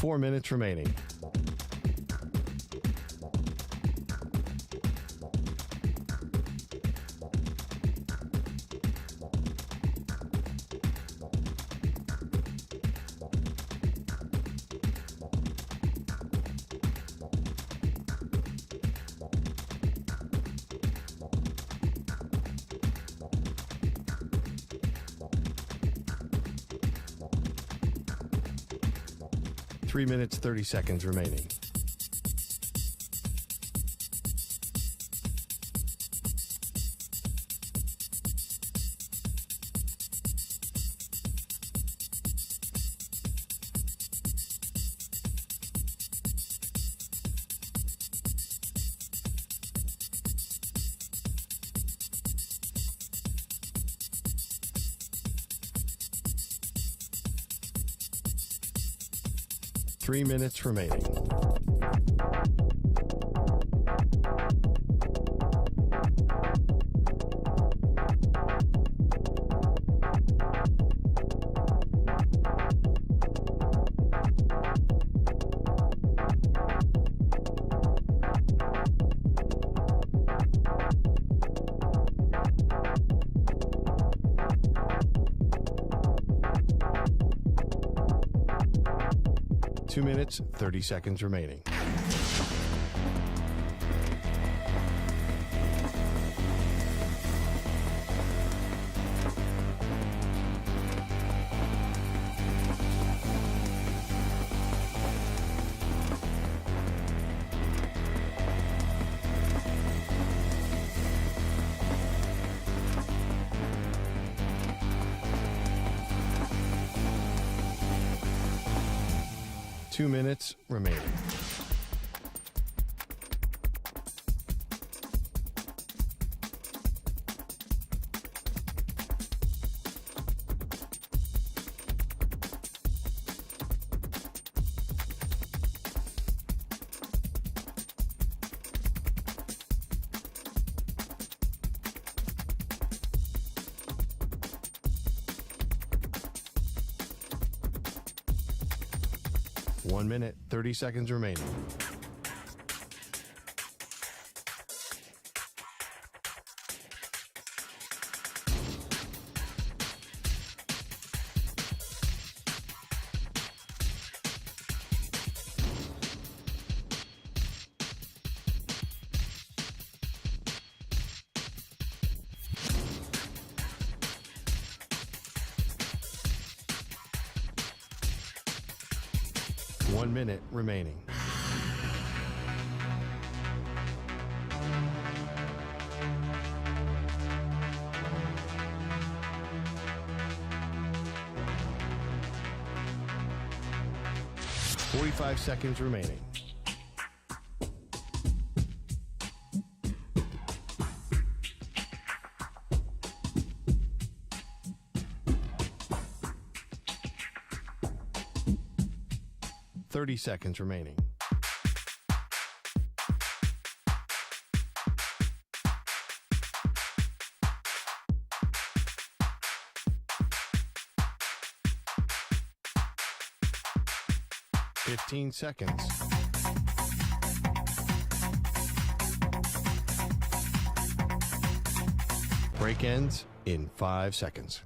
4 minutes remaining. Three minutes, 30 seconds remaining. Three minutes remaining. Two minutes, 30 seconds remaining. Two minutes remaining. One minute, 30 seconds remaining. One minute remaining. Forty-five seconds remaining. Thirty seconds remaining. Fifteen seconds. Break ends in 5 seconds.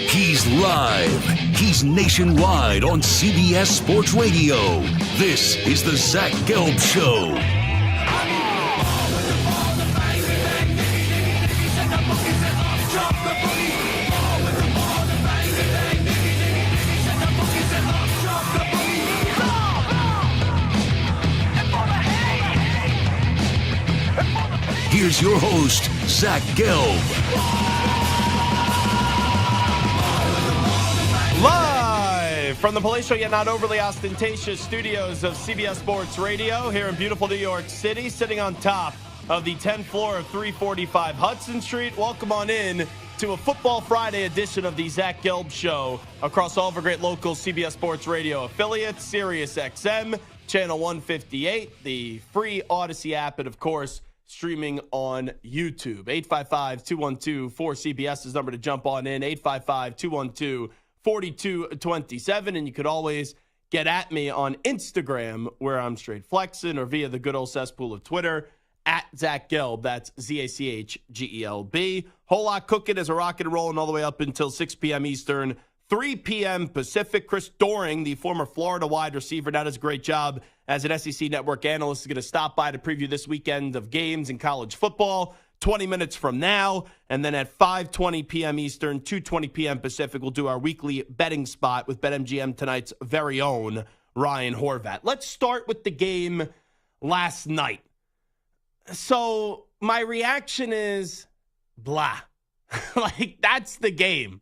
He's live. He's nationwide on CBS Sports Radio. This is the Zach Gelb Show. Here's your host, Zach Gelb. Live from the palatial yet not overly ostentatious studios of CBS Sports Radio here in beautiful New York City, sitting on top of the 10th floor of 345 Hudson Street. Welcome on in to a Football Friday edition of the Zach Gelb Show across all of our great local CBS Sports Radio affiliates, Sirius XM, Channel 158, the free Odyssey app, and, of course, streaming on YouTube. 855-212-4CBS is the number to jump on in, 855-212-4227, and you could always get at me on Instagram, where I'm straight flexing, or via the good old cesspool of Twitter, at Zach Gelb. That's ZACHGELB. Whole lot cooking as a rocket and rolling all the way up until 6 p.m. Eastern, 3 p.m. Pacific. Chris Doering, the former Florida wide receiver, now does a great job as an SEC Network analyst, is going to stop by to preview this weekend of games in college football. 20 minutes from now, and then at 5:20 p.m. Eastern, 2:20 p.m. Pacific, we'll do our weekly betting spot with BetMGM tonight's very own Ryan Horvat. Let's start with the game last night. So my reaction is blah. Like, that's the game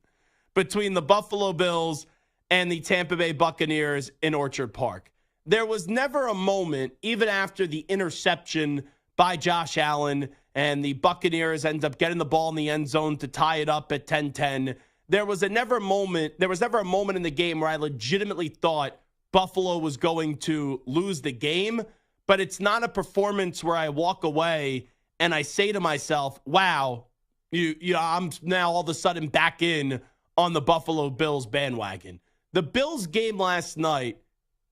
between the Buffalo Bills and the Tampa Bay Buccaneers in Orchard Park. There was never a moment, even after the interception by Josh Allen and the Buccaneers end up getting the ball in the end zone to tie it up at 10-10. There was never a moment in the game where I legitimately thought Buffalo was going to lose the game. But it's not a performance where I walk away and I say to myself, wow, I'm now all of a sudden back in on the Buffalo Bills bandwagon. The Bills game last night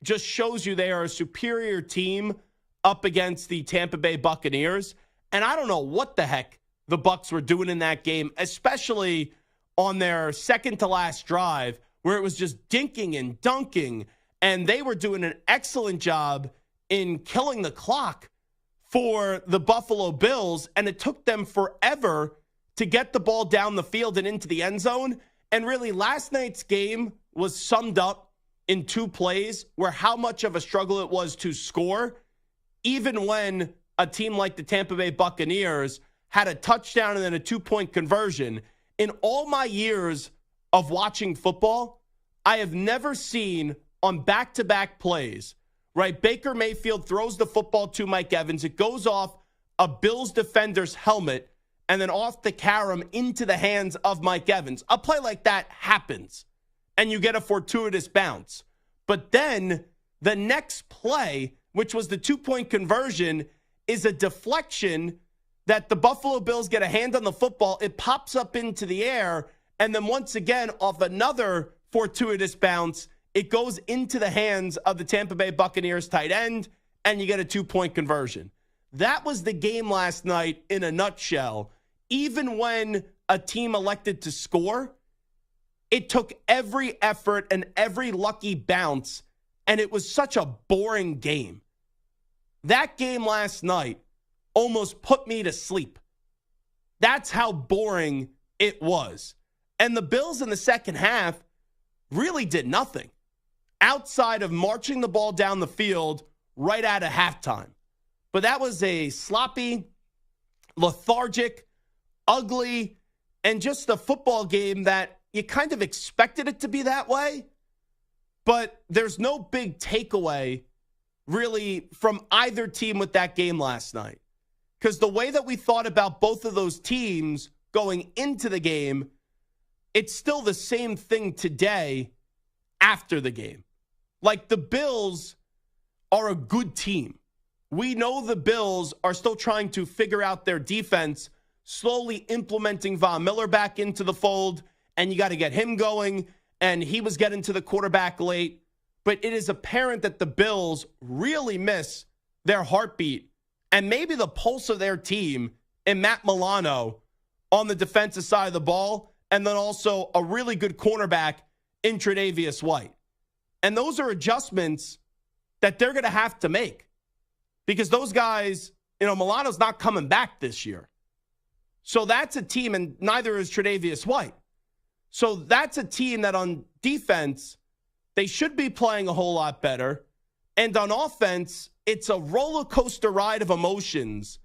just shows you they are a superior team up against the Tampa Bay Buccaneers. And I don't know what the heck the Bucs were doing in that game, especially on their second to last drive, where it was just dinking and dunking. And they were doing an excellent job in killing the clock for the Buffalo Bills, and it took them forever to get the ball down the field and into the end zone. And really, last night's game was summed up in 2 plays where how much of a struggle it was to score, even when a team like the Tampa Bay Buccaneers had a touchdown and then a 2-point conversion. In all my years of watching football, I have never seen on back-to-back plays, right? Baker Mayfield throws the football to Mike Evans. It goes off a Bills defender's helmet and then off the carom into the hands of Mike Evans. A play like that happens, and you get a fortuitous bounce. But then the next play, which was the 2-point conversion, is a deflection that the Buffalo Bills get a hand on the football. It pops up into the air, and then once again, off another fortuitous bounce, it goes into the hands of the Tampa Bay Buccaneers tight end, and you get a 2-point conversion. That was the game last night in a nutshell. Even when a team elected to score, it took every effort and every lucky bounce, and it was such a boring game. That game last night almost put me to sleep. That's how boring it was. And the Bills in the second half really did nothing outside of marching the ball down the field right out of halftime. But that was a sloppy, lethargic, ugly, and just a football game that you kind of expected it to be that way. But there's no big takeaway really from either team with that game last night. Because the way that we thought about both of those teams going into the game, it's still the same thing today after the game. Like, the Bills are a good team. We know the Bills are still trying to figure out their defense, slowly implementing Von Miller back into the fold, and you got to get him going, and he was getting to the quarterback late. But it is apparent that the Bills really miss their heartbeat and maybe the pulse of their team in Matt Milano on the defensive side of the ball, and then also a really good cornerback in Tre'Davious White. And those are adjustments that they're going to have to make because those guys, Milano's not coming back this year. So that's a team, and neither is Tre'Davious White. So that's a team that on defense, they should be playing a whole lot better. And on offense, it's a roller coaster ride of emotions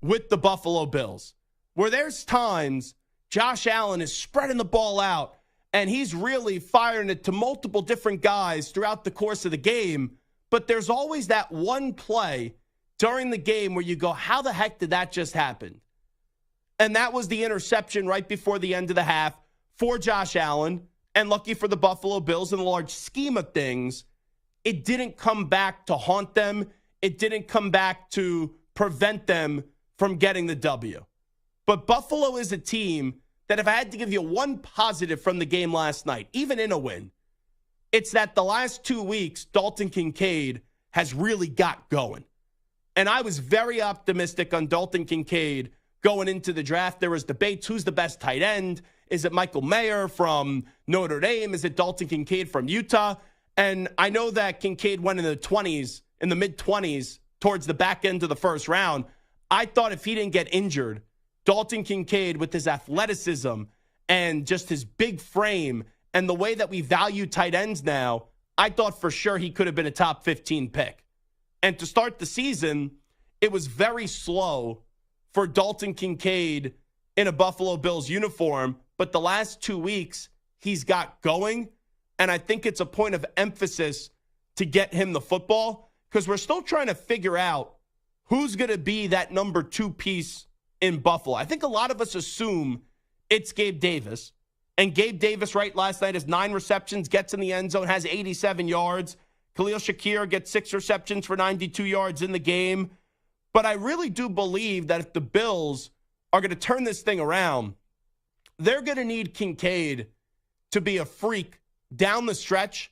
with the Buffalo Bills, where there's times Josh Allen is spreading the ball out and he's really firing it to multiple different guys throughout the course of the game. But there's always that one play during the game where you go, how the heck did that just happen? And that was the interception right before the end of the half for Josh Allen. And lucky for the Buffalo Bills, in the large scheme of things, it didn't come back to haunt them. It didn't come back to prevent them from getting the W. But Buffalo is a team that, if I had to give you one positive from the game last night, even in a win, it's that the last 2 weeks, Dalton Kincaid has really got going. And I was very optimistic on Dalton Kincaid going into the draft. There was debates. Who's the best tight end? Is it Michael Mayer from Notre Dame? Is it Dalton Kincaid from Utah? And I know that Kincaid went in the 20s, in the mid-20s, towards the back end of the first round. I thought if he didn't get injured, Dalton Kincaid, with his athleticism and just his big frame and the way that we value tight ends now, I thought for sure he could have been a top 15 pick. And to start the season, it was very slow for Dalton Kincaid in a Buffalo Bills uniform. But the last 2 weeks, he's got going. And I think it's a point of emphasis to get him the football, because we're still trying to figure out who's going to be that number 2 piece in Buffalo. I think a lot of us assume it's Gabe Davis. And Gabe Davis, right, last night has 9 receptions, gets in the end zone, has 87 yards. Khalil Shakir gets 6 receptions for 92 yards in the game. But I really do believe that if the Bills are going to turn this thing around, they're going to need Kincaid to be a freak down the stretch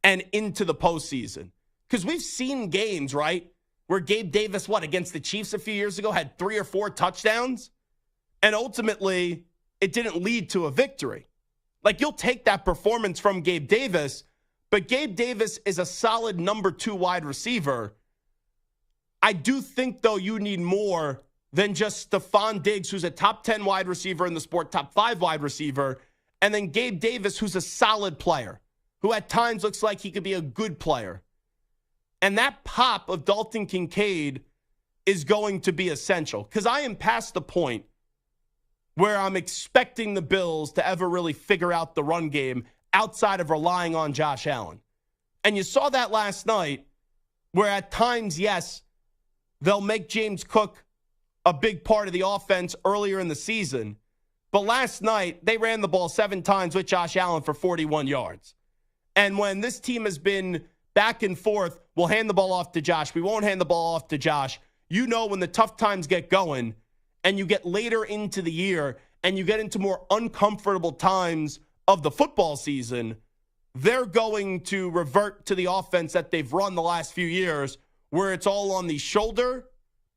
and into the postseason. Because we've seen games, right, where Gabe Davis, against the Chiefs a few years ago, had 3 or 4 touchdowns, and ultimately it didn't lead to a victory. Like, you'll take that performance from Gabe Davis, but Gabe Davis is a solid number 2 wide receiver. I do think, though, you need more than just Stephon Diggs, who's a top 10 wide receiver in the sport, top 5 wide receiver, and then Gabe Davis, who's a solid player, who at times looks like he could be a good player. And that pop of Dalton Kincaid is going to be essential, because I am past the point where I'm expecting the Bills to ever really figure out the run game outside of relying on Josh Allen. And you saw that last night, where at times, yes, they'll make James Cook a big part of the offense earlier in the season. But last night, they ran the ball 7 times with Josh Allen for 41 yards. And when this team has been back and forth, we'll hand the ball off to Josh, we won't hand the ball off to Josh. You know, when the tough times get going and you get later into the year and you get into more uncomfortable times of the football season, they're going to revert to the offense that they've run the last few years, where it's all on the shoulder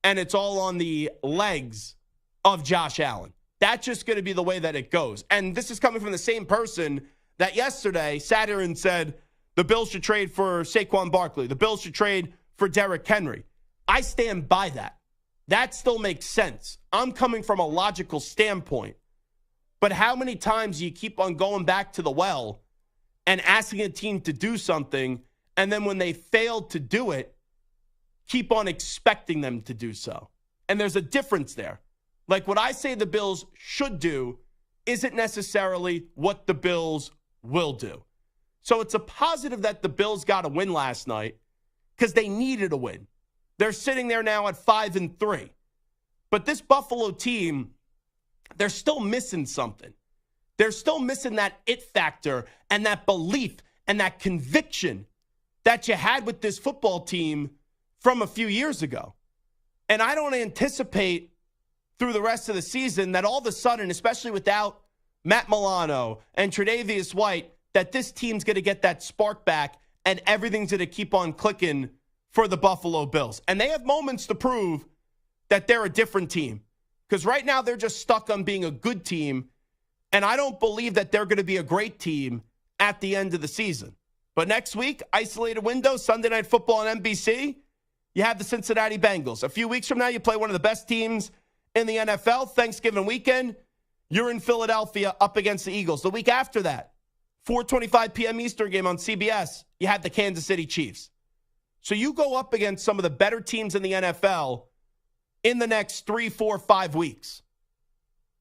and it's all on the legs of Josh Allen. That's just going to be the way that it goes. And this is coming from the same person that yesterday sat here and said the Bills should trade for Saquon Barkley. The Bills should trade for Derrick Henry. I stand by that. That still makes sense. I'm coming from a logical standpoint. But how many times do you keep on going back to the well and asking a team to do something, and then when they fail to do it, keep on expecting them to do so? And there's a difference there. Like, what I say the Bills should do isn't necessarily what the Bills will do. So it's a positive that the Bills got a win last night, because they needed a win. They're sitting there now at 5-3. But this Buffalo team, they're still missing something. They're still missing that it factor and that belief and that conviction that you had with this football team from a few years ago. And I don't anticipate through the rest of the season that all of a sudden, especially without Matt Milano and Tre'Davious White, that this team's going to get that spark back and everything's going to keep on clicking for the Buffalo Bills. And they have moments to prove that they're a different team, because right now they're just stuck on being a good team, and I don't believe that they're going to be a great team at the end of the season. But next week, isolated window, Sunday Night Football on NBC, you have the Cincinnati Bengals. A few weeks from now, you play one of the best teams in the NFL. Thanksgiving weekend, you're in Philadelphia up against the Eagles. The week after that, 4:25 p.m. Eastern game on CBS, you have the Kansas City Chiefs. So you go up against some of the better teams in the NFL in the next 3, 4, 5 weeks.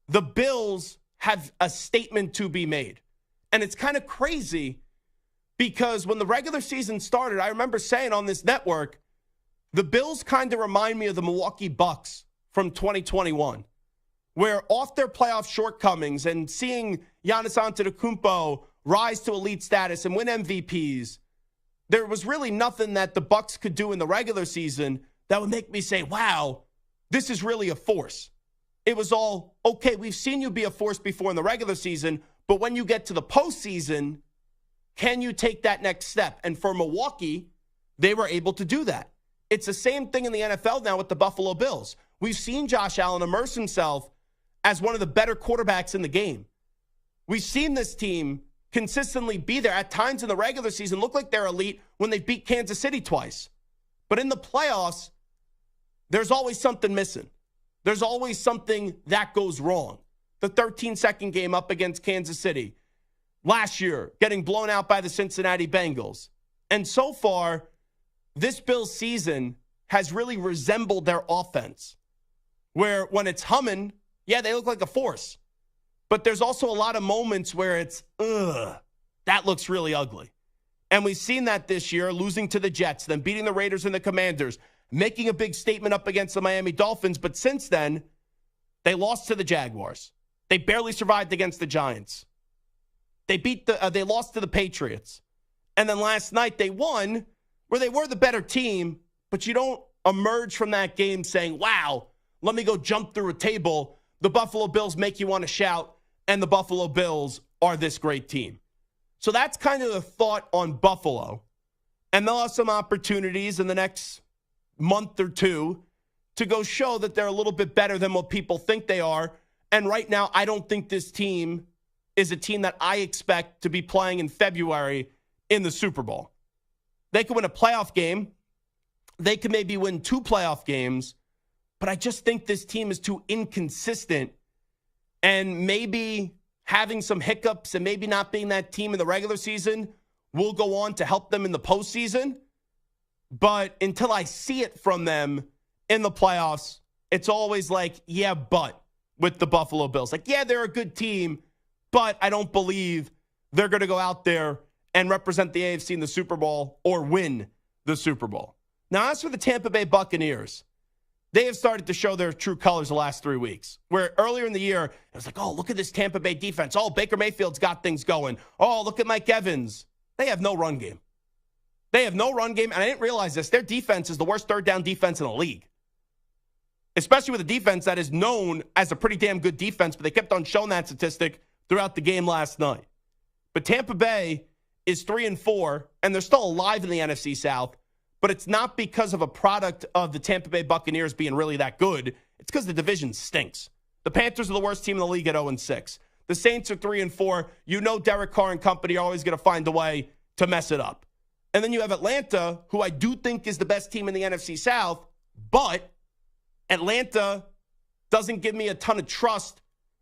The Bills have a statement to be made. And it's kind of crazy, because when the regular season started, I remember saying on this network, the Bills kind of remind me of the Milwaukee Bucks from 2021, where off their playoff shortcomings and seeing Giannis Antetokounmpo rise to elite status and win MVPs, there was really nothing that the Bucks could do in the regular season that would make me say, wow, this is really a force. It was all, okay, we've seen you be a force before in the regular season, but when you get to the postseason, can you take that next step? And for Milwaukee, they were able to do that. It's the same thing in the NFL now with the Buffalo Bills. We've seen Josh Allen immerse himself as one of the better quarterbacks in the game. We've seen this team consistently be there at times in the regular season, look like they're elite when they beat Kansas City twice. But in the playoffs, there's always something missing. There's always something that goes wrong. The 13-second game up against Kansas City. Last year, getting blown out by the Cincinnati Bengals. And so far, this Bills season has really resembled their offense. Where when it's humming, yeah, they look like a force. But there's also a lot of moments where it's, that looks really ugly. And we've seen that this year, losing to the Jets, then beating the Raiders and the Commanders, making a big statement up against the Miami Dolphins. But since then, they lost to the Jaguars. They barely survived against the Giants. They lost to the Patriots. And then last night they won, where they were the better team, but you don't emerge from that game saying, wow, let me go jump through a table. The Buffalo Bills make you want to shout, and the Buffalo Bills are this great team. So that's kind of the thought on Buffalo. And they'll have some opportunities in the next month or two to go show that they're a little bit better than what people think they are. And right now, I don't think this team is a team that I expect to be playing in February in the Super Bowl. They could win a playoff game. They could maybe win 2 playoff games. But I just think this team is too inconsistent. And maybe having some hiccups and maybe not being that team in the regular season will go on to help them in the postseason. But until I see it from them in the playoffs, it's always like, yeah, but with the Buffalo Bills. Like, yeah, they're a good team, but I don't believe they're going to go out there and represent the AFC in the Super Bowl or win the Super Bowl. Now, as for the Tampa Bay Buccaneers, they have started to show their true colors the last 3 weeks. Where earlier in the year, it was like, oh, look at this Tampa Bay defense. Oh, Baker Mayfield's got things going. Oh, look at Mike Evans. They have no run game. They have no run game, and I didn't realize this. Their defense is the worst third down defense in the league. Especially with a defense that is known as a pretty damn good defense, but they kept on showing that statistic throughout the game last night. But Tampa Bay is 3-4, and they're still alive in the NFC South, but it's not because of a product of the Tampa Bay Buccaneers being really that good. It's because the division stinks. The Panthers are the worst team in the league at 0-6. The Saints are 3-4. You know Derek Carr and company are always going to find a way to mess it up. And then you have Atlanta, who I do think is the best team in the NFC South, but Atlanta doesn't give me a ton of trust,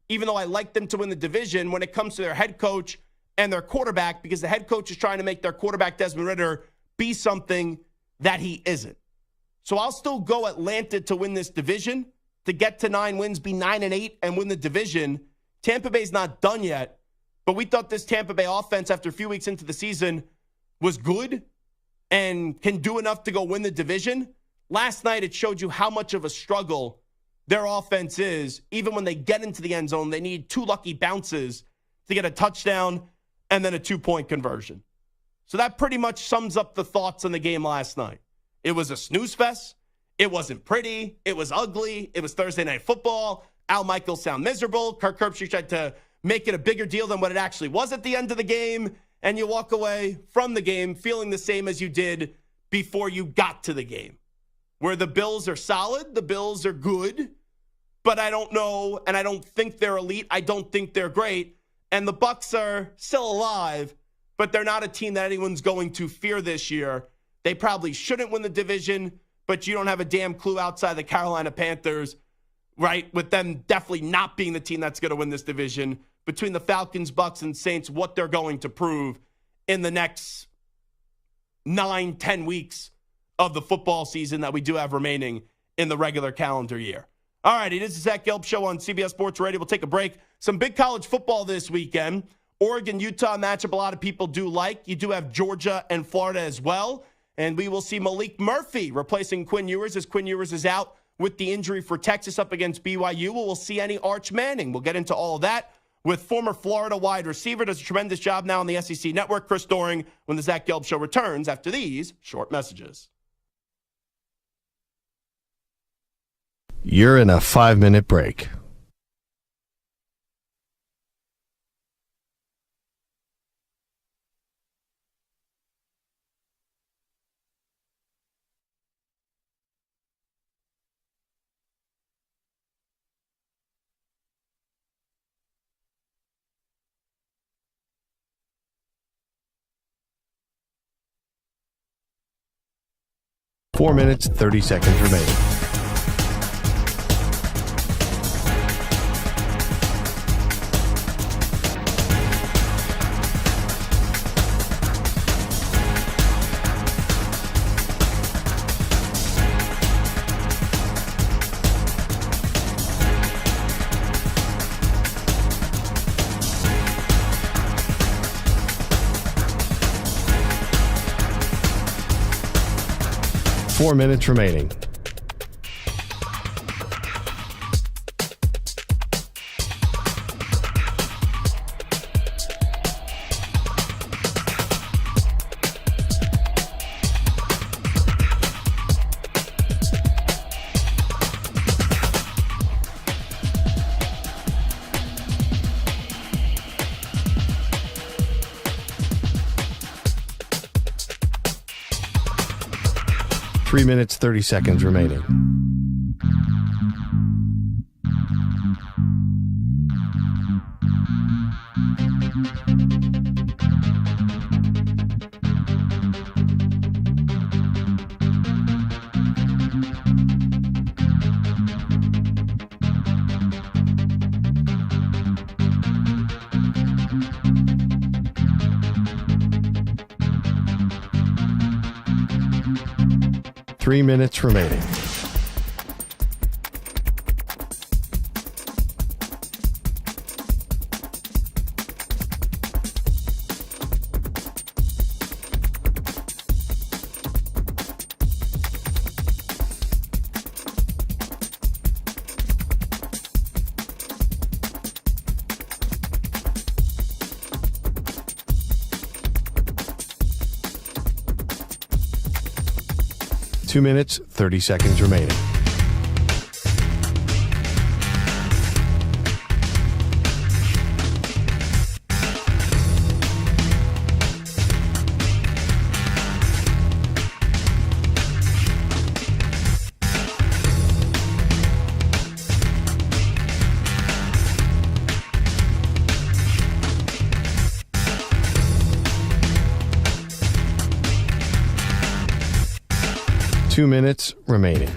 even though I like them to win the division when it comes to their head coach and their quarterback, because the head coach is trying to make their quarterback, Desmond Ridder, be something that he isn't. So I'll still go Atlanta to win this division, to get to 9 wins, be 9-8, and win the division. Tampa Bay's not done yet, but we thought this Tampa Bay offense, after a few weeks into the season, was good and can do enough to go win the division. Last night, it showed you how much of a struggle their offense is. Even when they get into the end zone, they need 2 lucky bounces to get a touchdown and then a 2-point conversion. So that pretty much sums up the thoughts on the game last night. It was a snooze fest. It wasn't pretty. It was ugly. It was Thursday Night Football. Al Michaels sound miserable. Kirk Herbstreit tried to make it a bigger deal than what it actually was at the end of the game. And you walk away from the game feeling the same as you did before you got to the game. Where the Bills are solid, the Bills are good, but I don't know, and I don't think they're elite. I don't think they're great. And the Bucs are still alive, but they're not a team that anyone's going to fear this year. They probably shouldn't win the division, but you don't have a damn clue outside the Carolina Panthers, right? With them definitely not being the team that's going to win this division. Between the Falcons, Bucs, and Saints, what they're going to prove in the next 9-10 weeks of the football season that we do have remaining in the regular calendar year. All right, it is the Zach Gelb Show on CBS Sports Radio. We'll take a break. Some big college football this weekend. Oregon-Utah matchup a lot of people do like. You do have Georgia and Florida as well. And we will see Malik Murphy replacing Quinn Ewers as Quinn Ewers is out with the injury for Texas up against BYU. Will we see any Arch Manning? We'll get into all of that with former Florida wide receiver, does a tremendous job now on the SEC Network, Chris Doering, when the Zach Gelb Show returns after these short messages. You're in a 5-minute break. Four minutes, 30 seconds remaining. Four minutes remaining. Three minutes, 30 seconds remaining. Three minutes remaining. Two minutes, 30 seconds remaining. Two minutes remaining.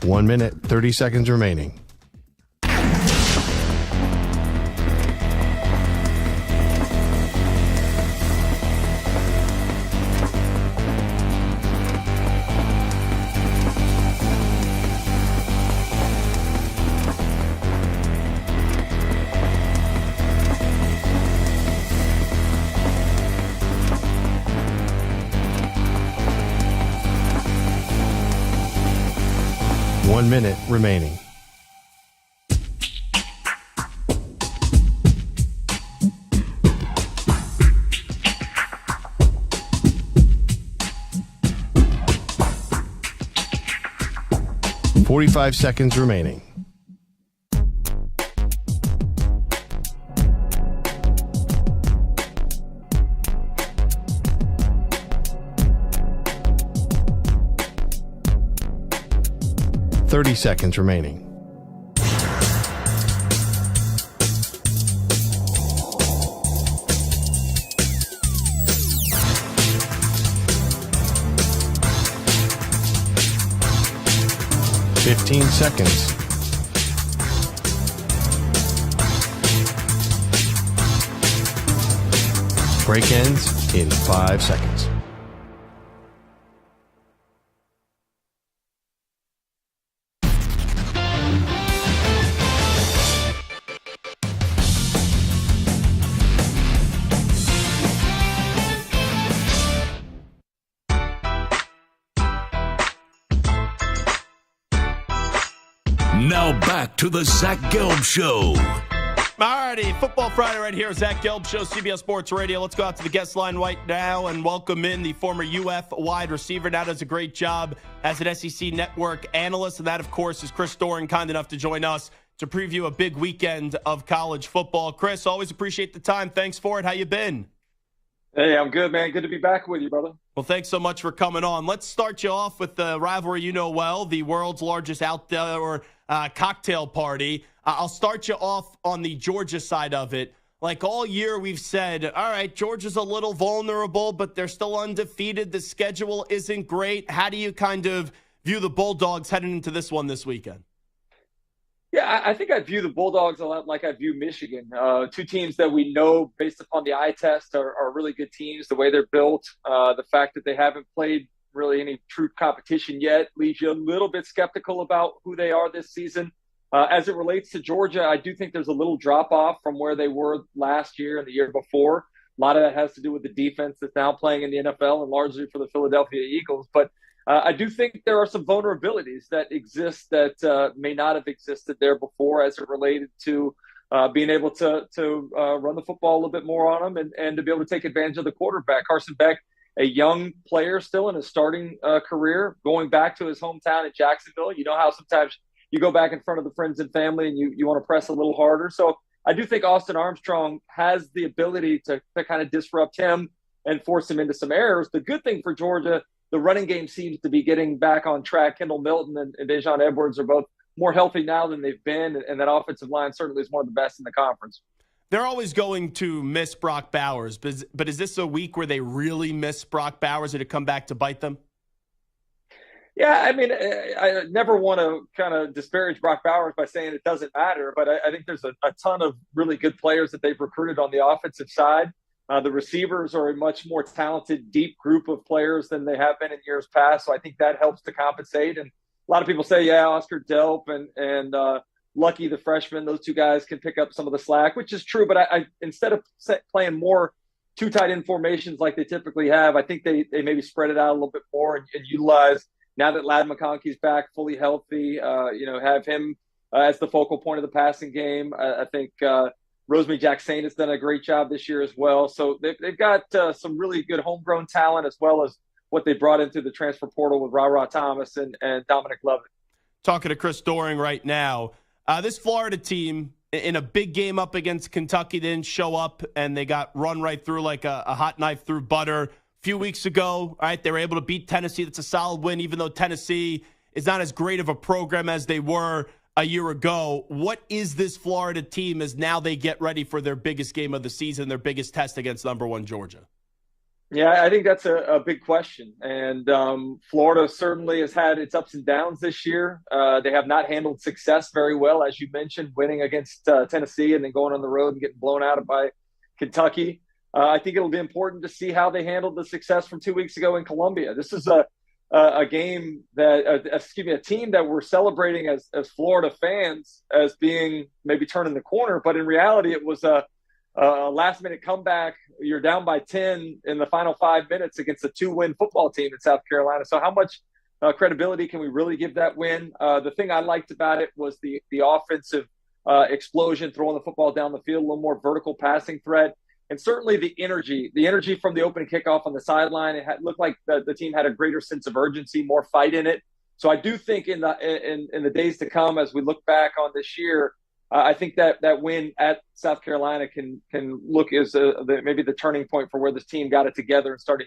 One minute, 30 seconds remaining. One minute remaining. Forty-five seconds remaining. Thirty seconds remaining. Fifteen seconds. Break ends in 5 seconds. Now back to the Zach Gelb Show. Alrighty, Football Friday right here. Zach Gelb Show, CBS Sports Radio. Let's go out to the guest line right now and welcome in the former UF wide receiver. Now does a great job as an SEC network analyst. And that, of course, is Chris Doering, kind enough to join us to preview a big weekend of college football. Chris, always appreciate the time. Thanks for it. How you been? Hey, I'm good, man. Good to be back with you, brother. Well, thanks so much for coming on. Let's start you off with the rivalry you know well, the world's largest outdoor cocktail party. I'll start you off on the Georgia side of it. Like all year we've said, all right, Georgia's a little vulnerable, but they're still undefeated. The schedule isn't great. How do you kind of view the Bulldogs heading into this one this weekend? Yeah, I think I view the Bulldogs a lot like I view Michigan. Two teams that we know, based upon the eye test, are really good teams. The way they're built, the fact that they haven't played really any true competition yet leaves you a little bit skeptical about who they are this season. As it relates to Georgia, I do think there's a little drop-off from where they were last year and the year before. A lot of that has to do with the defense that's now playing in the NFL and largely for the Philadelphia Eagles. But I do think there are some vulnerabilities that exist that may not have existed there before as it related to being able to run the football a little bit more on them and to be able to take advantage of the quarterback. Carson Beck, a young player still in his starting career, going back to his hometown in Jacksonville. You know how sometimes you go back in front of the friends and family and you want to press a little harder. So I do think Austin Armstrong has the ability to kind of disrupt him and force him into some errors. The good thing for Georgia, the running game seems to be getting back on track. Kendall Milton and Dejon Edwards are both more healthy now than they've been, and that offensive line certainly is one of the best in the conference. They're always going to miss Brock Bowers, but is this a week where they really miss Brock Bowers? Did it come back to bite them? Yeah, I mean, I never want to kind of disparage Brock Bowers by saying it doesn't matter, but I think there's a ton of really good players that they've recruited on the offensive side. The receivers are a much more talented, deep group of players than they have been in years past, so I think that helps to compensate. And a lot of people say, yeah, Oscar Delp and Lucky, the freshman, those two guys can pick up some of the slack, which is true. But I instead of playing more two tight end formations like they typically have, I think they maybe spread it out a little bit more and utilize, now that Ladd McConkey's back fully healthy, have him as the focal point of the passing game. I think Rosemary Jackson has done a great job this year as well. So they've got some really good homegrown talent as well as what they brought into the transfer portal with Ra Thomas and Dominic Lovett. Talking to Chris Doering right now. This Florida team, in a big game up against Kentucky, they didn't show up, and they got run right through like a hot knife through butter. A few weeks ago, all right, they were able to beat Tennessee. That's a solid win, even though Tennessee is not as great of a program as they were a year ago. What is this Florida team as now they get ready for their biggest game of the season, their biggest test against number one Georgia? Yeah, I think that's a big question. And Florida certainly has had its ups and downs this year. They have not handled success very well, as you mentioned, winning against Tennessee and then going on the road and getting blown out by Kentucky. I think it'll be important to see how they handled the success from 2 weeks ago in Columbia. This is a game a team that we're celebrating as Florida fans as being maybe turning the corner, but in reality, it was a last-minute comeback. You're down by 10 in the final 5 minutes against a 2-win football team in South Carolina. So how much credibility can we really give that win? The thing I liked about it was the offensive explosion, throwing the football down the field, a little more vertical passing threat, and certainly the energy from the opening kickoff on the sideline. It looked like the team had a greater sense of urgency, more fight in it. So I do think in the days to come, as we look back on this year, I think that win at South Carolina can look as maybe the turning point for where this team got it together and started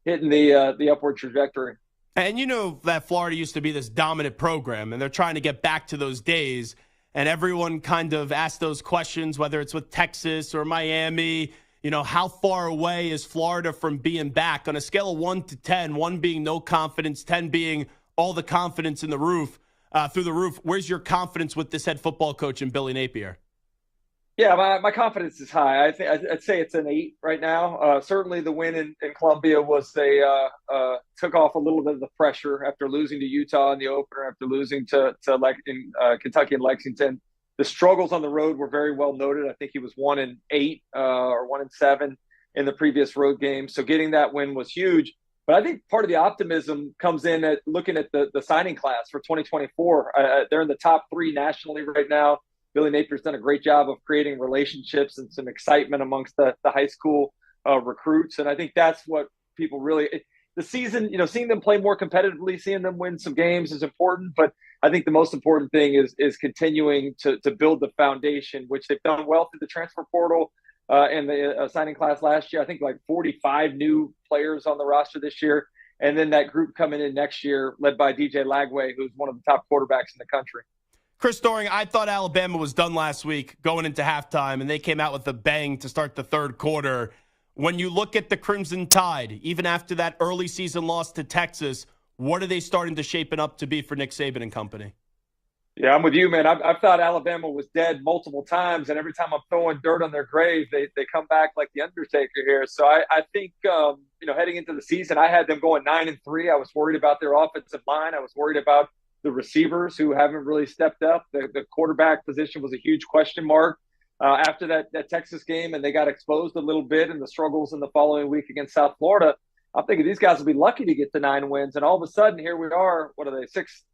hitting the upward trajectory. And you know that Florida used to be this dominant program, and they're trying to get back to those days. And everyone kind of asked those questions, whether it's with Texas or Miami. You know, how far away is Florida from being back on a scale of 1 to 10? 1 being no confidence, 10 being all the confidence in the roof. Through the roof. Where's your confidence with this head football coach and Billy Napier? Yeah, my confidence is high. I'd say it's an 8 right now. Certainly, the win in Columbia was took off a little bit of the pressure after losing to Utah in the opener, after losing to Kentucky and Lexington. The struggles on the road were very well noted. I think he was 1-8 or 1-7 in the previous road game. So getting that win was huge. But I think part of the optimism comes in at looking at the signing class for 2024. They're in the top 3 nationally right now. Billy Napier's done a great job of creating relationships and some excitement amongst the high school recruits. And I think that's what people really – the season, seeing them play more competitively, seeing them win some games is important. But I think the most important thing is continuing to build the foundation, which they've done well through the transfer portal and the signing class last year. I think like 45 new players on the roster this year. And then that group coming in next year led by DJ Lagway, who's one of the top quarterbacks in the country. Chris Doering, I thought Alabama was done last week going into halftime, and they came out with a bang to start the third quarter. When you look at the Crimson Tide, even after that early season loss to Texas, what are they starting to shape it up to be for Nick Saban and company? Yeah, I'm with you, man. I've thought Alabama was dead multiple times, and every time I'm throwing dirt on their grave, they come back like the Undertaker here. So I think, heading into the season, I had them going 9-3. I was worried about their offensive line. I was worried about the receivers who haven't really stepped up. The quarterback position was a huge question mark after that Texas game, and they got exposed a little bit in the struggles in the following week against South Florida. I'm thinking these guys will be lucky to get to 9 wins, and all of a sudden here we are. What are they,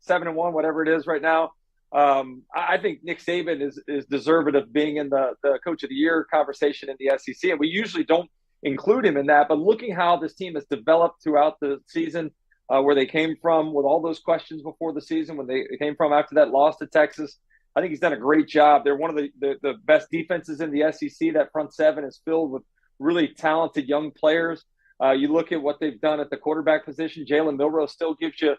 6-7-1, whatever it is right now? I think Nick Saban is deserving of being in the Coach of the Year conversation in the SEC, and we usually don't include him in that. But looking how this team has developed throughout the season, where they came from with all those questions before the season, when they came from after that loss to Texas. I think he's done a great job. They're one of the best defenses in the SEC. That front seven is filled with really talented young players. You look at what they've done at the quarterback position. Jalen Milroe still gives you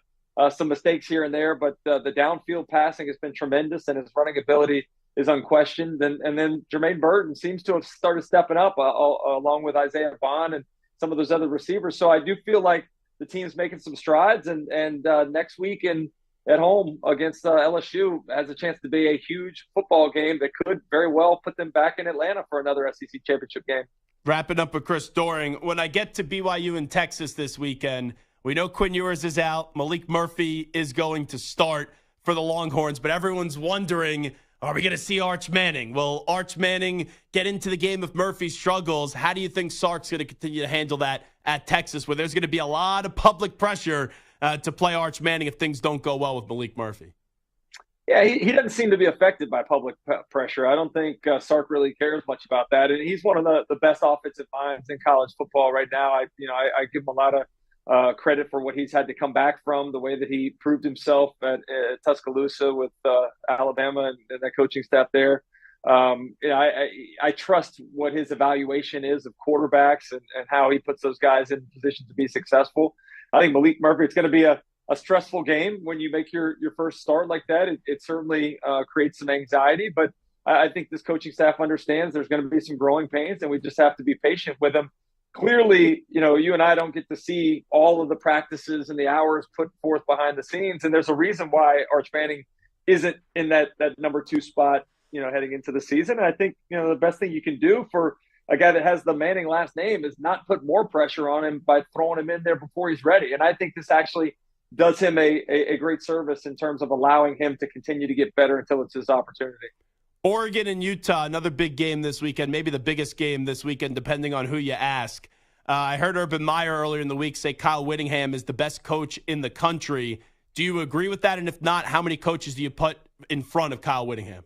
some mistakes here and there, but the downfield passing has been tremendous, and his running ability is unquestioned. And then Jermaine Burton seems to have started stepping up along with Isaiah Bond and some of those other receivers. So I do feel like the team's making some strides, and next week at home against LSU has a chance to be a huge football game that could very well put them back in Atlanta for another SEC championship game. Wrapping up with Chris Doering, when I get to BYU in Texas this weekend, we know Quinn Ewers is out. Malik Murphy is going to start for the Longhorns, but everyone's wondering, are we going to see Arch Manning? Will Arch Manning get into the game if Murphy struggles? How do you think Sark's going to continue to handle that at Texas, where there's going to be a lot of public pressure to play Arch Manning if things don't go well with Malik Murphy? Yeah, he doesn't seem to be affected by public pressure. I don't think Sark really cares much about that. And he's one of the best offensive minds in college football right now. I give him a lot of credit for what he's had to come back from, the way that he proved himself at Tuscaloosa with Alabama and that coaching staff there. I trust what his evaluation is of quarterbacks and how he puts those guys in position to be successful. I think Malik Murphy, it's going to be a stressful game when you make your first start like that. It certainly creates some anxiety, but I think this coaching staff understands there's going to be some growing pains, and we just have to be patient with them. Clearly, you and I don't get to see all of the practices and the hours put forth behind the scenes, and there's a reason why Arch Manning isn't in that number 2 spot, heading into the season. And I think, the best thing you can do for a guy that has the Manning last name is not put more pressure on him by throwing him in there before he's ready. And I think this actually does him a great service in terms of allowing him to continue to get better until it's his opportunity. Oregon and Utah, another big game this weekend, maybe the biggest game this weekend, depending on who you ask. I heard Urban Meyer earlier in the week say Kyle Whittingham is the best coach in the country. Do you agree with that? And if not, how many coaches do you put in front of Kyle Whittingham?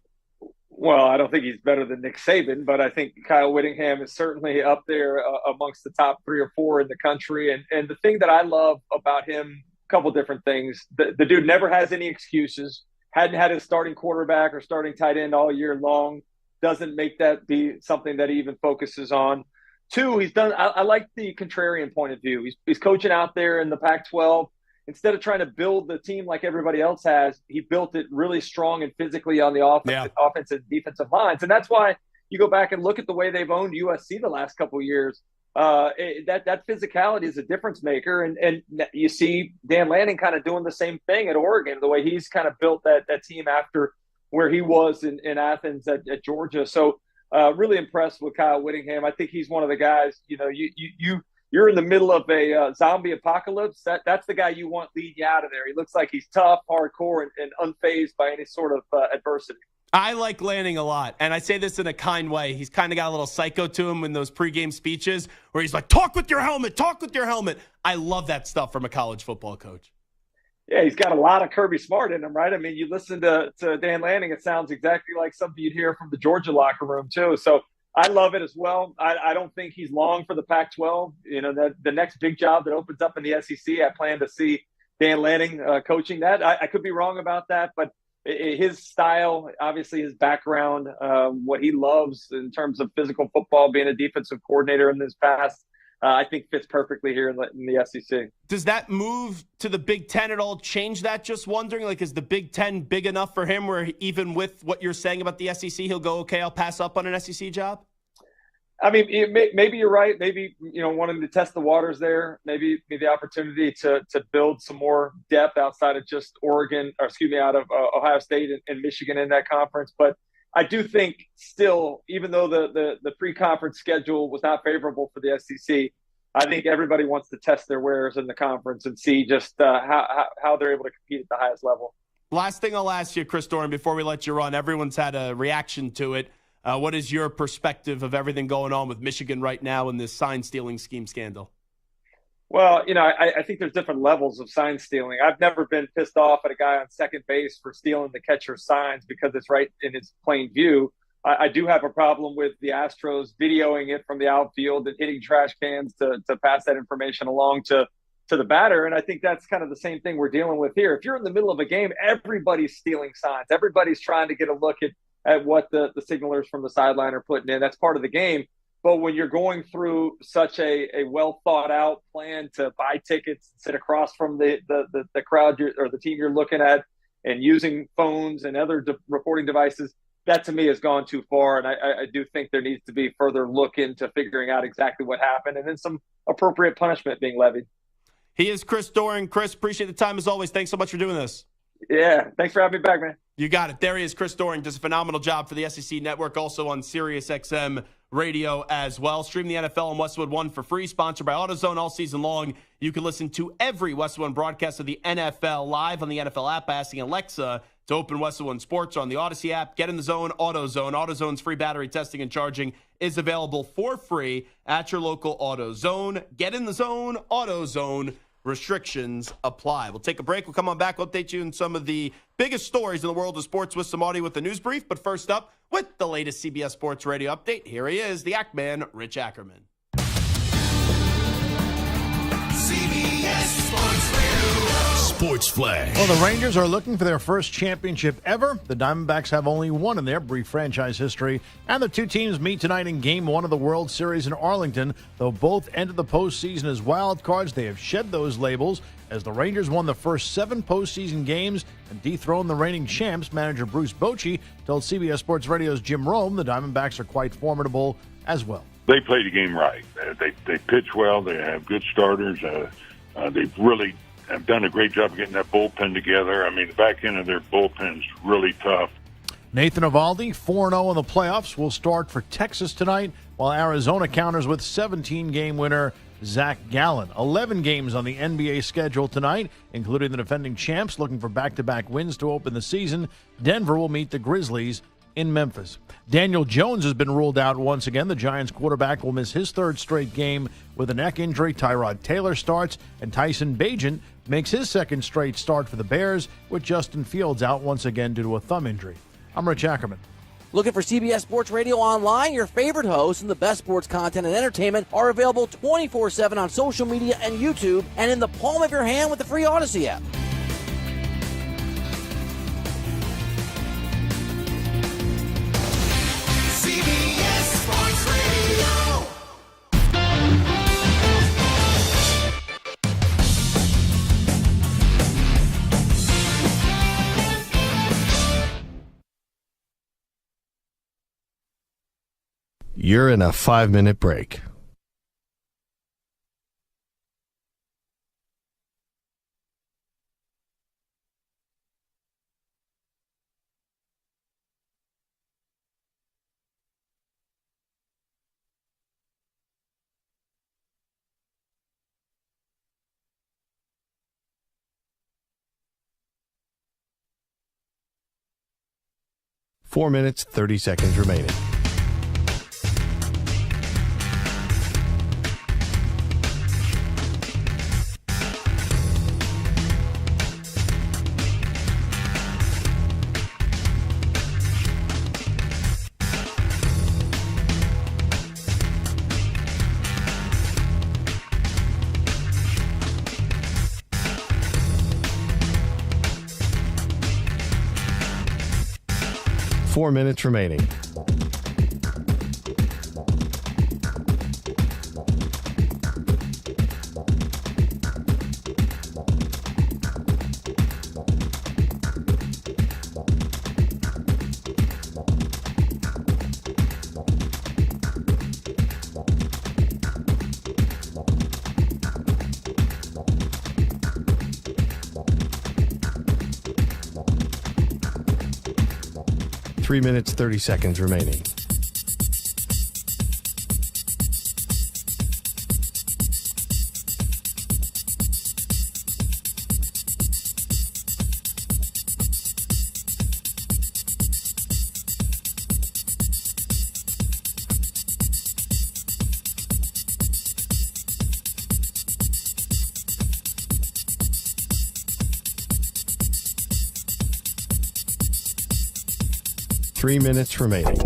Well, I don't think he's better than Nick Saban, but I think Kyle Whittingham is certainly up there amongst the top 3 or 4 in the country. And the thing that I love about him, a couple different things. The dude never has any excuses. Hadn't had his starting quarterback or starting tight end all year long. Doesn't make that be something that he even focuses on. 2, he's done. I like the contrarian point of view. He's coaching out there in the Pac-12. Instead of trying to build the team like everybody else has, he built it really strong and physically on the offensive and defensive lines. And that's why you go back and look at the way they've owned USC the last couple of years. That physicality is a difference maker. And you see Dan Lanning kind of doing the same thing at Oregon, the way he's kind of built that team after where he was in Athens at Georgia. So Really impressed with Kyle Whittingham. I think he's one of the guys. You're in the middle of a zombie apocalypse. That's the guy you want leading you out of there. He looks like he's tough, hardcore, and unfazed by any sort of adversity. I like Lanning a lot, and I say this in a kind way. He's kind of got a little psycho to him in those pregame speeches where he's like, talk with your helmet, talk with your helmet. I love that stuff from a college football coach. Yeah, he's got a lot of Kirby Smart in him, right? I mean, you listen to Dan Lanning, it sounds exactly like something you'd hear from the Georgia locker room, too. So I love it as well. I don't think he's long for the Pac-12. The next big job that opens up in the SEC, I plan to see Dan Lanning coaching that. I could be wrong about that, but his style, obviously his background, what he loves in terms of physical football, being a defensive coordinator in this past, I think fits perfectly here in the SEC. Does that move to the Big Ten at all change that? Just wondering, is the Big Ten big enough for him where even with what you're saying about the SEC, he'll go, okay, I'll pass up on an SEC job? I mean, maybe you're right. Maybe, wanting to test the waters there, maybe the opportunity to build some more depth outside of just out of Ohio State and Michigan in that conference. But I do think still, even though the pre-conference schedule was not favorable for the SEC, I think everybody wants to test their wares in the conference and see just how they're able to compete at the highest level. Last thing I'll ask you, Chris Doering, before we let you run, everyone's had a reaction to it. What is your perspective of everything going on with Michigan right now in this sign-stealing scheme scandal? Well, I think there's different levels of sign stealing. I've never been pissed off at a guy on second base for stealing the catcher's signs because it's right in his plain view. I do have a problem with the Astros videoing it from the outfield and hitting trash cans to pass that information along to the batter. And I think that's kind of the same thing we're dealing with here. If you're in the middle of a game, everybody's stealing signs. Everybody's trying to get a look at what the signalers from the sideline are putting in. That's part of the game. But when you're going through such a well thought out plan to buy tickets, sit across from the crowd or the team you're looking at, and using phones and other reporting devices, that to me has gone too far. And I do think there needs to be further look into figuring out exactly what happened and then some appropriate punishment being levied. He is Chris Doering. Chris, appreciate the time as always. Thanks so much for doing this. Yeah, thanks for having me back, man. You got it. There he is, Chris Doering. Does a phenomenal job for the SEC Network, also on SiriusXM Radio as well. Stream the NFL on Westwood One for free, sponsored by AutoZone all season long. You can listen to every Westwood One broadcast of the NFL live on the NFL app by asking Alexa to open Westwood One Sports on the Odyssey app. Get in the zone, AutoZone. AutoZone's free battery testing and charging is available for free at your local AutoZone. Get in the zone, AutoZone. Restrictions apply. We'll take a break. We'll come on back. We'll update you on some of the biggest stories in the world of sports with some audio with the news brief. But first up, with the latest CBS Sports Radio update, here he is, the Ackman, Rich Ackerman. CBS Sports Radio. Sports Flash. Well, the Rangers are looking for their first championship ever. The Diamondbacks have only one in their brief franchise history. And the two teams meet tonight in Game 1 of the World Series in Arlington. Though both entered the postseason as wild cards, they have shed those labels as the Rangers won the first 7 postseason games and dethroned the reigning champs. Manager Bruce Bochy told CBS Sports Radio's Jim Rome the Diamondbacks are quite formidable as well. They play the game right. They pitch well. They have good starters. They've really have done a great job of getting that bullpen together. I mean, the back end of their bullpen is really tough. Nathan Eovaldi, 4-0 in the playoffs, will start for Texas tonight, while Arizona counters with 17-game winner Zach Gallen. 11 games on the NBA schedule tonight, including the defending champs looking for back-to-back wins to open the season. Denver will meet the Grizzlies in Memphis. Daniel Jones has been ruled out once again. The Giants quarterback will miss his third straight game with a neck injury. Tyrod Taylor starts, and Tyson Bagent makes his second straight start for the Bears, with Justin Fields out once again due to a thumb injury. I'm Rich Ackerman. Looking for CBS Sports Radio online? Your favorite hosts and the best sports content and entertainment are available 24/7 on social media and YouTube, and in the palm of your hand with the free Odyssey app. CBS Sports Radio. You're in a 5-minute break. 4 minutes, 30 seconds remaining. Four minutes remaining. Three minutes, 30 seconds remaining. Three minutes remaining.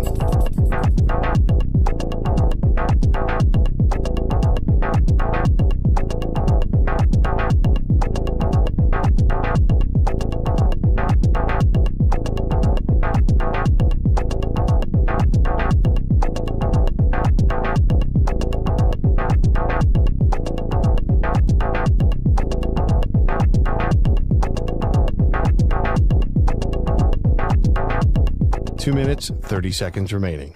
Two minutes, 30 seconds remaining.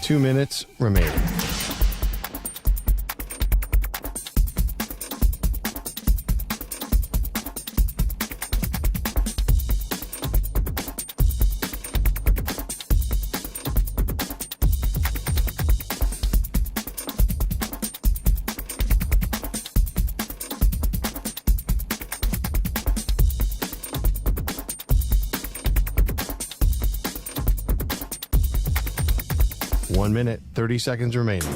Two minutes remaining. One minute, 30 seconds remaining.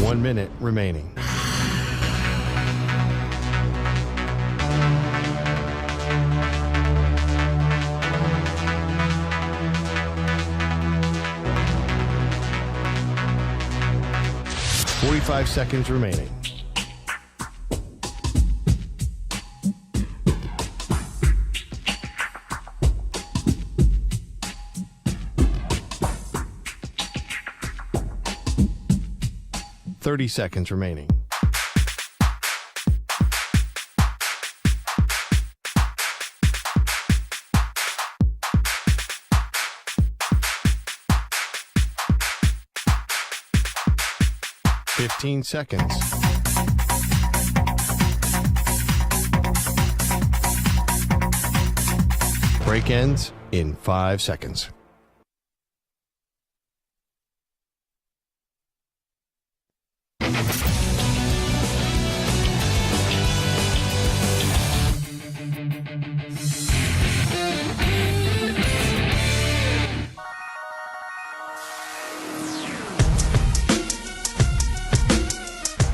One minute remaining. Five seconds remaining. Seconds remaining. Fifteen seconds. Break ends in 5 seconds.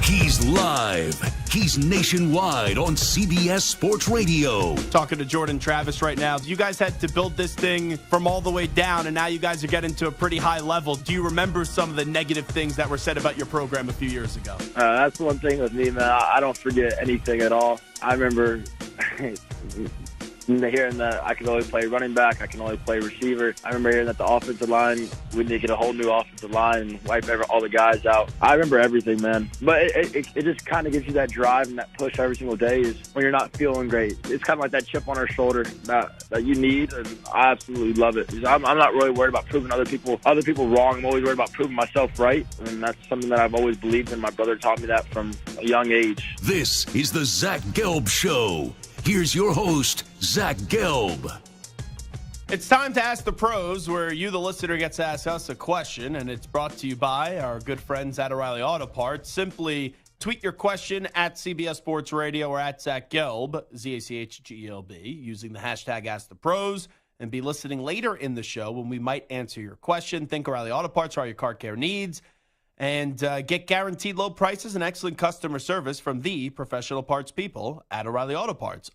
He's live. He's nationwide on CBS Sports Radio. Talking to Jordan Travis right now. You guys had to build this thing from all the way down, and now you guys are getting to a pretty high level. Do you remember some of the negative things that were said about your program a few years ago? That's one thing with me, man. I don't forget anything at all. I remember hearing that I could only play running back, I can only play receiver. I remember hearing that the offensive line, we need to get a whole new offensive line and wipe all the guys out. I remember everything, man. But it just kind of gives you that drive and that push every single day is when you're not feeling great. It's kind of like that chip on our shoulder that you need, and I absolutely love it. I'm not really worried about proving other people wrong. I'm always worried about proving myself right, and that's something that I've always believed in. My brother taught me that from a young age. This is the Zach Gelb Show. Here's your host, Zach Gelb. It's time to Ask the Pros, where you, the listener, gets to ask us a question, and it's brought to you by our good friends at O'Reilly Auto Parts. Simply tweet your question at CBS Sports Radio or at Zach Gelb, Z-A-C-H-G-E-L-B, using the hashtag Ask the Pros, and be listening later in the show when we might answer your question. Think O'Reilly Auto Parts for all your car care needs. And get guaranteed low prices and excellent customer service from the professional parts people at O'Reilly Auto Parts.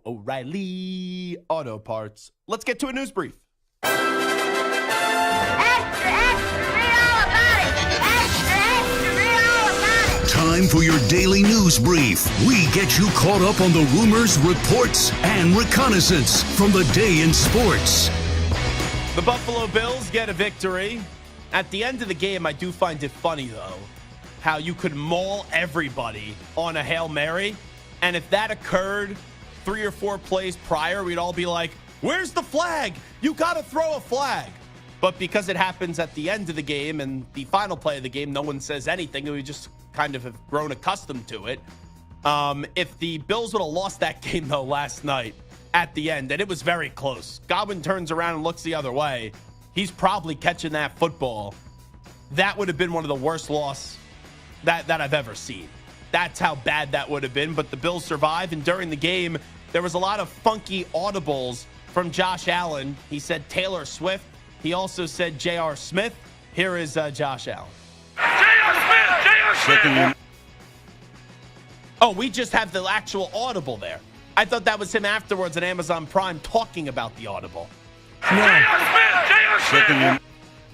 O'Reilly Auto Parts. Let's get to a news brief. Extra, extra, read all about it. Extra, extra, read all about it. Time for your daily news brief. We get you caught up on the rumors, reports, and reconnaissance from the day in sports. The Buffalo Bills get a victory. At the end of the game, I do find it funny, though, how you could maul everybody on a Hail Mary. And if that occurred 3 or 4 plays prior, we'd all be like, where's the flag? You got to throw a flag. But because it happens at the end of the game and the final play of the game, no one says anything. And we just kind of have grown accustomed to it. If the Bills would have lost that game, though, last night at the end, and it was very close, Godwin turns around and looks the other way, he's probably catching that football. That would have been one of the worst losses that I've ever seen. That's how bad that would have been. But the Bills survived, and during the game, there was a lot of funky audibles from Josh Allen. He said Taylor Swift. He also said J.R. Smith. Here is Josh Allen. J.R. Smith! J.R. Smith! Oh, we just have the actual audible there. I thought that was him afterwards on Amazon Prime talking about the audible.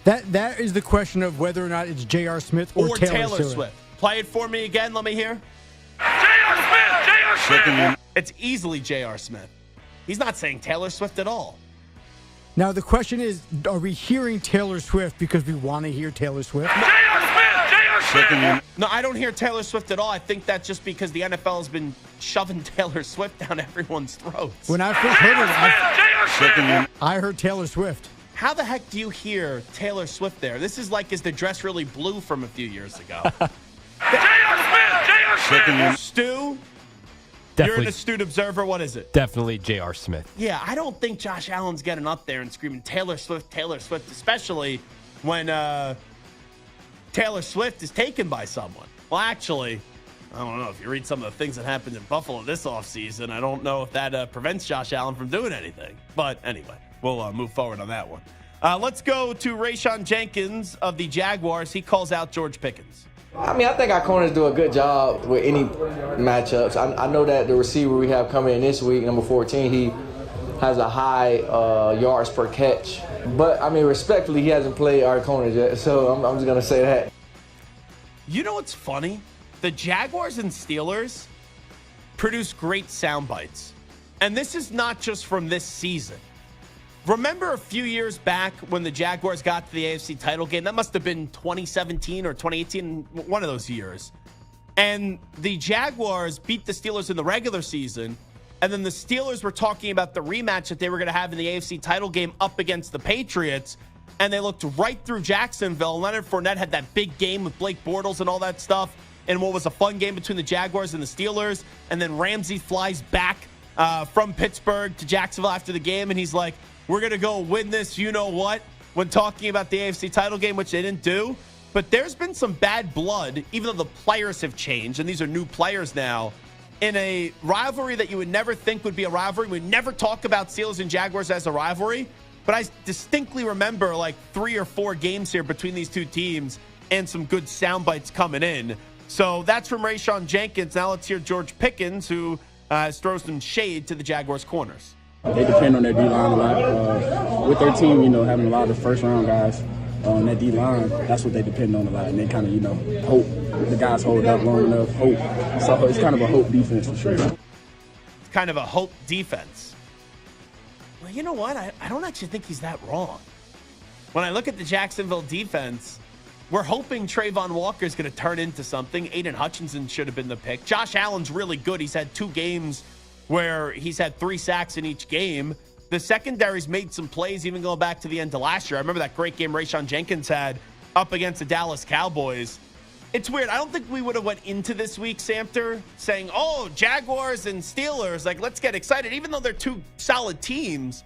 That is the question of whether or not it's J.R. Smith or Taylor Swift. Play it for me again. Let me hear. J.R. Smith! J.R. Smith! It's easily J.R. Smith. He's not saying Taylor Swift at all. Now, the question is, are we hearing Taylor Swift because we want to hear Taylor Swift? J.R. Smith! J.R. Smith! No, I don't hear Taylor Swift at all. I think that's just because the NFL has been shoving Taylor Swift down everyone's throats. When I first heard it, I heard Taylor Swift. How the heck do you hear Taylor Swift there? This is like, is the dress really blue from a few years ago? J.R. Smith! J.R. Smith! Stu? Definitely, you're an astute observer. What is it? Definitely J.R. Smith. Yeah, I don't think Josh Allen's getting up there and screaming Taylor Swift, especially when Taylor Swift is taken by someone. Well, actually, I don't know. If you read some of the things that happened in Buffalo this offseason, I don't know if that prevents Josh Allen from doing anything. But anyway, we'll move forward on that one. Let's go to Rayshon Jenkins of the Jaguars. He calls out George Pickens. I mean, I think our corners do a good job with any matchups. I know that the receiver we have coming in this week, number 14, he has a high yards per catch. But, I mean, respectfully, he hasn't played our corners yet, so I'm just going to say that. You know what's funny? The Jaguars and Steelers produce great sound bites. And this is not just from this season. Remember a few years back when the Jaguars got to the AFC title game? That must have been 2017 or 2018, one of those years. And the Jaguars beat the Steelers in the regular season. And then the Steelers were talking about the rematch that they were going to have in the AFC title game up against the Patriots. And they looked right through Jacksonville. Leonard Fournette had that big game with Blake Bortles and all that stuff. And what was a fun game between the Jaguars and the Steelers. And then Ramsey flies back from Pittsburgh to Jacksonville after the game. And he's like, we're going to go win this, you know what, when talking about the AFC title game, which they didn't do. But there's been some bad blood, even though the players have changed, and these are new players now, in a rivalry that you would never think would be a rivalry. We never talk about Steelers and Jaguars as a rivalry. But I distinctly remember like 3 or 4 games here between these two teams and some good sound bites coming in. So that's from Rayshawn Jenkins. Now let's hear George Pickens, who throws some shade to the Jaguars corners. They depend on their D-line a lot. With their team, having a lot of first-round guys on that D-line, that's what they depend on a lot. And they kind of, hope the guys hold up long enough, hope. So it's kind of a hope defense for sure. It's kind of a hope defense. Well, you know what? I don't actually think he's that wrong. When I look at the Jacksonville defense, we're hoping Trayvon Walker is going to turn into something. Aiden Hutchinson should have been the pick. Josh Allen's really good. He's had 2 games where he's had 3 sacks in each game. The secondary's made some plays, even going back to the end of last year. I remember that great game Rayshawn Jenkins had up against the Dallas Cowboys. It's weird. I don't think we would have went into this week, Samter, saying, oh, Jaguars and Steelers, like, let's get excited, even though they're 2 solid teams.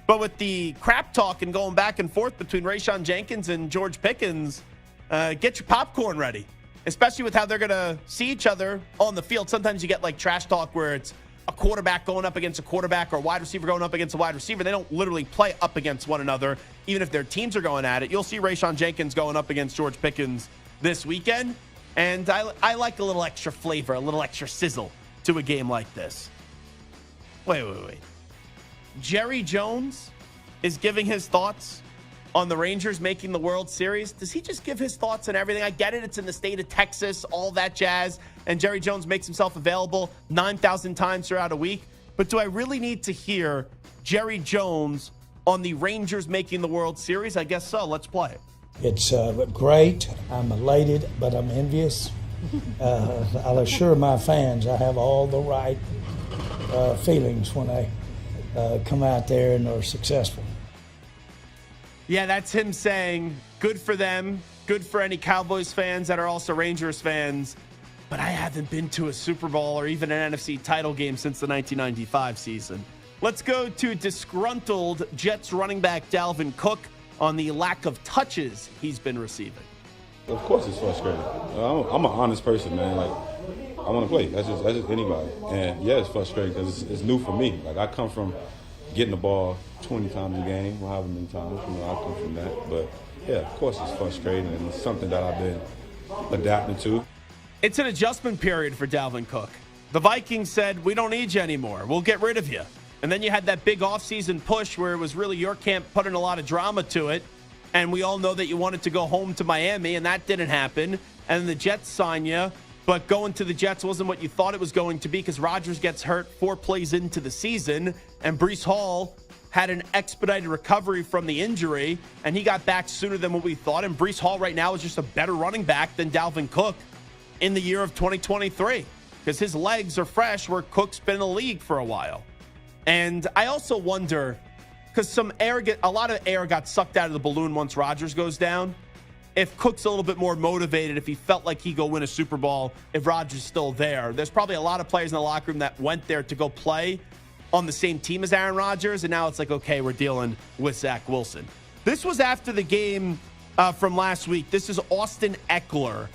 But with the crap talk and going back and forth between Rayshawn Jenkins and George Pickens, get your popcorn ready, especially with how they're going to see each other on the field. Sometimes you get like trash talk where it's a quarterback going up against a quarterback or a wide receiver going up against a wide receiver. They don't literally play up against one another, even if their teams are going at it. You'll see Rayshawn Jenkins going up against George Pickens this weekend, and I like a little extra flavor, a little extra sizzle to a game like this. Wait. Jerry Jones is giving his thoughts on the Rangers making the World Series. Does he just give his thoughts on everything? I get it. It's in the state of Texas, all that jazz. And Jerry Jones makes himself available 9,000 times throughout a week. But do I really need to hear Jerry Jones on the Rangers making the World Series? I guess so. Let's play it. It's great. I'm elated, but I'm envious. I'll assure my fans I have all the right feelings when they come out there and are successful. Yeah, that's him saying good for them, good for any Cowboys fans that are also Rangers fans, but I haven't been to a Super Bowl or even an NFC title game since the 1995 season. Let's go to disgruntled Jets running back Dalvin Cook on the lack of touches he's been receiving. Of course it's frustrating. I'm an honest person, man. Like, I want to play. That's just anybody. And yeah, it's frustrating because it's new for me. Like, I come from getting the ball 20 times a game, or however many times. I come from that. But yeah, of course it's frustrating, and it's something that I've been adapting to. It's an adjustment period for Dalvin Cook. The Vikings said, we don't need you anymore. We'll get rid of you. And then you had that big offseason push where it was really your camp putting a lot of drama to it. And we all know that you wanted to go home to Miami, and that didn't happen. And the Jets sign you. But going to the Jets wasn't what you thought it was going to be because Rodgers gets hurt 4 plays into the season. And Bryce Hall had an expedited recovery from the injury, and he got back sooner than what we thought. And Bryce Hall right now is just a better running back than Dalvin Cook in the year of 2023 because his legs are fresh where Cook's been in the league for a while. And I also wonder, because a lot of air got sucked out of the balloon once Rodgers goes down, if Cook's a little bit more motivated, if he felt like he'd go win a Super Bowl, if Rodgers is still there. There's probably a lot of players in the locker room that went there to go play on the same team as Aaron Rodgers, and now it's like, okay, we're dealing with Zach Wilson. This was after the game from last week. This is Austin Eckler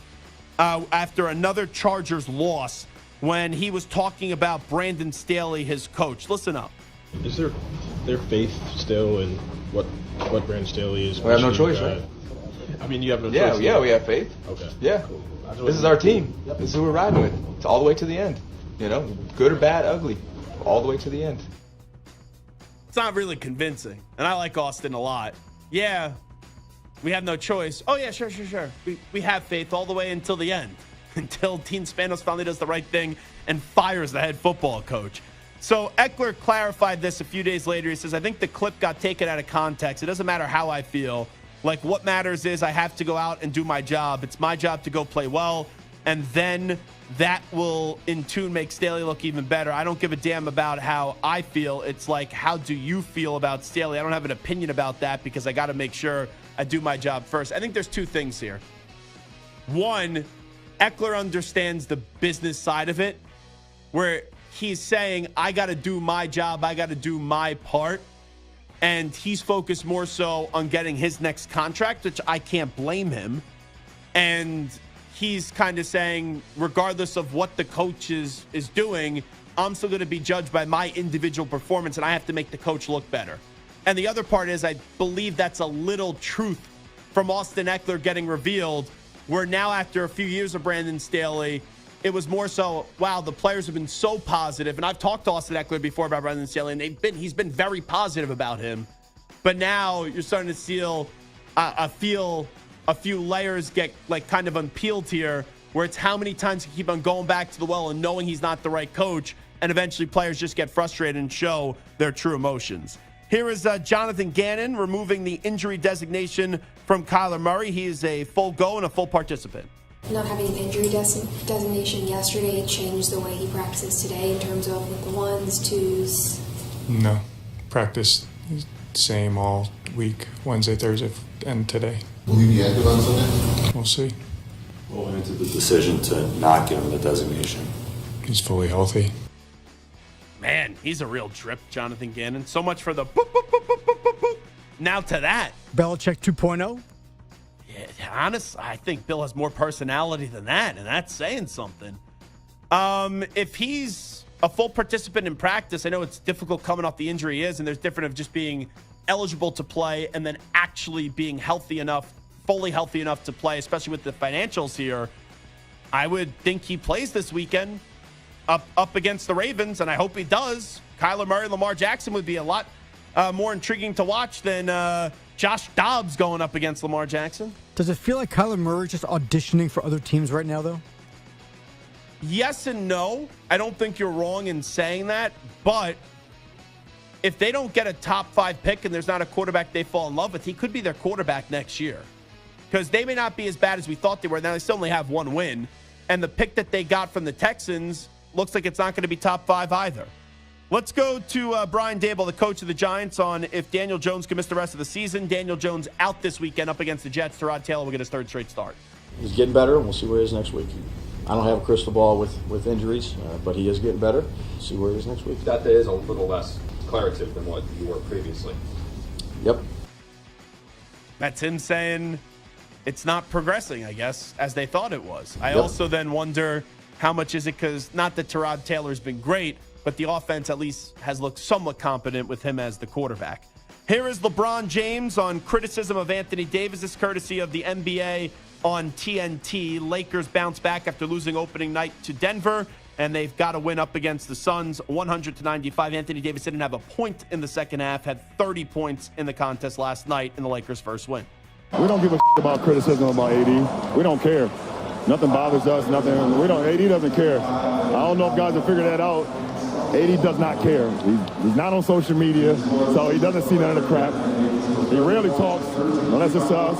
after another Chargers loss when he was talking about Brandon Staley, his coach. Listen up. Is there faith still in what Brandon Staley is? We have no choice, right? I mean, you have no choice. Yeah, we have faith. Okay. Yeah. Cool. This is our team. This is who we're riding with. It's all the way to the end. Good or bad, ugly. All the way to the end. It's not really convincing. And I like Austin a lot. Yeah, we have no choice. Oh, yeah, sure. We have faith all the way until the end. Until Dean Spanos finally does the right thing and fires the head football coach. So Eckler clarified this a few days later. He says, I think the clip got taken out of context. It doesn't matter how I feel. Like, what matters is I have to go out and do my job. It's my job to go play well, and then that will, in tune, make Staley look even better. I don't give a damn about how I feel. It's like, how do you feel about Staley? I don't have an opinion about that because I got to make sure I do my job first. I think there's 2 things here. One, Eckler understands the business side of it, where he's saying, I got to do my job. I got to do my part. And he's focused more so on getting his next contract, which I can't blame him. And he's kind of saying, regardless of what the coach is doing, I'm still going to be judged by my individual performance, and I have to make the coach look better. And the other part is I believe that's a little truth from Austin Eckler getting revealed where now after a few years of Brandon Staley, it was more so, wow, the players have been so positive. And I've talked to Austin Eckler before about Brandon Staley, and he's been very positive about him. But now you're starting to feel a few layers get like kind of unpeeled here, where it's how many times you keep on going back to the well and knowing he's not the right coach, and eventually players just get frustrated and show their true emotions. Here is Jonathan Gannon removing the injury designation from Kyler Murray. He is a full go and a full participant. Not having an injury designation yesterday, it changed the way he practices today in terms of with the ones, twos? No. Practice same all week, Wednesday, Thursday, and today. Will he be active on Sunday? We'll see. What went into the decision to not give him the designation? He's fully healthy. Man, he's a real drip, Jonathan Gannon. So much for the boop, boop, boop, boop, boop, boop, boop. Now to that. Belichick 2.0? Yeah, honestly, I think Bill has more personality than that, and that's saying something. If he's a full participant in practice, I know it's difficult coming off the injury he is, and there's different of just being eligible to play and then actually being healthy enough, fully healthy enough to play, especially with the financials here. I would think he plays this weekend up against the Ravens, and I hope he does. Kyler Murray, Lamar Jackson would be a lot more intriguing to watch than Josh Dobbs going up against Lamar Jackson. Does it feel like Kyler Murray is just auditioning for other teams right now, though? Yes and no. I don't think you're wrong in saying that, but if they don't get a top 5 pick and there's not a quarterback they fall in love with, he could be their quarterback next year. Because they may not be as bad as we thought they were. Now they still only have one win. And the pick that they got from the Texans looks like it's not going to be top 5 either. Let's go to Brian Daboll, the coach of the Giants, on if Daniel Jones can miss the rest of the season. Daniel Jones out this weekend up against the Jets. Tyrod Taylor will get his 3rd straight start. He's getting better, and we'll see where he is next week. I don't have a crystal ball with injuries, but he is getting better. We'll see where he is next week. That is a little less declarative than what you were previously. Yep. That's him saying it's not progressing, I guess, as they thought it was. I also then wonder how much is it because not that Tyrod Taylor's been great, but the offense at least has looked somewhat competent with him as the quarterback. Here is LeBron James on criticism of Anthony Davis. This courtesy of the NBA on TNT. Lakers bounce back after losing opening night to Denver, and they've got to win up against the Suns 100-95. Anthony Davis didn't have a point in the second half, had 30 points in the contest last night in the Lakers' first win. We don't give a about criticism about AD. We don't care. Nothing bothers us. Nothing. AD doesn't care. I don't know if guys have figured that out. AD does not care. He's not on social media, so he doesn't see none of the crap. He rarely talks unless it's us.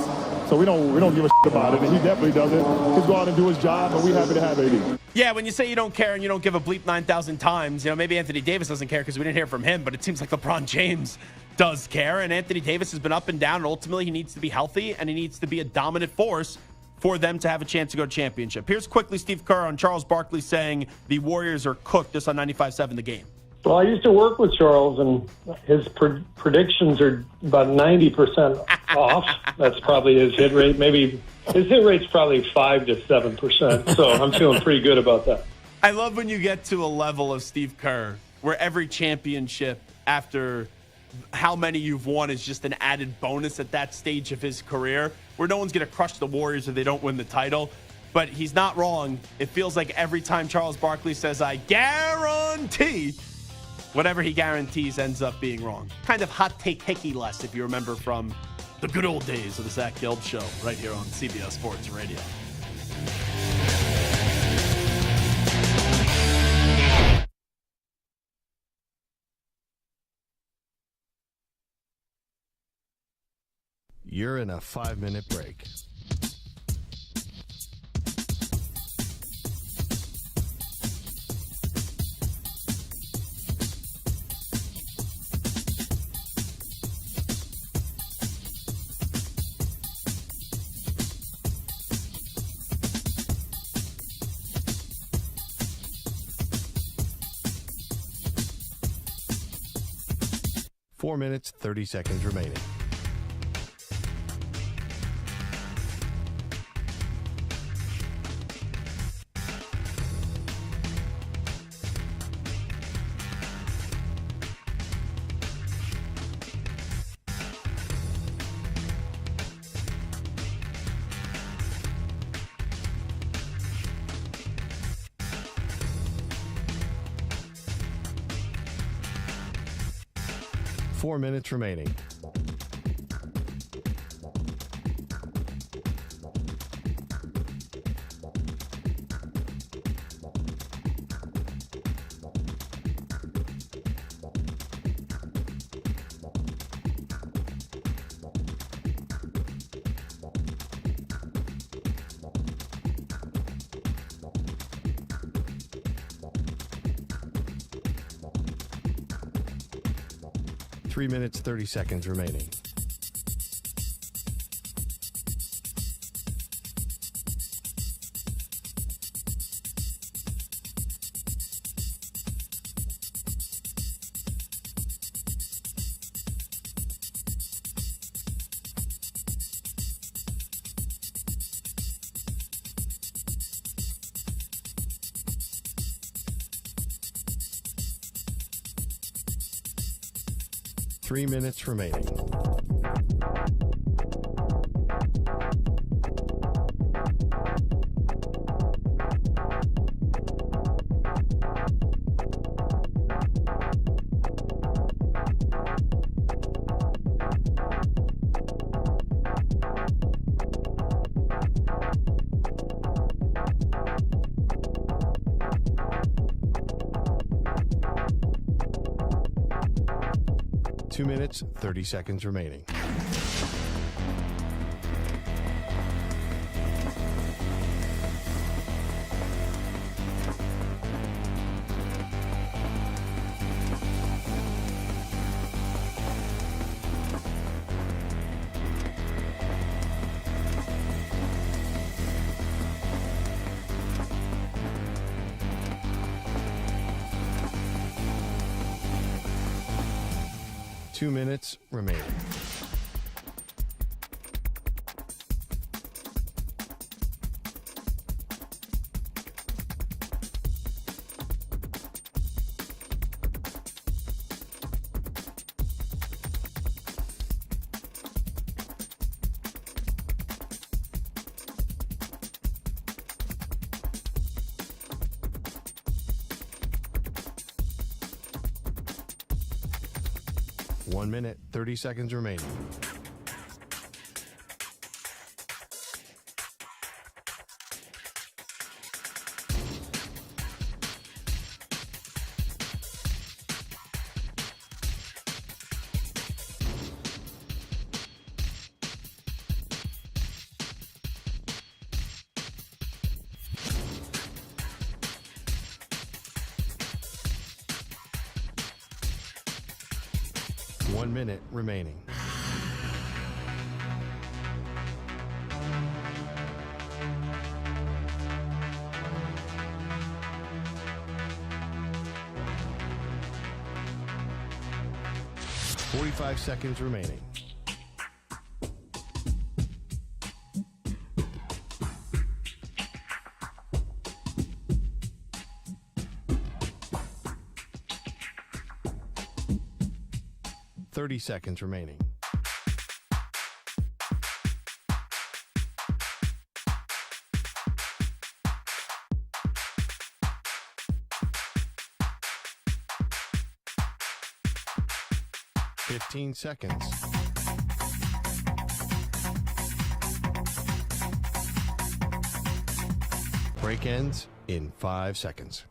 So we don't give a about it, and he definitely doesn't. He's go out and do his job, and we're happy to have AD. Yeah, when you say you don't care and you don't give a bleep 9,000 times, maybe Anthony Davis doesn't care because we didn't hear from him, but it seems like LeBron James does care, and Anthony Davis has been up and down, and ultimately he needs to be healthy, and he needs to be a dominant force for them to have a chance to go to championship. Here's quickly Steve Kerr on Charles Barkley saying the Warriors are cooked just on 95.7 The Game. Well, I used to work with Charles, and his predictions are about 90% off. That's probably his hit rate. Maybe his hit rate's probably 5 to 7%. So I'm feeling pretty good about that. I love when you get to a level of Steve Kerr where every championship after how many you've won is just an added bonus at that stage of his career, where no one's going to crush the Warriors if they don't win the title. But he's not wrong. It feels like every time Charles Barkley says, I guarantee, whatever he guarantees ends up being wrong. Kind of hot take hickey-less, if you remember from the good old days of the Zach Gelb Show right here on CBS Sports Radio. You're in a 5-minute break. Four minutes, 30 seconds remaining. 4 minutes remaining. Three minutes, 30 seconds remaining. Three minutes remaining. Two minutes, 30 seconds remaining. Two minutes remaining. One minute, 30 seconds remaining. One minute remaining. Forty-five seconds remaining. Thirty seconds remaining. Fifteen seconds. Break ends in 5 seconds.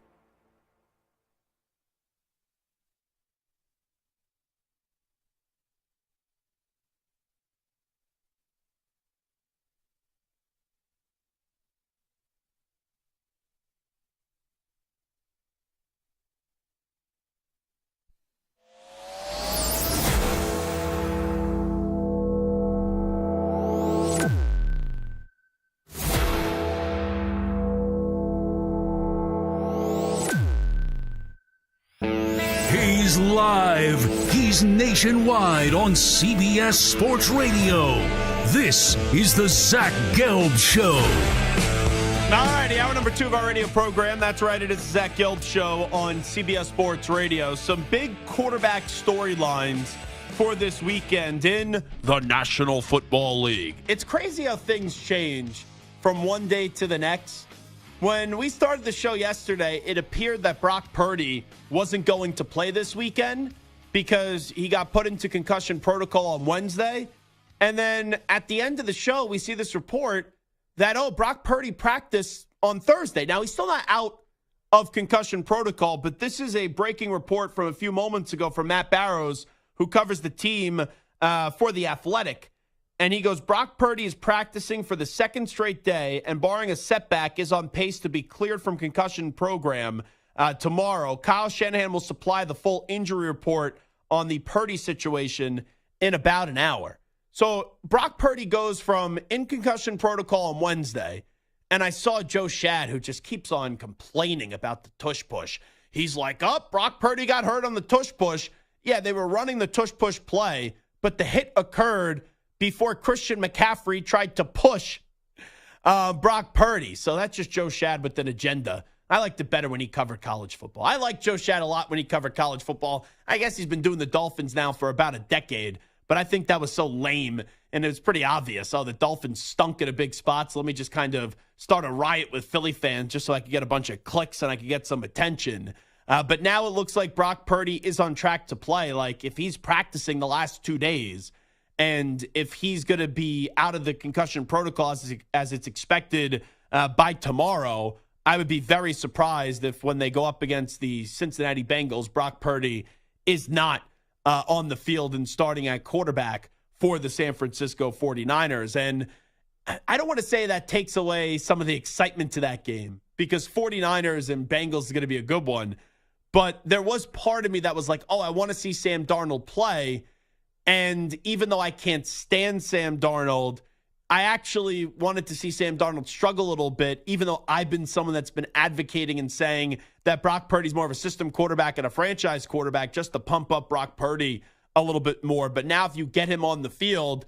He's live. He's nationwide on CBS Sports Radio. This is the Zach Gelb Show. All righty, hour number 2 of our radio program. That's right, it is the Zach Gelb Show on CBS Sports Radio. Some big quarterback storylines for this weekend in the National Football League. It's crazy how things change from one day to the next. When we started the show yesterday, it appeared that Brock Purdy wasn't going to play this weekend. because he got put into concussion protocol on Wednesday. And then at the end of the show, we see this report that, Brock Purdy practiced on Thursday. Now, he's still not out of concussion protocol, but this is a breaking report from a few moments ago from Matt Barrows, who covers the team for The Athletic. And he goes, Brock Purdy is practicing for the second straight day and barring a setback is on pace to be cleared from concussion program tomorrow. Kyle Shanahan will supply the full injury report on the Purdy situation in about an hour. So Brock Purdy goes from in concussion protocol on Wednesday, and I saw Joe Shad, who just keeps on complaining about the tush push. He's like, Brock Purdy got hurt on the tush push. Yeah, they were running the tush push play, but the hit occurred before Christian McCaffrey tried to push Brock Purdy. So that's just Joe Shad with an agenda. I liked it better when he covered college football. I like Joe Shad a lot when he covered college football. I guess he's been doing the Dolphins now for about a decade, but I think that was so lame, and it was pretty obvious. The Dolphins stunk at a big spot, so let me just kind of start a riot with Philly fans just so I could get a bunch of clicks and I could get some attention. But now it looks like Brock Purdy is on track to play. Like, if he's practicing the last 2 days, and if he's going to be out of the concussion protocol as it's expected by tomorrow, I would be very surprised if when they go up against the Cincinnati Bengals, Brock Purdy is not on the field and starting at quarterback for the San Francisco 49ers. And I don't want to say that takes away some of the excitement to that game, because 49ers and Bengals is going to be a good one. But there was part of me that was like, I want to see Sam Darnold play. And even though I can't stand Sam Darnold, I actually wanted to see Sam Darnold struggle a little bit, even though I've been someone that's been advocating and saying that Brock Purdy's more of a system quarterback and a franchise quarterback just to pump up Brock Purdy a little bit more. But now if you get him on the field,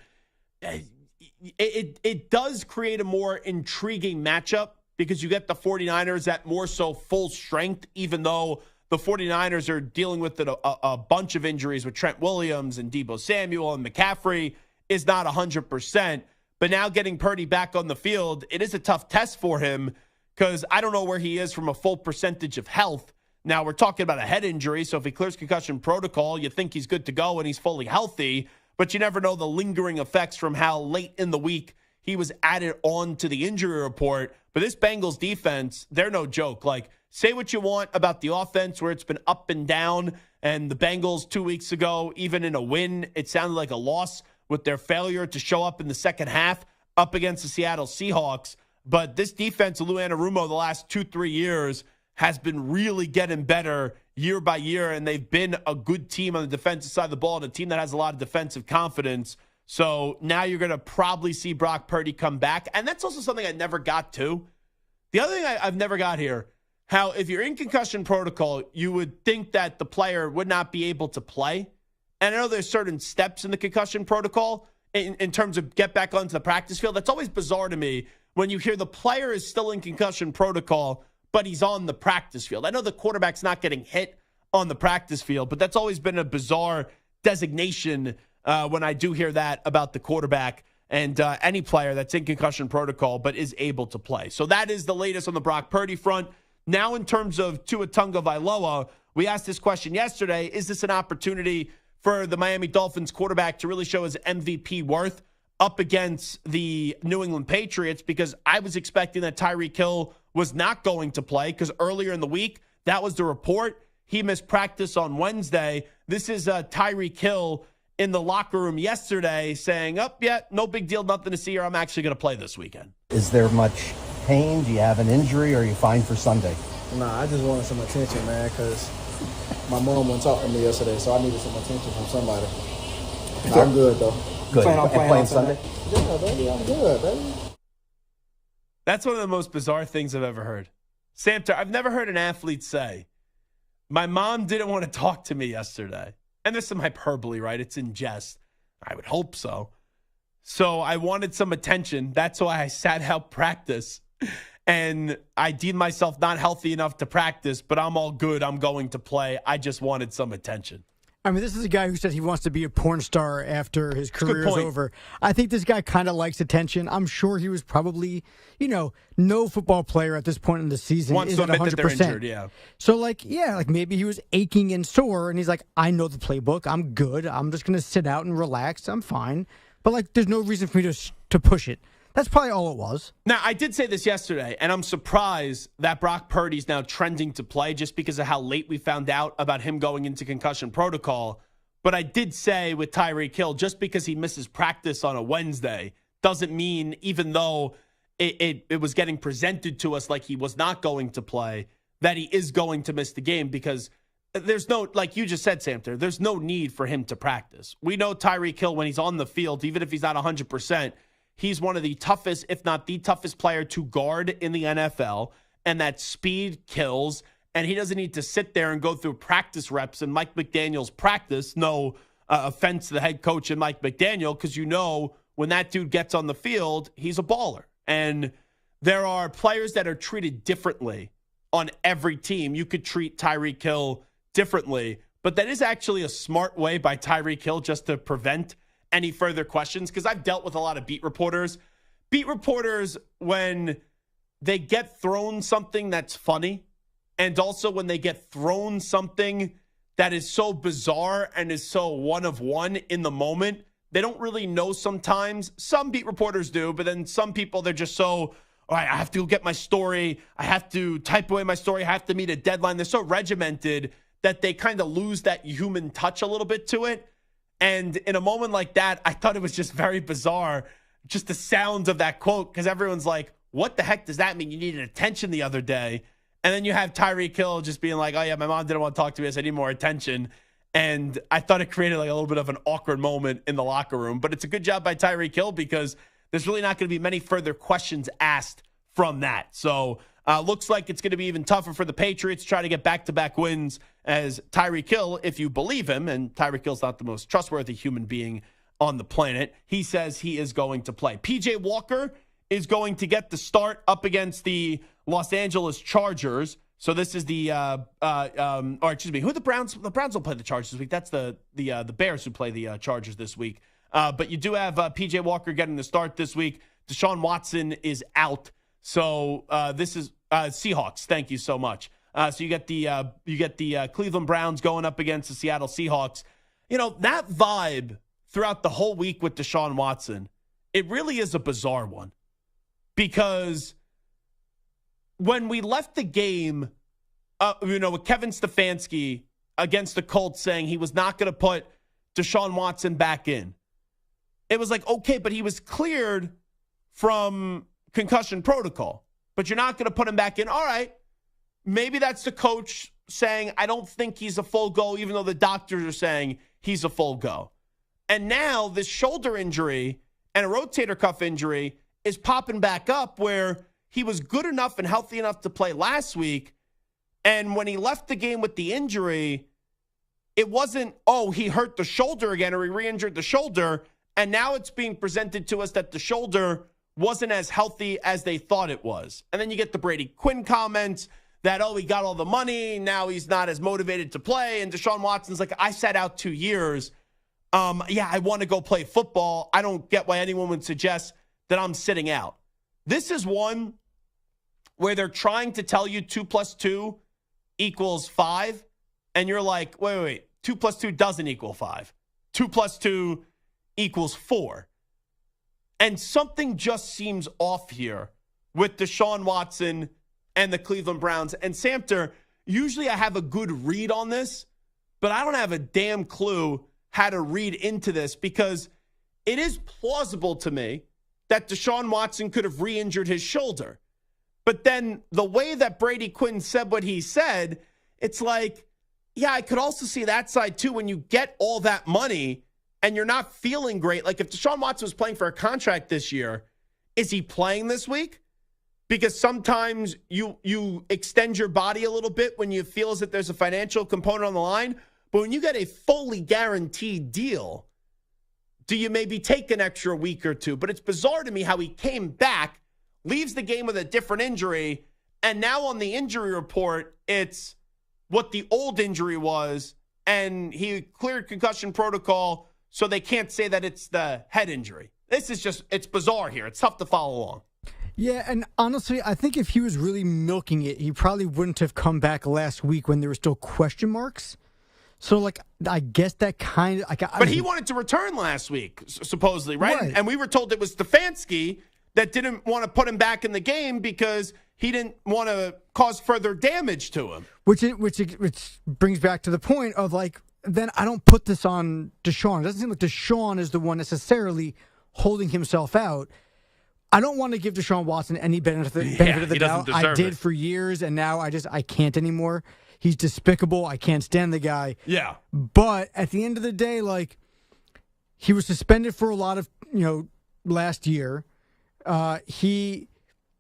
it does create a more intriguing matchup, because you get the 49ers at more so full strength, even though the 49ers are dealing with a bunch of injuries with Trent Williams and Deebo Samuel, and McCaffrey is not 100%. But now getting Purdy back on the field, it is a tough test for him, because I don't know where he is from a full percentage of health. Now, we're talking about a head injury, so if he clears concussion protocol, you think he's good to go and he's fully healthy, but you never know the lingering effects from how late in the week he was added on to the injury report. But this Bengals defense, they're no joke. Like, say what you want about the offense, where it's been up and down, and the Bengals 2 weeks ago, even in a win, it sounded like a loss with their failure to show up in the second half up against the Seattle Seahawks. But this defense of Lou Anarumo the last 2-3 years has been really getting better year by year, and they've been a good team on the defensive side of the ball, and a team that has a lot of defensive confidence. So now you're going to probably see Brock Purdy come back, and that's also something I never got to. The other thing I've never got here, how if you're in concussion protocol, you would think that the player would not be able to play. And I know there's certain steps in the concussion protocol in terms of get back onto the practice field. That's always bizarre to me when you hear the player is still in concussion protocol, but he's on the practice field. I know the quarterback's not getting hit on the practice field, but that's always been a bizarre designation when I do hear that about the quarterback and any player that's in concussion protocol but is able to play. So that is the latest on the Brock Purdy front. Now, in terms of Tua Tagovailoa, we asked this question yesterday. Is this an opportunity for the Miami Dolphins quarterback to really show his MVP worth up against the New England Patriots? Because I was expecting that Tyreek Hill was not going to play, because earlier in the week, that was the report. He missed practice on Wednesday. This is Tyreek Hill in the locker room yesterday saying, no big deal, nothing to see here. I'm actually going to play this weekend. Is there much pain? Do you have an injury, or are you fine for Sunday? Nah, I just wanted some attention, man, because my mom wouldn't talk to me yesterday, so I needed some attention from somebody. Nah, I'm good, though. Good. And playing Sunday? Yeah, baby, I'm good, baby. That's one of the most bizarre things I've ever heard. Samter, I've never heard an athlete say, my mom didn't want to talk to me yesterday. And there's some hyperbole, right? It's in jest. I would hope so. So I wanted some attention. That's why I sat out practice. And I deemed myself not healthy enough to practice, but I'm all good. I'm going to play. I just wanted some attention. I mean, this is a guy who said he wants to be a porn star after his career is point. over. I think this guy kind of likes attention. I'm sure he was probably, no football player at this point in the season Wants isn't to admit 100%. that they're injured, yeah. So, maybe he was aching and sore, and he's like, I know the playbook. I'm good. I'm just going to sit out and relax. I'm fine. But, there's no reason for me to push it. That's probably all it was. Now, I did say this yesterday, and I'm surprised that Brock Purdy's now trending to play just because of how late we found out about him going into concussion protocol. But I did say with Tyreek Hill, just because he misses practice on a Wednesday doesn't mean, even though it was getting presented to us like he was not going to play, that he is going to miss the game, because there's no, like you just said, Samter, there's no need for him to practice. We know Tyreek Hill, when he's on the field, even if he's not 100%, he's one of the toughest, if not the toughest player to guard in the NFL, and that speed kills, and he doesn't need to sit there and go through practice reps and Mike McDaniel's practice. No offense to the head coach and Mike McDaniel, because when that dude gets on the field, he's a baller. And there are players that are treated differently on every team. You could treat Tyreek Hill differently, but that is actually a smart way by Tyreek Hill just to prevent any further questions, because I've dealt with a lot of beat reporters. Beat reporters, when they get thrown something that's funny, and also when they get thrown something that is so bizarre and is so one of one in the moment, they don't really know sometimes. Some beat reporters do, but then some people, they're just so, all right, I have to get my story. I have to type away my story. I have to meet a deadline. They're so regimented that they kind of lose that human touch a little bit to it. And in a moment like that, I thought it was just very bizarre, just the sounds of that quote, because everyone's like, what the heck does that mean? You needed attention the other day. And then you have Tyreek Hill just being like, oh, yeah, my mom didn't want to talk to me. I need more attention. And I thought it created a little bit of an awkward moment in the locker room. But it's a good job by Tyreek Hill, because there's really not going to be many further questions asked from that. So looks like it's going to be even tougher for the Patriots to try to get back-to-back wins, as Tyreek Hill, if you believe him, and Tyreek Hill's not the most trustworthy human being on the planet, he says he is going to play. P.J. Walker is going to get the start up against the Los Angeles Chargers. So this is who the Browns? The Browns will play the Chargers this week. That's the Bears who play the Chargers this week. But you do have P.J. Walker getting the start this week. Deshaun Watson is out. So this is Seahawks. Thank you so much. So you get the Cleveland Browns going up against the Seattle Seahawks. That vibe throughout the whole week with Deshaun Watson, it really is a bizarre one, because when we left the game, with Kevin Stefanski against the Colts saying he was not going to put Deshaun Watson back in, it was like, okay, but he was cleared from concussion protocol, but you're not going to put him back in. All right. Maybe that's the coach saying, I don't think he's a full go, even though the doctors are saying he's a full go. And now this shoulder injury and a rotator cuff injury is popping back up, where he was good enough and healthy enough to play last week. And when he left the game with the injury, it wasn't, he hurt the shoulder again, or he re-injured the shoulder. And now it's being presented to us that the shoulder wasn't as healthy as they thought it was. And then you get the Brady Quinn comments that, he got all the money, now he's not as motivated to play. And Deshaun Watson's like, I sat out 2 years. I want to go play football. I don't get why anyone would suggest that I'm sitting out. This is one where they're trying to tell you 2 + 2 = 5. And you're like, wait, 2 + 2 doesn't equal 5. 2 + 2 = 4. And something just seems off here with Deshaun Watson and the Cleveland Browns. And Samter, usually I have a good read on this, but I don't have a damn clue how to read into this, because it is plausible to me that Deshaun Watson could have re-injured his shoulder. But then the way that Brady Quinn said what he said, it's like, yeah, I could also see that side too. When you get all that money and you're not feeling great, like if Deshaun Watson was playing for a contract this year, is he playing this week? Because sometimes you extend your body a little bit when you feel as if there's a financial component on the line. But when you get a fully guaranteed deal, do you maybe take an extra week or two? But it's bizarre to me how he came back, leaves the game with a different injury, and now on the injury report, it's what the old injury was and he cleared concussion protocol, so they can't say that it's the head injury. This is just, it's bizarre here. It's tough to follow along. Yeah, and honestly, I think if he was really milking it, he probably wouldn't have come back last week when there were still question marks. So, like, I guess that kind of... But he wanted to return last week, supposedly, right? And we were told it was Stefanski that didn't want to put him back in the game because he didn't want to cause further damage to him. Which brings back to the point of, like, then I don't put this on Deshaun. It doesn't seem like Deshaun is the one necessarily holding himself out. I don't want to give Deshaun Watson any benefit of the doubt. I did for years, and now I can't anymore. He's despicable. I can't stand the guy. Yeah. But at the end of the day, like, he was suspended for a lot of, last year. He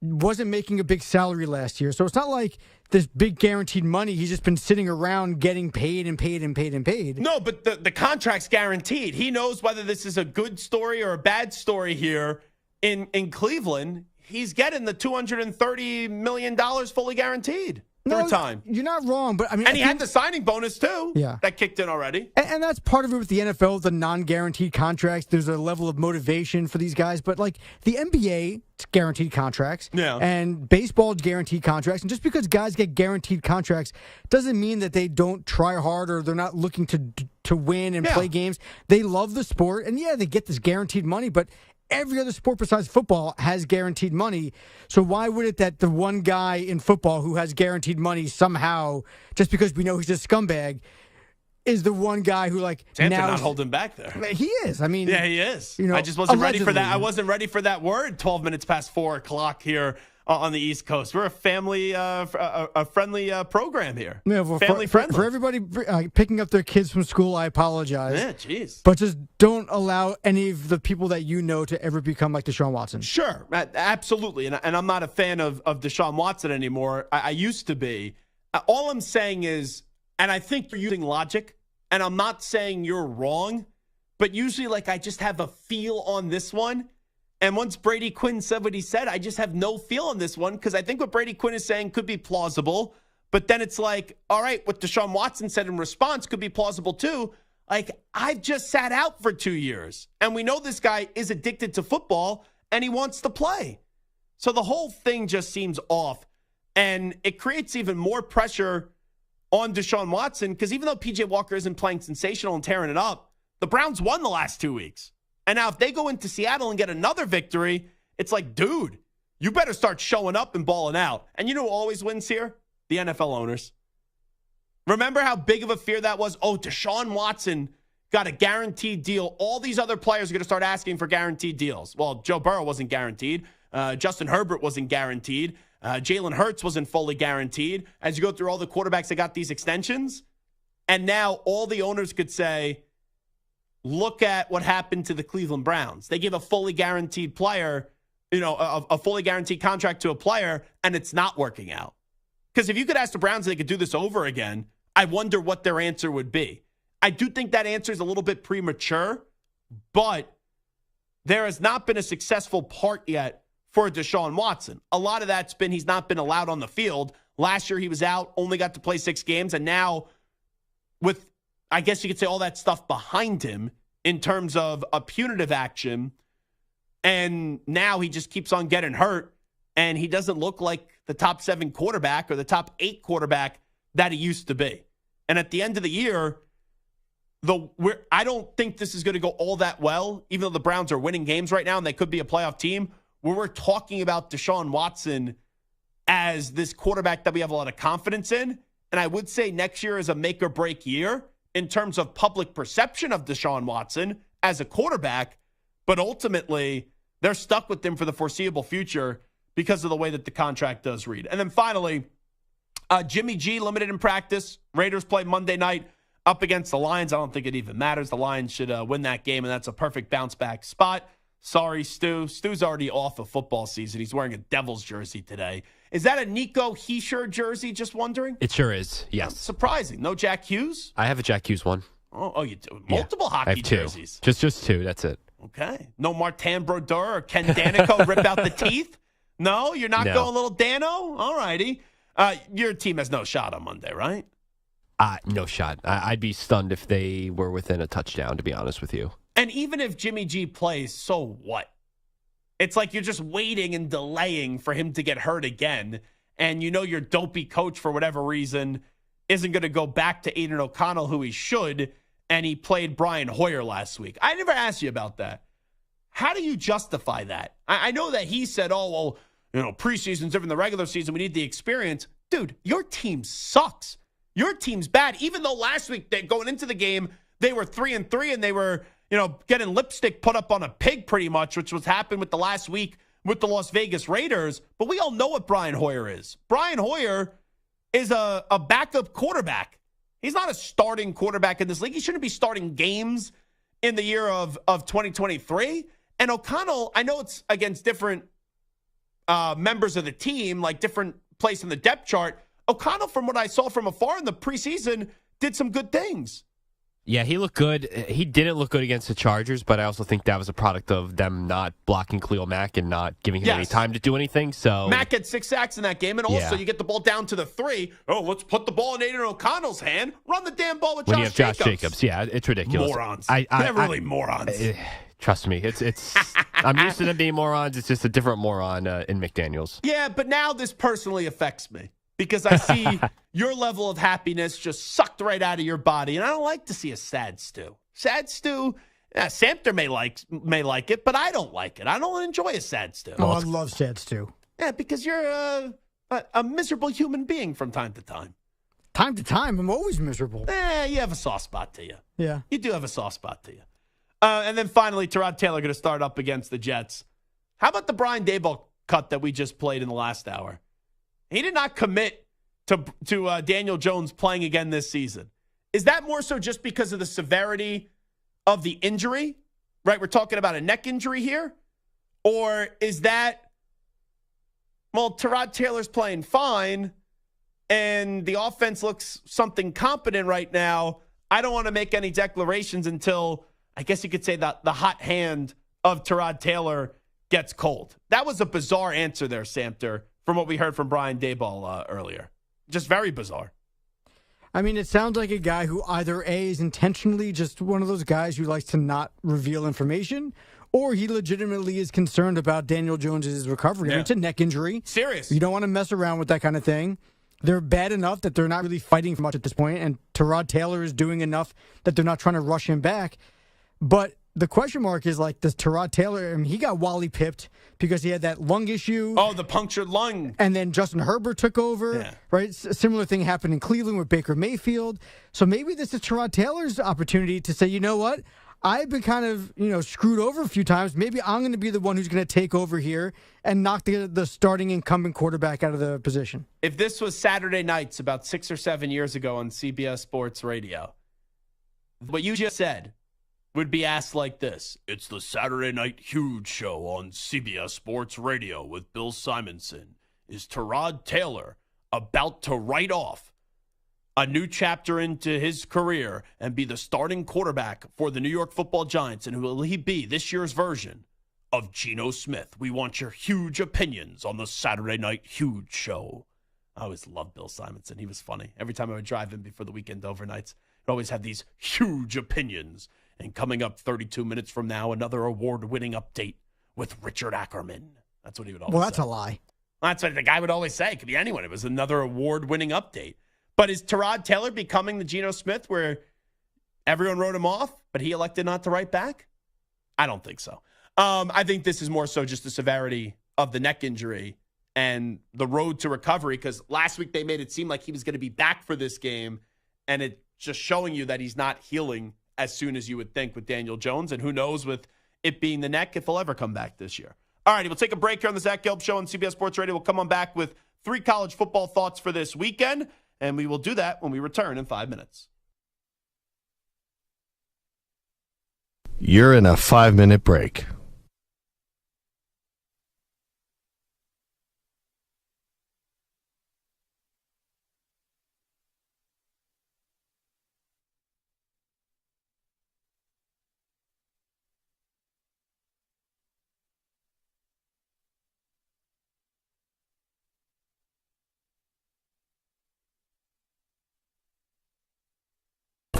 wasn't making a big salary last year. So it's not like this big guaranteed money. He's just been sitting around getting paid and paid and paid and paid. No, but the contract's guaranteed. He knows whether this is a good story or a bad story here in Cleveland. He's getting the $230 million fully guaranteed. Third time. You're not wrong, but I mean... And he had the signing bonus, too. Yeah. That kicked in already. And that's part of it with the NFL, the non-guaranteed contracts. There's a level of motivation for these guys. But, like, the NBA, it's guaranteed contracts. Yeah. And baseball, guaranteed contracts. And just because guys get guaranteed contracts doesn't mean that they don't try hard or they're not looking to win and play games. They love the sport. And, yeah, they get this guaranteed money, but... Every other sport besides football has guaranteed money. So why would it that the one guy in football who has guaranteed money somehow, just because we know he's a scumbag, is the one guy who, like, Samson now not holding back there. He is. I mean, yeah, he is. I just wasn't ready for that. I wasn't ready for that word. 12 minutes past 4 o'clock here on the East Coast. We're a family, a friendly program here. Yeah, well, family friendly. For everybody picking up their kids from school, I apologize. Yeah, jeez. But just don't allow any of the people that you know to ever become like Deshaun Watson. Sure, absolutely. And I'm not a fan of Deshaun Watson anymore. I used to be. All I'm saying is, and I think you're using logic, and I'm not saying you're wrong, but usually, like, I just have a feel on this one. And once Brady Quinn said what he said, I just have no feel on this one because I think what Brady Quinn is saying could be plausible. But then it's like, all right, what Deshaun Watson said in response could be plausible too. Like, I've just sat out for 2 years. And we know this guy is addicted to football and he wants to play. So the whole thing just seems off. And it creates even more pressure on Deshaun Watson because even though P.J. Walker isn't playing sensational and tearing it up, the Browns won the last 2 weeks. And now if they go into Seattle and get another victory, it's like, dude, you better start showing up and balling out. And you know who always wins here? The NFL owners. Remember how big of a fear that was? Oh, Deshaun Watson got a guaranteed deal. All these other players are going to start asking for guaranteed deals. Well, Joe Burrow wasn't guaranteed. Justin Herbert wasn't guaranteed. Jalen Hurts wasn't fully guaranteed. As you go through all the quarterbacks that got these extensions, and now all the owners could say, look at what happened to the Cleveland Browns. They give a fully guaranteed player, a fully guaranteed contract to a player, and it's not working out. Because if you could ask the Browns if they could do this over again, I wonder what their answer would be. I do think that answer is a little bit premature, but there has not been a successful part yet for Deshaun Watson. A lot of that's been he's not been allowed on the field. Last year he was out, only got to play 6 games, and now with, I guess you could say, all that stuff behind him in terms of a punitive action. And now he just keeps on getting hurt. And he doesn't look like the top 7 quarterback or the top 8 quarterback that he used to be. And at the end of the year, I don't think this is going to go all that well, even though the Browns are winning games right now and they could be a playoff team, where we're talking about Deshaun Watson as this quarterback that we have a lot of confidence in. And I would say next year is a make or break year in terms of public perception of Deshaun Watson as a quarterback, but ultimately they're stuck with him for the foreseeable future because of the way that the contract does read. And then finally, Jimmy G limited in practice. Raiders play Monday night up against the Lions. I don't think it even matters. The Lions should win that game, and that's a perfect bounce back spot. Sorry, Stu. Stu's already off of football season. He's wearing a Devils jersey today. Is that a Nico Hischier jersey? Just wondering. It sure is, yes. Surprising. No Jack Hughes? I have a Jack Hughes one. Oh, you do? Multiple hockey I have 2. jerseys. Just 2, that's it. Okay. No Martin Brodeur or Ken Danico rip out the teeth? No? You're not going a little Dano? All righty. Your team has no shot on Monday, right? No shot. I'd be stunned if they were within a touchdown, to be honest with you. And even if Jimmy G plays, so what? It's like you're just waiting and delaying for him to get hurt again. And your dopey coach, for whatever reason, isn't going to go back to Aiden O'Connell, who he should, and he played Brian Hoyer last week. I never asked you about that. How do you justify that? I know that he said, preseason's different than the regular season. We need the experience. Dude, your team sucks. Your team's bad. Even though last week, going into the game, they were 3-3 and they were, getting lipstick put up on a pig pretty much, which was happened with the last week with the Las Vegas Raiders. But we all know what Brian Hoyer is. Brian Hoyer is a backup quarterback. He's not a starting quarterback in this league. He shouldn't be starting games in the year of 2023. And O'Connell, I know it's against different members of the team, like different place in the depth chart. O'Connell, from what I saw from afar in the preseason, did some good things. Yeah, he looked good. He didn't look good against the Chargers, but I also think that was a product of them not blocking Khalil Mack and not giving him any time to do anything. So Mack had 6 sacks in that game, and also you get the ball down to the 3. Oh, let's put the ball in Aiden O'Connell's hand. Run the damn ball with when Josh you have Josh Jacobs. Yeah, it's ridiculous. Morons. They're really morons. Trust me, it's. I'm used to them being morons. It's just a different moron in McDaniels. Yeah, but now this personally affects me. Because I see your level of happiness just sucked right out of your body. And I don't like to see a sad stew. Sad stew, Samter may like it, but I don't like it. I don't enjoy a sad stew. Oh, I love sad stew. Yeah, because you're a miserable human being from time to time. Time to time? I'm always miserable. You have a soft spot to you. Yeah. You do have a soft spot to you. And then finally, Tyrod Taylor going to start up against the Jets. How about the Brian Daboll cut that we just played in the last hour? He did not commit to Daniel Jones playing again this season. Is that more so just because of the severity of the injury? Right? We're talking about a neck injury here? Or is that, Tyrod Taylor's playing fine and the offense looks something competent right now. I don't want to make any declarations until, I guess you could say, that the hot hand of Tyrod Taylor gets cold. That was a bizarre answer there, Samter, from what we heard from Brian Daboll earlier. Just very bizarre. I mean, it sounds like a guy who either A, is intentionally just one of those guys who likes to not reveal information, or he legitimately is concerned about Daniel Jones' recovery. Yeah. I mean, it's a neck injury. Serious. You don't want to mess around with that kind of thing. They're bad enough that they're not really fighting for much at this point, and Tyrod Taylor is doing enough that they're not trying to rush him back. But the question mark is, does Tyrod Taylor, he got Wally pipped because he had that lung issue. Oh, the punctured lung. And then Justin Herbert took over, right? A similar thing happened in Cleveland with Baker Mayfield. So maybe this is Tyrod Taylor's opportunity to say, you know what? I've been kind of, screwed over a few times. Maybe I'm going to be the one who's going to take over here and knock the starting incumbent quarterback out of the position. If this was Saturday nights about 6 or 7 years ago on CBS Sports Radio, what you just said would be asked like this. It's the Saturday Night Huge Show on CBS Sports Radio with Bill Simonson. Is Tyrod Taylor about to write off a new chapter into his career and be the starting quarterback for the New York Football Giants? And who will he be this year's version of Geno Smith? We want your huge opinions on the Saturday Night Huge Show. I always loved Bill Simonson. He was funny. Every time I would drive in before the weekend overnights, he'd always have these huge opinions. And coming up 32 minutes from now, another award-winning update with Richard Ackerman. That's what he would always say. Well, that's a lie. That's what the guy would always say. It could be anyone. It was another award-winning update. But is Tyrod Taylor becoming the Geno Smith where everyone wrote him off, but he elected not to write back? I don't think so. I think this is more so just the severity of the neck injury and the road to recovery, because last week they made it seem like he was going to be back for this game, and it's just showing you that he's not healing as soon as you would think with Daniel Jones, and who knows with it being the neck if he'll ever come back this year. All righty, we'll take a break here on the Zach Gelb Show on CBS Sports Radio. We'll come on back with 3 college football thoughts for this weekend, and we will do that when we return in 5 minutes. You're in a 5-minute break.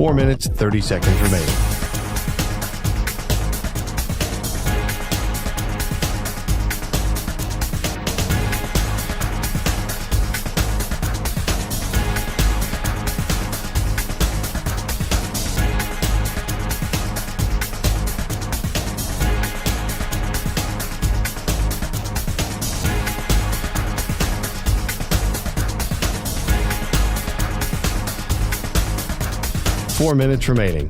4 minutes, 30 seconds remaining. Four minutes remaining.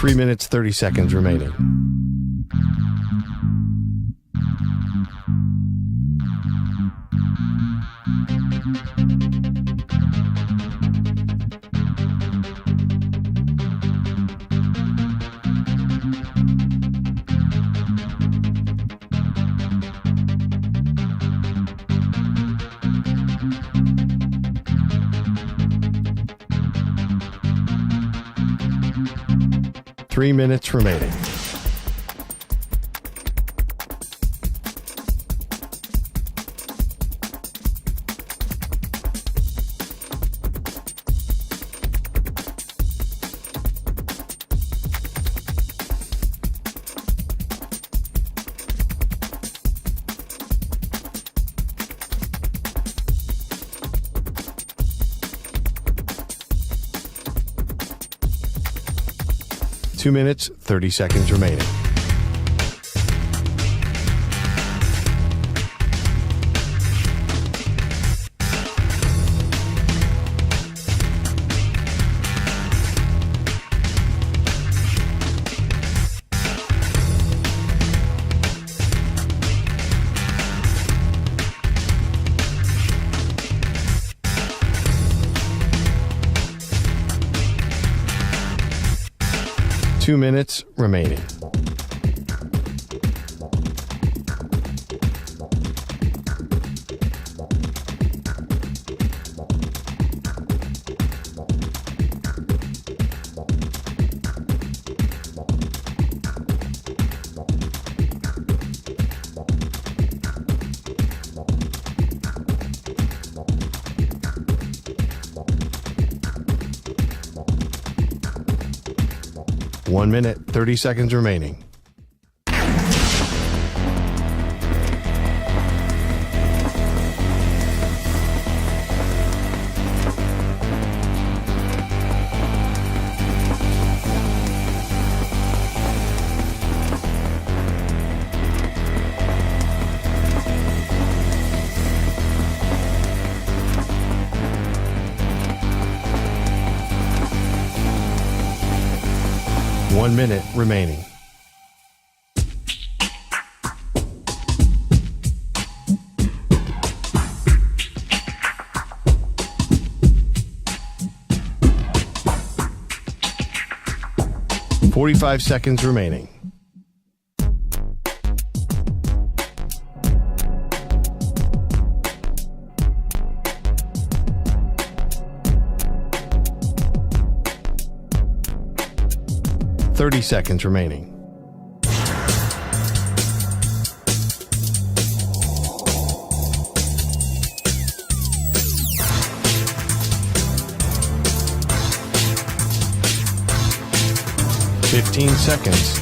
Three minutes, 30 seconds remaining. Three minutes remaining. Two minutes, 30 seconds remaining. Two minutes remaining. One minute, 30 seconds remaining. One minute remaining. .45 seconds remaining. .30 seconds remaining. .15 seconds.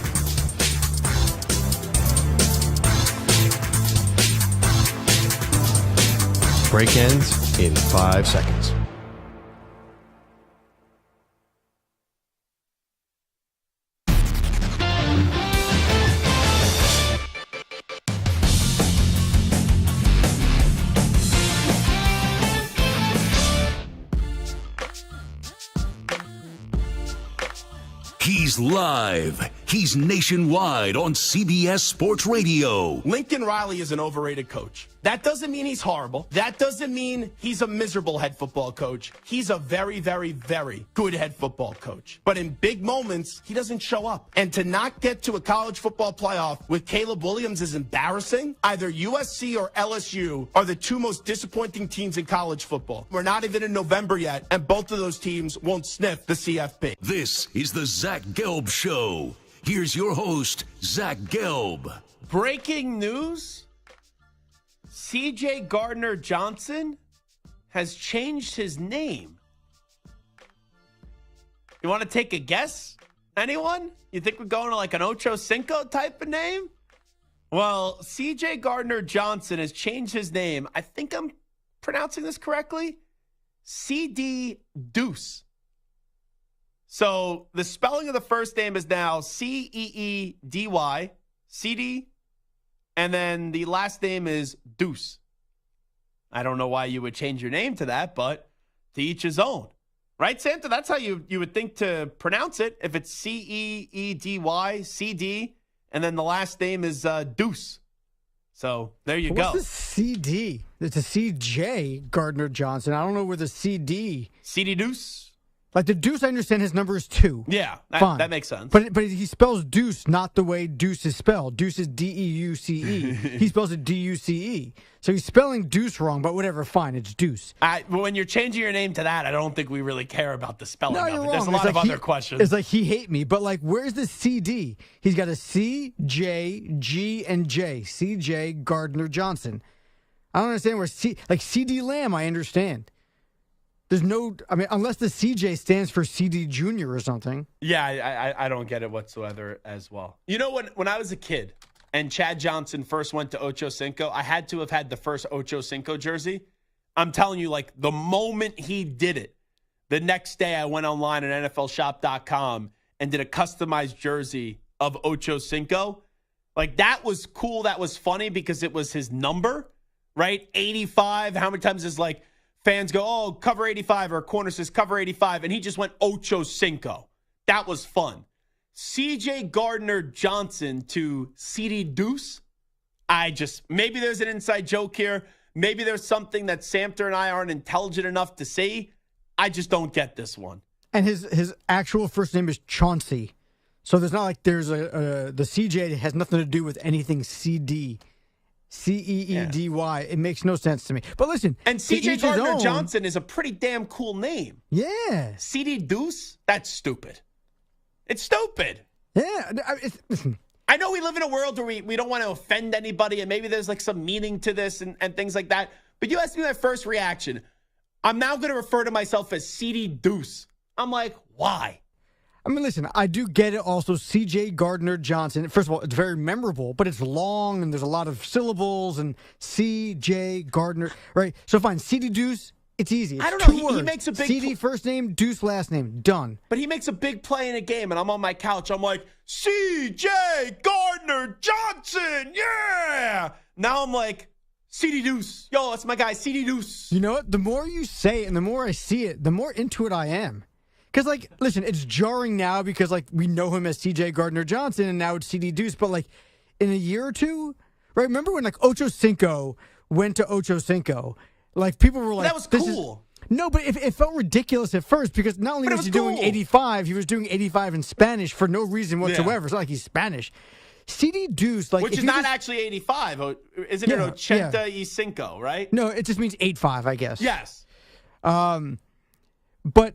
Break ends in 5 seconds. He's live. He's nationwide on CBS Sports Radio. Lincoln Riley is an overrated coach. That doesn't mean he's horrible. That doesn't mean he's a miserable head football coach. He's a very, very, very good head football coach. But in big moments, he doesn't show up. And to not get to a college football playoff with Caleb Williams is embarrassing. Either USC or LSU are the two most disappointing teams in college football. We're not even in November yet, and both of those teams won't sniff the CFP. This is the Zach Gelb Show. Here's your host, Zach Gelb. Breaking news. C.J. Gardner-Johnson has changed his name. You want to take a guess? Anyone? You think we're going to like an Ocho Cinco type of name? Well, C.J. Gardner-Johnson has changed his name. I think I'm pronouncing this correctly. C.D. Deuce. So the spelling of the first name is now C-E-E-D-Y, C-D, and then the last name is Deuce. I don't know why you would change your name to that, but to each his own. Right, Santa? That's how you would think to pronounce it. If it's C-E-E-D-Y, C-D, and then the last name is Deuce. So there you go. What's the C-D? It's a C.J. Gardner-Johnson. I don't know where the C.D. C.D. Deuce? Like the Deuce, I understand his number is 2. Yeah, fine. That makes sense. But he spells Deuce not the way Deuce is spelled. Deuce is D-E-U-C-E. He spells it D-U-C-E. So he's spelling Deuce wrong, but whatever, fine, it's Deuce. When you're changing your name to that, I don't think we really care about the spelling No, of you're it. wrong. There's a lot of other questions. It's like he hate me, but like where's the C-D? He's got a C, J, G, and J. C.J. Gardner-Johnson. I don't understand where C.D. Lamb, I understand. There's no, unless the CJ stands for CD Junior or something. Yeah, I don't get it whatsoever as well. You know, when I was a kid and Chad Johnson first went to Ocho Cinco, I had to have had the first Ocho Cinco jersey. I'm telling you, like, the moment he did it, the next day I went online at NFLshop.com and did a customized jersey of Ocho Cinco. Like, that was cool. That was funny because it was his number, right? 85. How many times is like, fans go, oh, cover 85, or corner says cover 85, and he just went Ocho Cinco. That was fun. C.J. Gardner-Johnson to C.D. Deuce. Maybe there's an inside joke here. Maybe there's something that Samter and I aren't intelligent enough to see. I just don't get this one. And his actual first name is Chauncey. So there's not like there's the C.J. has nothing to do with anything C.D. C-E-E-D-Y. It makes no sense to me. But listen. And C.J. Gardner-Johnson is a pretty damn cool name. Yeah. C.D. Deuce? That's stupid. It's stupid. Yeah. Listen. I know we live in a world where we don't want to offend anybody, and maybe there's like some meaning to this and things like that. But you asked me my first reaction. I'm now going to refer to myself as C.D. Deuce. I'm like, why? Listen, I do get it also. C.J. Gardner-Johnson, first of all, it's very memorable, but it's long and there's a lot of syllables and C.J. Gardner, right? So fine, C.D. Deuce, it's easy. It's I don't know. Two words. He makes a big C.D. first name, Deuce last name. Done. But he makes a big play in a game, and I'm on my couch. I'm like, C.J. Gardner-Johnson, yeah! Now I'm like, C.D. Deuce. Yo, that's my guy, C.D. Deuce. You know what? The more you say it and the more I see it, the more into it I am. Because, like, listen, it's jarring now because, like, we know him as C.J. Gardner-Johnson and now it's C.D. Deuce. But, like, in a year or two, right? Remember when, like, Ocho Cinco went to Ocho Cinco? Like, people were like, that was cool. No, but it felt ridiculous at first because not only was he doing 85, he was doing 85 in Spanish for no reason whatsoever. Yeah. It's not like he's Spanish. C.D. Deuce, like, which is not actually 85. Isn't it ochenta y cinco, right? No, it just means 85, I guess. Yes. But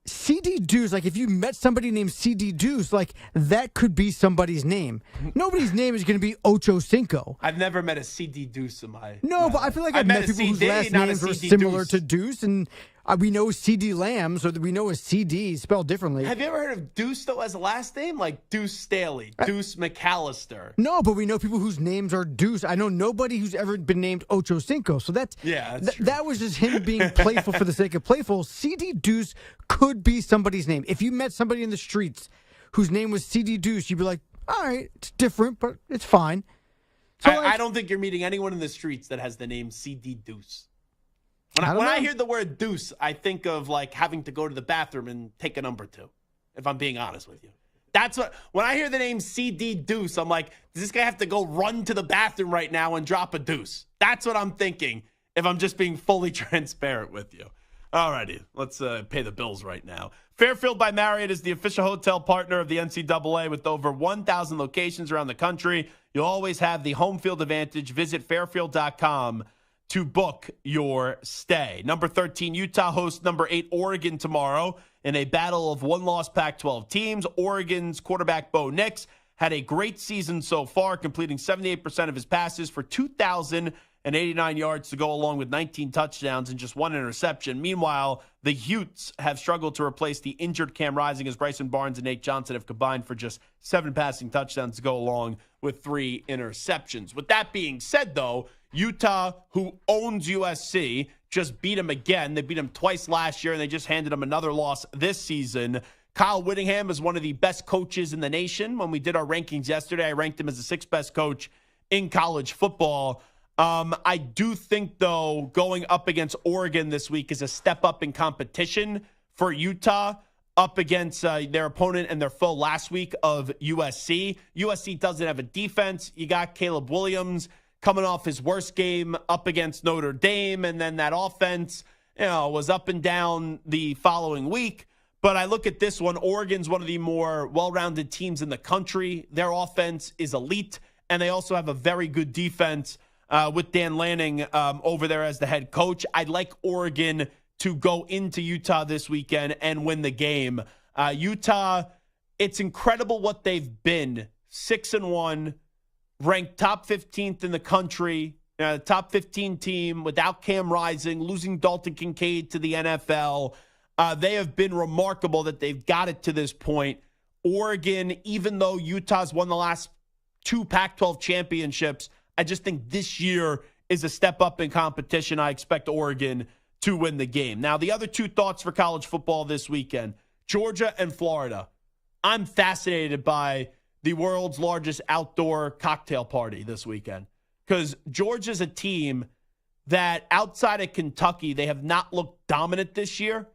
C.D. Deuce, like if you met somebody named C.D. Deuce, like that could be somebody's name. Nobody's name is going to be Ocho Cinco. I've never met a C.D. Deuce in my No, but I feel like I've met people whose last names are similar to Deuce, and we know C.D. Lamb, so that we know a C.D. spelled differently. Have you ever heard of Deuce, though, as a last name? Like Deuce Staley, Deuce McAllister. No, but we know people whose names are Deuce. I know nobody who's ever been named Ocho Cinco, so that's that was just him being playful for the sake of playful. C.D. Deuce could be somebody's name. If you met somebody in the streets whose name was C.D. Deuce, you'd be like, all right, it's different, but it's fine. So I don't think you're meeting anyone in the streets that has the name C.D. Deuce. When I hear the word deuce, I think of like having to go to the bathroom and take a number 2, if I'm being honest with you. That's what, when I hear the name CD Deuce, I'm like, does this guy have to go run to the bathroom right now and drop a deuce? That's what I'm thinking if I'm just being fully transparent with you. All righty, let's pay the bills right now. Fairfield by Marriott is the official hotel partner of the NCAA with over 1,000 locations around the country. You'll always have the home field advantage. Visit fairfield.com to book your stay. Number 13, Utah hosts number 8, Oregon tomorrow in a battle of one-loss Pac-12 teams. Oregon's quarterback Bo Nix had a great season so far, completing 78% of his passes for 2,089 yards to go along with 19 touchdowns and just 1 interception. Meanwhile, the Utes have struggled to replace the injured Cam Rising as Bryson Barnes and Nate Johnson have combined for just 7 passing touchdowns to go along with 3 interceptions. With that being said, though, Utah, who owns USC, just beat them again. They beat them twice last year, and they just handed them another loss this season. Kyle Whittingham is one of the best coaches in the nation. When we did our rankings yesterday, I ranked him as the 6th best coach in college football. I do think, though, going up against Oregon this week is a step up in competition for Utah up against their opponent and their foe last week of USC. USC doesn't have a defense. You got Caleb Williams coming off his worst game up against Notre Dame, and then that offense, was up and down the following week. But I look at this one. Oregon's one of the more well-rounded teams in the country. Their offense is elite, and they also have a very good defense with Dan Lanning over there as the head coach. I'd like Oregon to go into Utah this weekend and win the game. Utah, it's incredible what they've been. 6-1. Ranked top 15th in the country, top 15 team without Cam Rising, losing Dalton Kincaid to the NFL. They have been remarkable that they've got it to this point. Oregon, even though Utah's won the last 2 Pac-12 championships, I just think this year is a step up in competition. I expect Oregon to win the game. Now, the other 2 thoughts for college football this weekend, Georgia and Florida. I'm fascinated by the world's largest outdoor cocktail party this weekend, because Georgia's a team that outside of Kentucky, they have not looked dominant this year.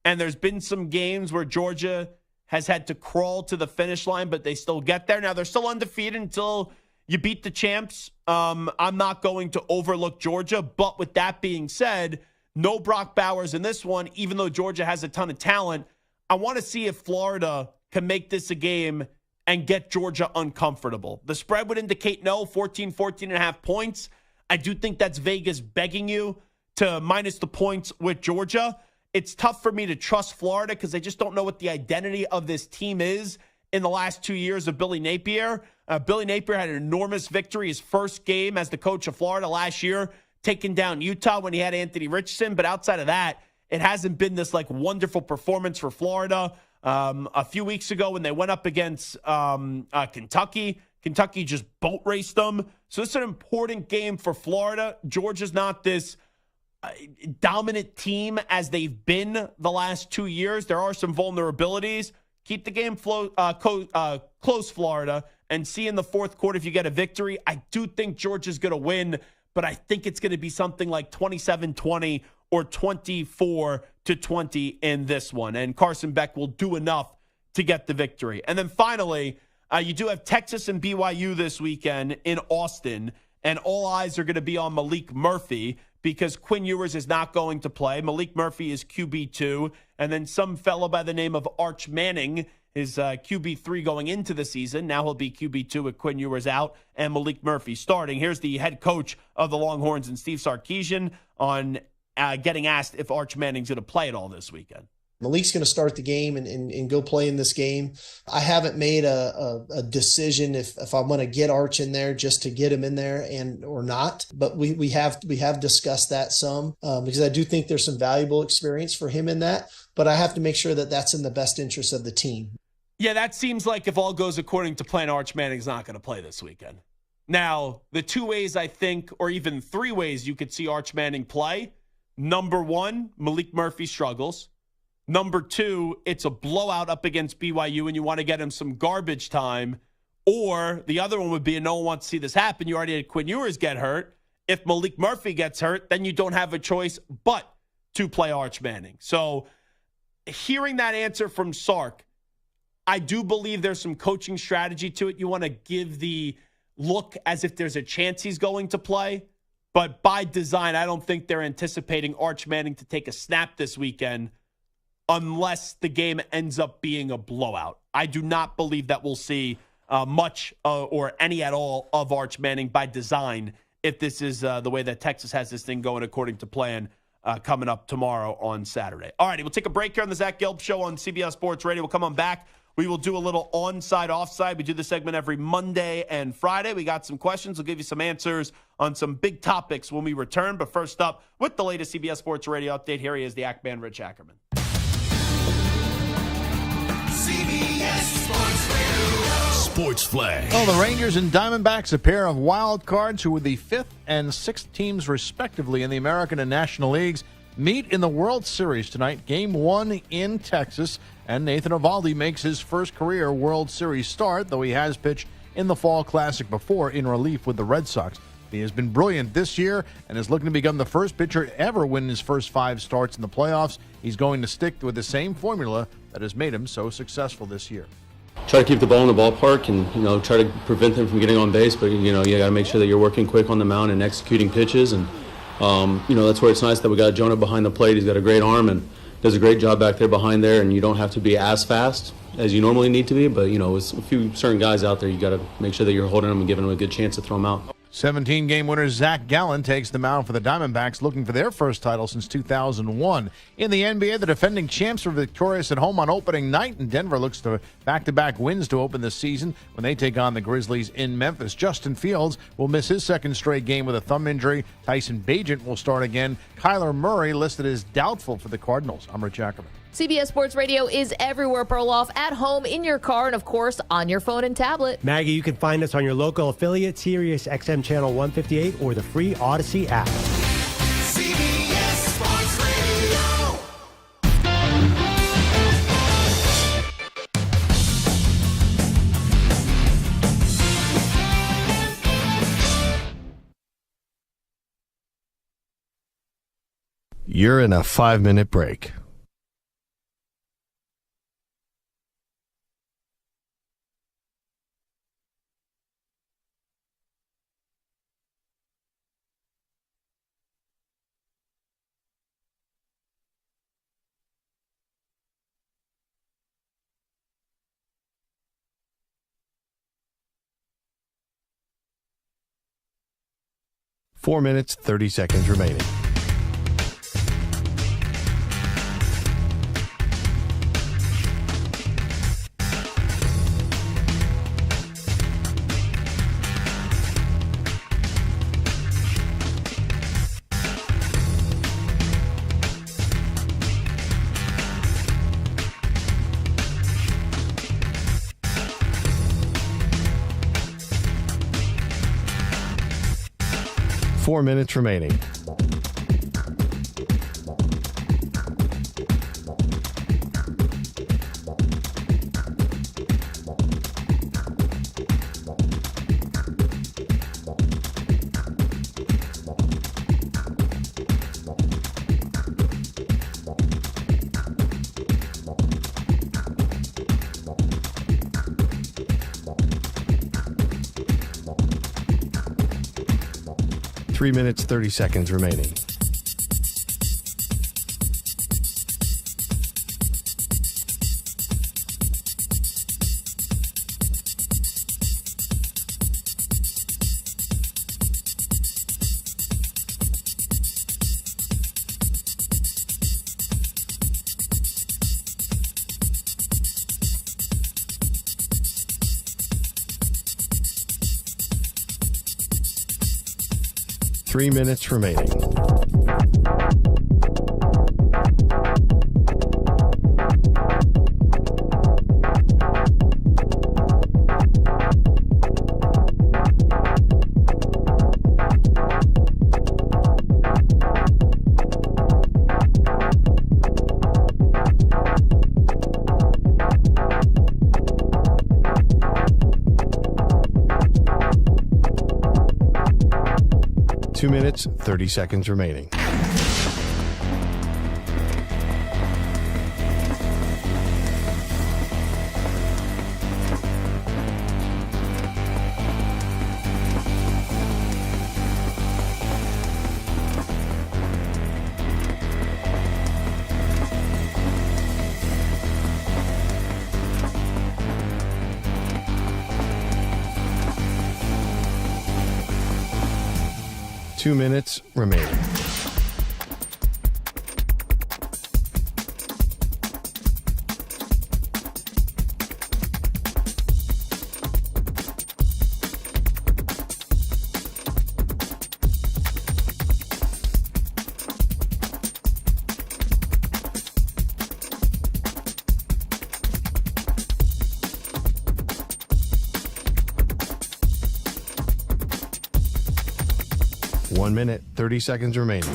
And there's been some games where Georgia has had to crawl to the finish line, but they still get there. Now, they're still undefeated until you beat the champs. I'm not going to overlook Georgia. But with that being said, no Brock Bowers in this one, even though Georgia has a ton of talent. I want to see if Florida can make this a game and get Georgia uncomfortable. The spread would indicate no, 14.5 points. I do think that's Vegas begging you to minus the points with Georgia. It's tough for me to trust Florida because I just don't know what the identity of this team is in the last 2 years of Billy Napier. Billy Napier had an enormous victory, his first game as the coach of Florida last year, taking down Utah when he had Anthony Richardson. But outside of that, it hasn't been this wonderful performance for Florida. A few weeks ago when they went up against Kentucky just boat raced them. So it's an important game for Florida. Georgia's not this dominant team as they've been the last 2 years. There are some vulnerabilities. Keep the game close, Florida, and see in the fourth quarter if you get a victory. I do think Georgia's going to win, but I think it's going to be something like 27-20 or 24-20 in this one. And Carson Beck will do enough to get the victory. And then finally, you do have Texas and BYU this weekend in Austin, and all eyes are going to be on Malik Murphy because Quinn Ewers is not going to play. Malik Murphy is QB2, and then some fellow by the name of Arch Manning is QB3 going into the season. Now he'll be QB2 with Quinn Ewers out and Malik Murphy starting. Here's the head coach of the Longhorns and Steve Sarkisian on getting asked if Arch Manning's going to play at all this weekend. Malik's going to start the game and go play in this game. I haven't made a decision if I want to get Arch in there just to get him in there or not. But we have discussed that some because I do think there's some valuable experience for him in that. But I have to make sure that that's in the best interest of the team. Yeah, that seems like if all goes according to plan, Arch Manning's not going to play this weekend. Now, the 2 ways I think, or even 3 ways you could see Arch Manning play. Number 1, Malik Murphy struggles. Number 2, it's a blowout up against BYU and you want to get him some garbage time. Or the other one would be, and no one wants to see this happen, you already had Quinn Ewers get hurt. If Malik Murphy gets hurt, then you don't have a choice but to play Arch Manning. So hearing that answer from Sark, I do believe there's some coaching strategy to it. You want to give the look as if there's a chance he's going to play. But by design, I don't think they're anticipating Arch Manning to take a snap this weekend unless the game ends up being a blowout. I do not believe that we'll see much or any at all of Arch Manning by design if this is the way that Texas has this thing going according to plan coming up tomorrow on Saturday. All righty, we'll take a break here on the Zach Gelb Show on CBS Sports Radio. We'll come on back. We will do a little onside, offside. We do this segment every Monday and Friday. We got some questions. We'll give you some answers on some big topics when we return. But first up, with the latest CBS Sports Radio update, here he is, the Ackman, Rich Ackerman. CBS Sports Radio. Sports Flag. Well, the Rangers and Diamondbacks, a pair of wild cards who were the 5th and 6th teams respectively in the American and National Leagues, meet in the World Series tonight. Game 1 in Texas. And Nathan Eovaldi makes his first career World Series start, though he has pitched in the Fall Classic before in relief with the Red Sox. He has been brilliant this year and is looking to become the first pitcher to ever win his first 5 starts in the playoffs. He's going to stick with the same formula that has made him so successful this year. Try to keep the ball in the ballpark and, try to prevent them from getting on base. But, you got to make sure that you're working quick on the mound and executing pitches. And, that's where it's nice that we got Jonah behind the plate. He's got a great arm and does a great job back there behind there. And you don't have to be as fast as you normally need to be. But, with a few certain guys out there, you got to make sure that you're holding them and giving them a good chance to throw them out. 17-game winner Zach Gallen takes the mound for the Diamondbacks, looking for their first title since 2001. In the NBA, the defending champs were victorious at home on opening night, and Denver looks to back-to-back wins to open the season when they take on the Grizzlies in Memphis. Justin Fields will miss his second straight game with a thumb injury. Tyson Bagent will start again. Kyler Murray listed as doubtful for the Cardinals. I'm Rich Ackerman. CBS Sports Radio is everywhere, Perloff, at home, in your car, and, of course, on your phone and tablet. Maggie, you can find us on your local affiliate, Sirius XM Channel 158, or the free Odyssey app. CBS Sports Radio. You're in a 5-minute break. Four minutes, 30 seconds remaining. Four minutes remaining. Three minutes, 30 seconds remaining. Three minutes remaining. Two minutes, 30 seconds remaining. 2 minutes remaining. One minute, 30 seconds remaining.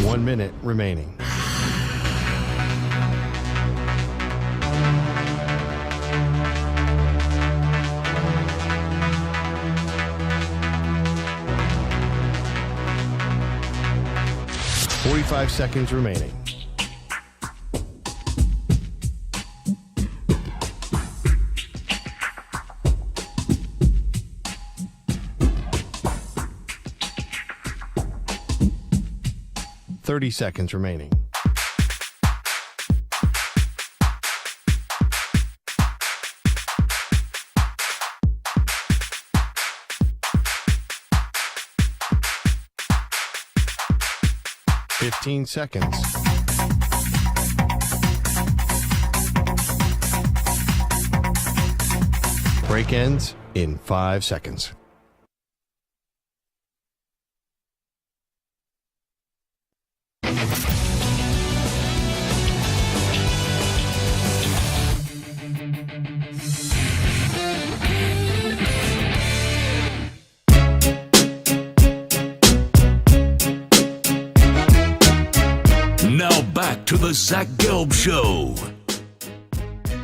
One minute remaining. Forty-five seconds remaining. Thirty seconds remaining. Fifteen seconds. Break ends in 5 seconds. Now back to the Zach Gelb Show.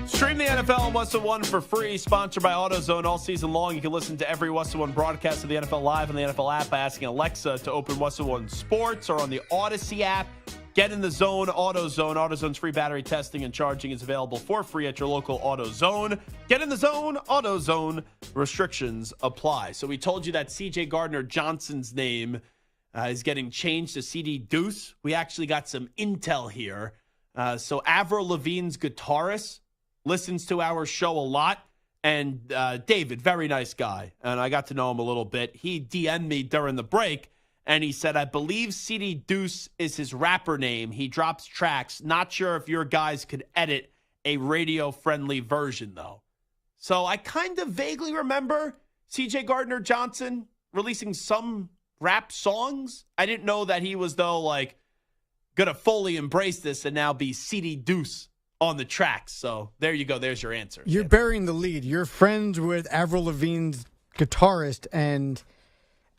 Stream the NFL on Westwood One for free, sponsored by AutoZone all season long. You can listen to every Westwood One broadcast of the NFL live on the NFL app by asking Alexa to open Westwood One Sports, or on the Odyssey app. Get in the zone, AutoZone. AutoZone's free battery testing and charging is available for free at your local AutoZone. Get in the zone, AutoZone. Restrictions apply. So we told you that C.J. Gardner-Johnson's name is getting changed to CD Deuce. We actually got some intel here. So Avril Lavigne's guitarist listens to our show a lot. And David, very nice guy. And I got to know him a little bit. He DM'd me during the break. And he said, I believe CD Deuce is his rapper name. He drops tracks. Not sure if your guys could edit a radio-friendly version, though. So I kind of vaguely remember C.J. Gardner-Johnson releasing some rap songs. I didn't know that he was, though, like, going to fully embrace this and now be CD Deuce on the tracks. So there you go. There's your answer. You're burying the lead. You're friends with Avril Lavigne's guitarist, and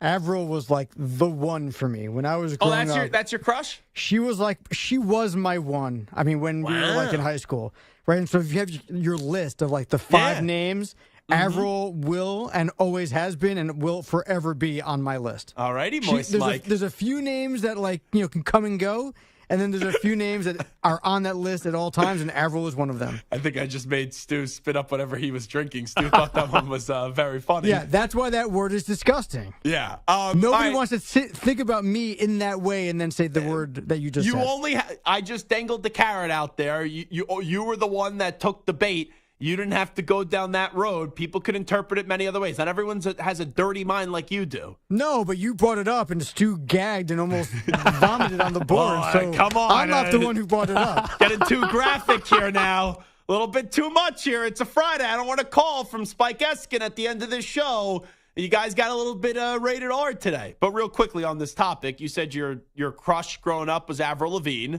Avril was like the one for me when I was growing up. That's your crush? She was my one. I mean, when we were like in high school, right? And so if you have your list of like the 5 names, Avril will and always has been and will forever be on my list. All righty, Moist Mike. There's a few names that can come and go. And then there's a few names that are on that list at all times, and Avril is one of them. I think I just made Stu spit up whatever he was drinking. Stu thought that one was very funny. Yeah, that's why that word is disgusting. Yeah. Nobody wants to think about me in that way and then say the word that you just said. I just dangled the carrot out there. You were the one that took the bait. You didn't have to go down that road. People could interpret it many other ways. Not everyone has a dirty mind like you do. No, but you brought it up, and Stu gagged and almost vomited on the board. So come on. I'm not the one who brought it up. Getting too graphic here now. A little bit too much here. It's a Friday. I don't want to call from Spike Eskin at the end of this show. You guys got a little bit rated R today. But real quickly on this topic, you said your crush growing up was Avril Lavigne.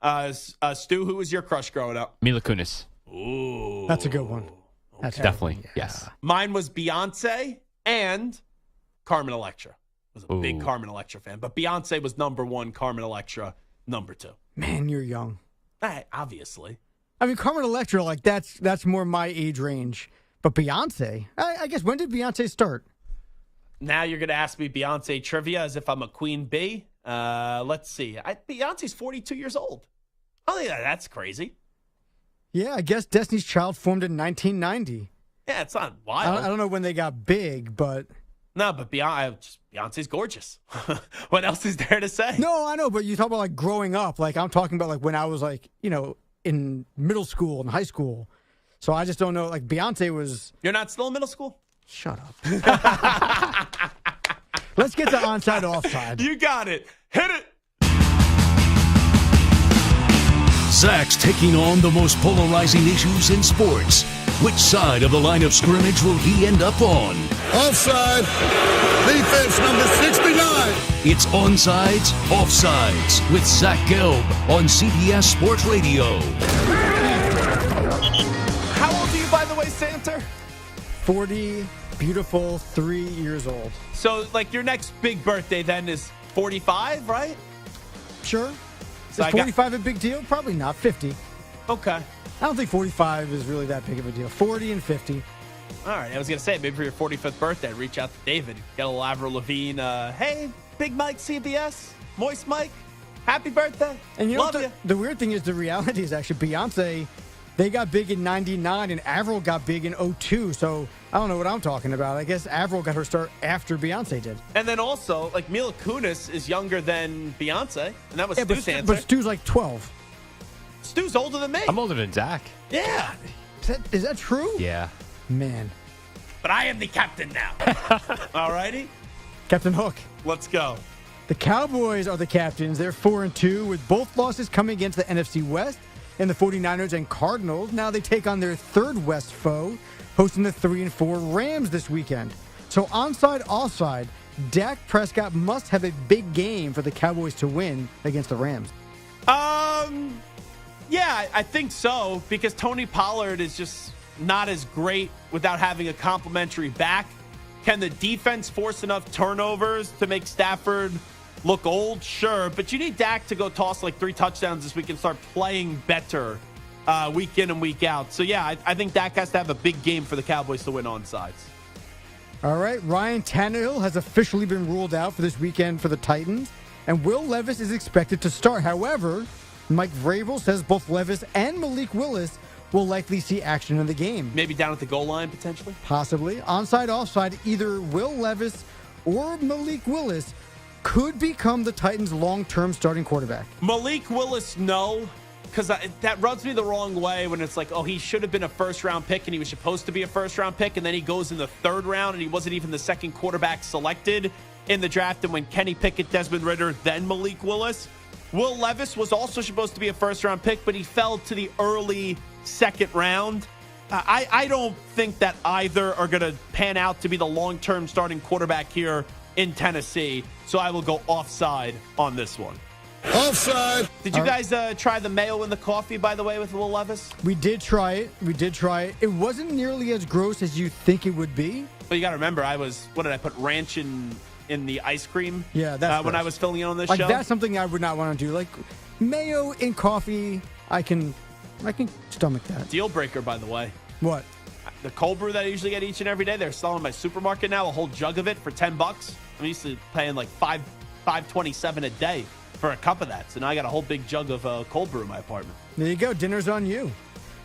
Stu, who was your crush growing up? Mila Kunis. Ooh. That's a good one. That's definitely, yes. Mine was Beyonce and Carmen Electra. I was a big Carmen Electra fan. But Beyonce was number 1, Carmen Electra number 2. Man, you're young. Obviously. I mean, Carmen Electra, like that's more my age range. But Beyonce, I guess, when did Beyonce start? Now you're going to ask me Beyonce trivia as if I'm a queen bee? Let's see. Beyonce's 42 years old. I don't think that's crazy. Yeah, I guess Destiny's Child formed in 1990. Yeah, it's not wild. I don't know when they got big, but... No, but Beyonce's gorgeous. What else is there to say? No, I know, but you talk about, like, growing up. Like, I'm talking about, like, when I was, like, in middle school and high school. So I just don't know. Like, Beyonce was... You're not still in middle school? Shut up. Let's get to onside, offside. You got it. Hit it. Zach's taking on the most polarizing issues in sports. Which side of the line of scrimmage will he end up on? Offside. Defense number 69. It's Onsides, Offsides with Zach Gelb on CBS Sports Radio. How old are you, by the way, Santer? 40, beautiful, 3 years old. So, like, your next big birthday then is 45, right? Sure. So is 45 a big deal? Probably not. 50. Okay. I don't think 45 is really that big of a deal. 40 and 50. All right. I was going to say, maybe for your 45th birthday, reach out to David. Get a little Avril Lavigne. Hey, Big Mike CBS, Moist Mike, happy birthday. And you Love know you. The weird thing is, the reality is actually Beyonce, they got big in 99 and Avril got big in 02. So I don't know what I'm talking about. I guess Avril got her start after Beyonce did. And then also, like, Mila Kunis is younger than Beyonce. And that was Stu's answer. But Stu's like 12. Stu's older than me. I'm older than Zach. Yeah. Is that true? Yeah. Man. But I am the captain now. All righty. Captain Hook. Let's go. The Cowboys are the captains. They're 4-2 with both losses coming against the NFC West and the 49ers and Cardinals. Now they take on their third West foe, hosting the 3-4 Rams this weekend. So onside, offside, Dak Prescott must have a big game for the Cowboys to win against the Rams. Yeah, I think so, because Tony Pollard is just not as great without having a complimentary back. Can the defense force enough turnovers to make Stafford look old? Sure, but you need Dak to go toss like 3 touchdowns this week and start playing better week in and week out. So, yeah, I think Dak has to have a big game for the Cowboys to win onsides. All right, Ryan Tannehill has officially been ruled out for this weekend for the Titans, and Will Levis is expected to start. However, Mike Vrabel says both Levis and Malik Willis will likely see action in the game. Maybe down at the goal line, potentially? Possibly. Onside, offside, either Will Levis or Malik Willis could become the Titans' long-term starting quarterback. Malik Willis, no, because that rubs me the wrong way when it's like, oh, he should have been a first-round pick and he was supposed to be a first-round pick, and then he goes in the 3rd round and he wasn't even the second quarterback selected in the draft. And when Kenny Pickett, Desmond Ridder, then Malik Willis. Will Levis was also supposed to be a first-round pick, but he fell to the early 2nd round. I don't think that either are going to pan out to be the long-term starting quarterback here in Tennessee, so I will go offside on this one. Offside. Did you guys try the mayo in the coffee, by the way, with Will Levis? We did try it. It wasn't nearly as gross as you think it would be. But you got to remember, what did I put, ranch in the ice cream? Yeah, that's when I was filling in on this show. Like, that's something I would not want to do. Like, mayo in coffee, I can stomach that. Deal breaker, by the way. What? The cold brew that I usually get each and every day, they're selling in my supermarket now, a whole jug of it for $10. I'm used to paying like $5.27 a day for a cup of that. So now I got a whole big jug of cold brew in my apartment. There you go. Dinner's on you.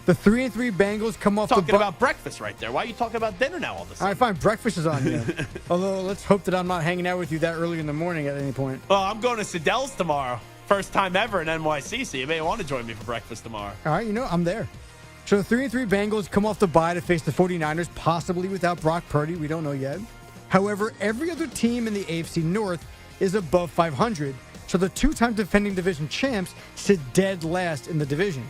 The 3-3 Bengals come off talking about breakfast right there. Why are you talking about dinner now all of a sudden? All right, fine. Breakfast is on you. Although, let's hope that I'm not hanging out with you that early in the morning at any point. Well, I'm going to Siddell's tomorrow. First time ever in NYC, so you may want to join me for breakfast tomorrow. All right, I'm there. So the 3-3 Bengals come off the bye to face the 49ers, possibly without Brock Purdy. We don't know yet. However, every other team in the AFC North is above 500, so the 2-time defending division champs sit dead last in the division.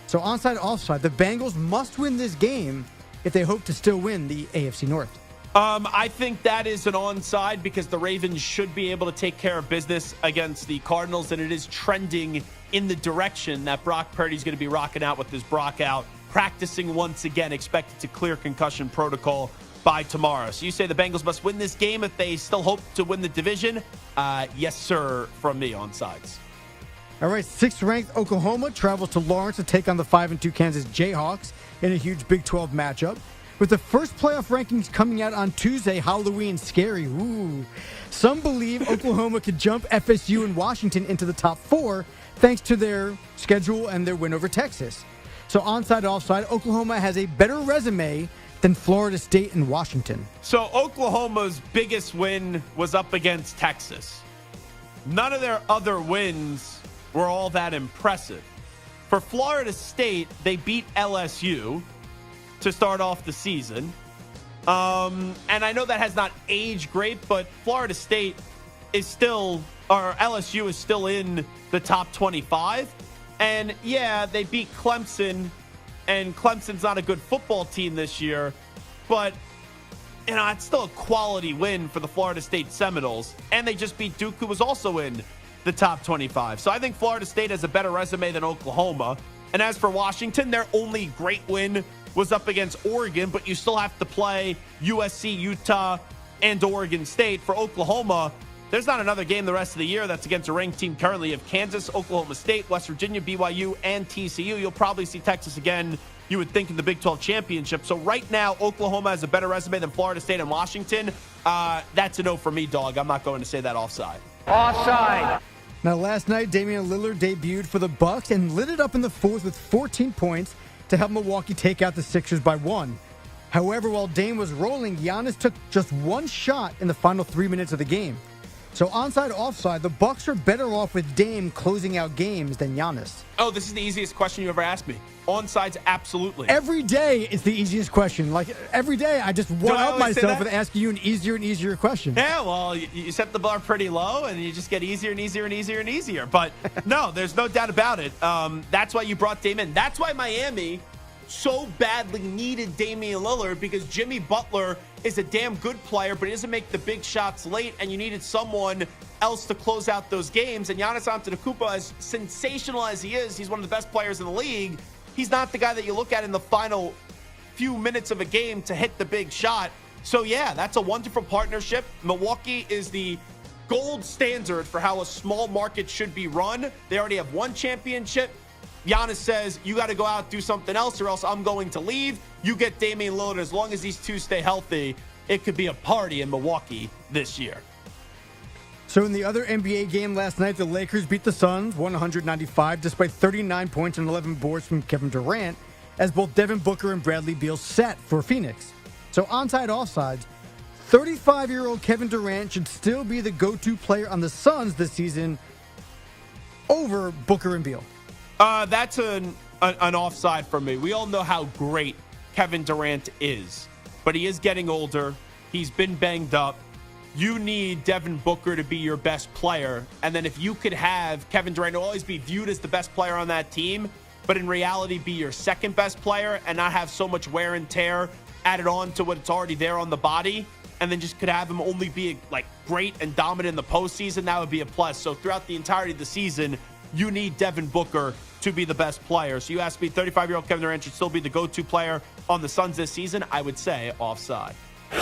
So onside, offside, the Bengals must win this game if they hope to still win the AFC North. I think that is an onside because the Ravens should be able to take care of business against the Cardinals, and it is trending in the direction that Brock Purdy's going to be rocking out with his Brock out, practicing once again, expected to clear concussion protocol by tomorrow. So you say the Bengals must win this game if they still hope to win the division? Yes, sir, from me on sides. All right, 6th-ranked Oklahoma travels to Lawrence to take on the 5-2 Kansas Jayhawks in a huge Big 12 matchup. With the first playoff rankings coming out on Tuesday, Halloween scary. Ooh. Some believe Oklahoma could jump FSU and Washington into the top 4 thanks to their schedule and their win over Texas. So onside, offside, Oklahoma has a better resume than Florida State and Washington. So Oklahoma's biggest win was up against Texas. None of their other wins were all that impressive. For Florida State, they beat LSU to start off the season. And I know that has not aged great, but Florida State is still, or LSU is still in the top 25. And yeah, they beat Clemson, and Clemson's not a good football team this year, but it's still a quality win for the Florida State Seminoles. And they just beat Duke, who was also in the top 25. So I think Florida State has a better resume than Oklahoma. And as for Washington, their only great win was up against Oregon, but you still have to play USC, Utah, and Oregon State. For Oklahoma, there's not another game the rest of the year that's against a ranked team currently of Kansas, Oklahoma State, West Virginia, BYU, and TCU. You'll probably see Texas again, you would think, in the Big 12 championship. So right now, Oklahoma has a better resume than Florida State and Washington. That's a no for me, dog. I'm not going to say that offside. Offside. Now, last night, Damian Lillard debuted for the Bucks and lit it up in the fourth with 14 points to help Milwaukee take out the Sixers by 1. However, while Dame was rolling, Giannis took just one shot in the final 3 minutes of the game. So onside, offside, the Bucks are better off with Dame closing out games than Giannis. Oh, this is the easiest question you ever asked me. Onsides, absolutely. Every day it's the easiest question. Like, every day I just one up myself with asking you an easier and easier question. Yeah, well, you set the bar pretty low, and you just get easier and easier and easier and easier. But no, there's no doubt about it. That's why you brought Dame in. That's why Miami so badly needed Damian Lillard, because Jimmy Butler is a damn good player, but he doesn't make the big shots late, and you needed someone else to close out those games. And Giannis Antetokounmpo, as sensational as he is, he's one of the best players in the league. He's not the guy that you look at in the final few minutes of a game to hit the big shot. So yeah, that's a wonderful partnership. Milwaukee is the gold standard for how a small market should be run. They already have one championship. Giannis says, you got to go out, do something else, or else I'm going to leave. You get Damian Lillard. As long as these two stay healthy, it could be a party in Milwaukee this year. So in the other NBA game last night, the Lakers beat the Suns 195 despite 39 points and 11 boards from Kevin Durant, as both Devin Booker and Bradley Beal set for Phoenix. So onside, offsides, 35-year-old Kevin Durant should still be the go-to player on the Suns this season over Booker and Beal. That's an offside for me. We all know how great Kevin Durant is, but he is getting older. He's been banged up. You need Devin Booker to be your best player. And then if you could have Kevin Durant always be viewed as the best player on that team, but in reality be your second best player and not have so much wear and tear added on to what's already there on the body, and then just could have him only be like great and dominant in the postseason, that would be a plus. So throughout the entirety of the season, you need Devin Booker to be the best player. So you asked me, 35-year-old Kevin Durant should still be the go-to player on the Suns this season. I would say offside.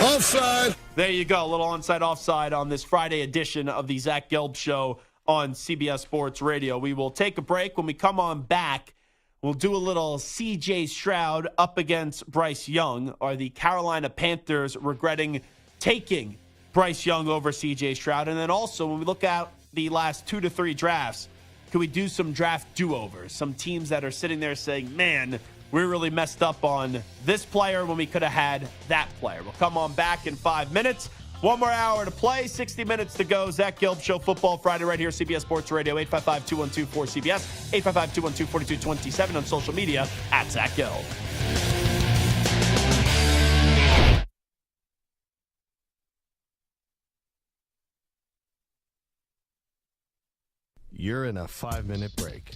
Offside. There you go. A little onside, offside on this Friday edition of the Zach Gelb Show on CBS Sports Radio. We will take a break. When we come on back, we'll do a little CJ Stroud up against Bryce Young. Are the Carolina Panthers regretting taking Bryce Young over CJ Stroud? And then also, when we look at the last 2 to 3 drafts, can we do some draft do-overs? Some teams that are sitting there saying, man, we really messed up on this player when we could have had that player. We'll come on back in 5 minutes. One more hour to play, 60 minutes to go. Zach Gelb Show, Football Friday, right here, CBS Sports Radio, 855-212-4CBS, 855-212-4227 on social media, at Zach Gelb. You're in a 5-minute break.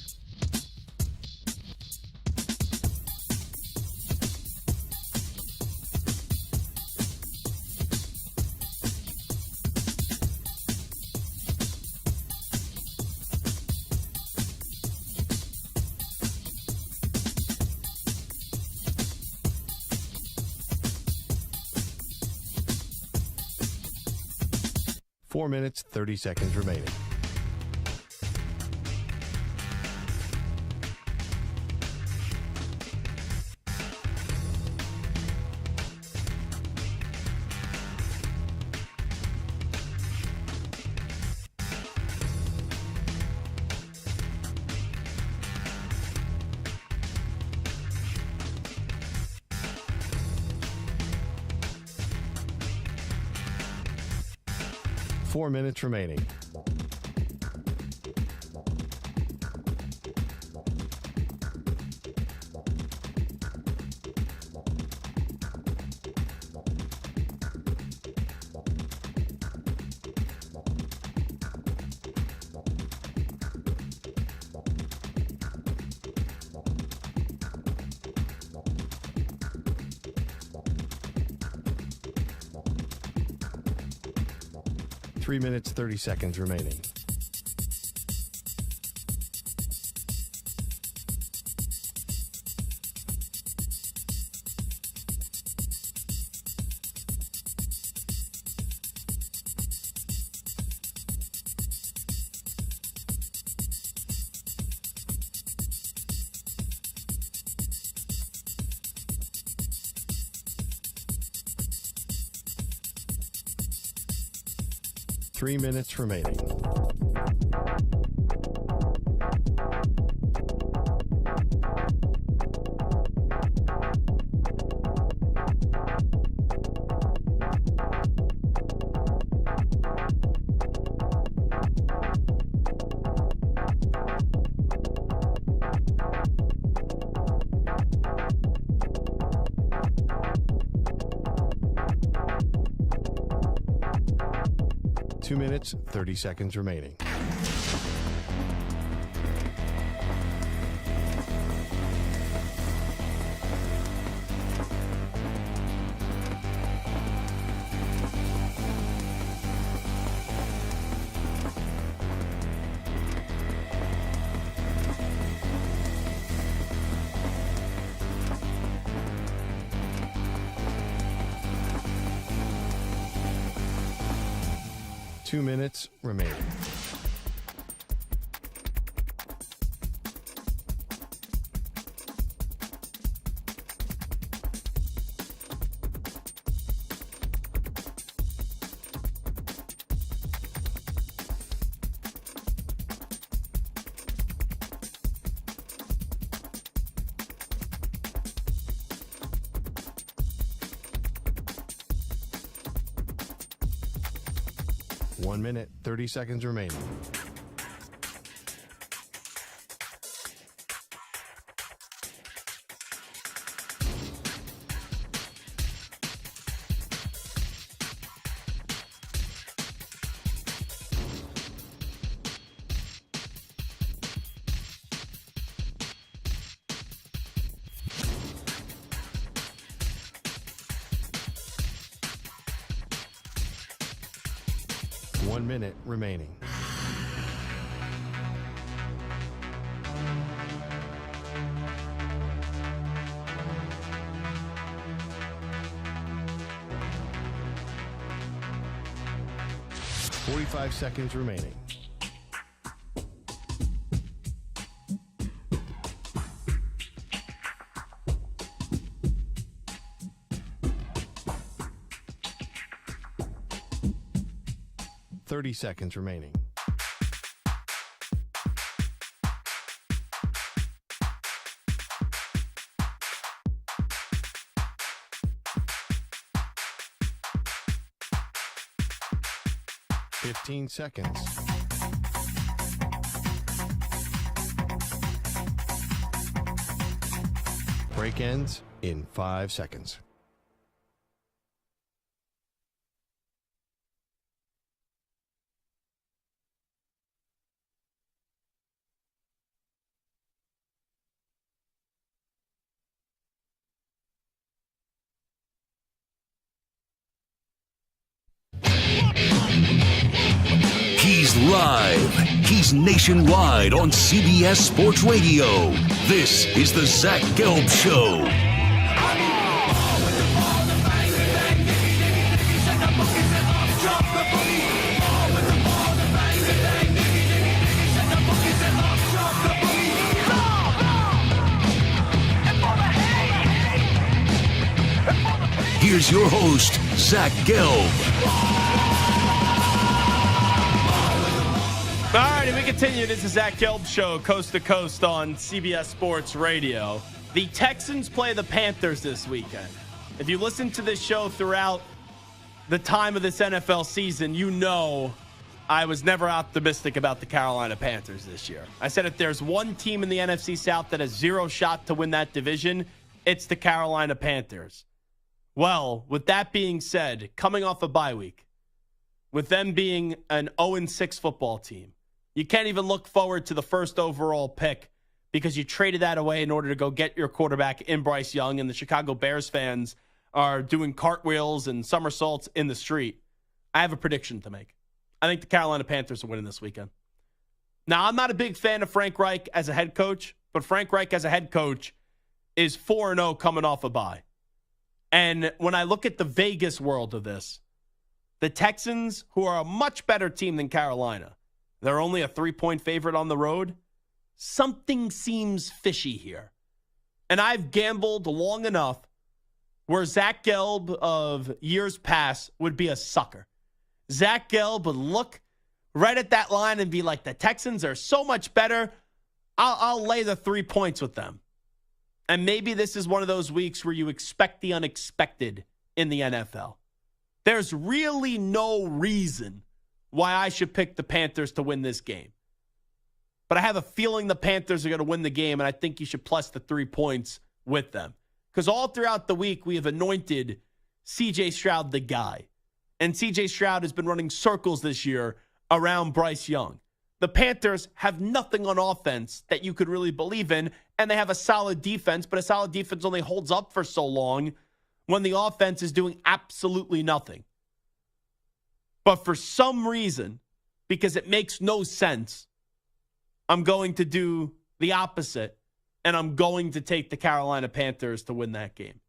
Four minutes, 30 seconds remaining. 4 minutes remaining. Three minutes, 30 seconds remaining. Three minutes remaining. Two minutes, 30 seconds remaining. Two minutes remaining. One minute, 30 seconds remaining. One minute remaining. Forty-five seconds remaining. Thirty seconds remaining. Fifteen seconds. Break ends in 5 seconds. He's live. He's nationwide on CBS Sports Radio. This is the Zach Gelb Show. Here's your host, Zach Gelb. All right, and we continue. This is Zach Gelb Show, coast to coast on CBS Sports Radio. The Texans play the Panthers this weekend. If you listen to this show throughout the time of this NFL season, you know I was never optimistic about the Carolina Panthers this year. I said if there's one team in the NFC South that has zero shot to win that division, it's the Carolina Panthers. Well, with that being said, coming off a bye week, with them being an 0-6 football team, you can't even look forward to the first overall pick because you traded that away in order to go get your quarterback in Bryce Young, and the Chicago Bears fans are doing cartwheels and somersaults in the street. I have a prediction to make. I think the Carolina Panthers are winning this weekend. Now, I'm not a big fan of Frank Reich as a head coach, but Frank Reich as a head coach is 4-0 coming off a bye. And when I look at the Vegas world of this, the Texans, who are a much better team than Carolina, they're only a 3-point favorite on the road. Something seems fishy here. And I've gambled long enough where Zach Gelb of years past would be a sucker. Zach Gelb would look right at that line and be like, the Texans are so much better. I'll lay the 3 points with them. And maybe this is one of those weeks where you expect the unexpected in the NFL. There's really no reason why I should pick the Panthers to win this game. But I have a feeling the Panthers are going to win the game, and I think you should plus the 3 points with them. Because all throughout the week, we have anointed C.J. Stroud the guy. And C.J. Stroud has been running circles this year around Bryce Young. The Panthers have nothing on offense that you could really believe in, and they have a solid defense, but a solid defense only holds up for so long when the offense is doing absolutely nothing. But for some reason, because it makes no sense, I'm going to do the opposite, and I'm going to take the Carolina Panthers to win that game.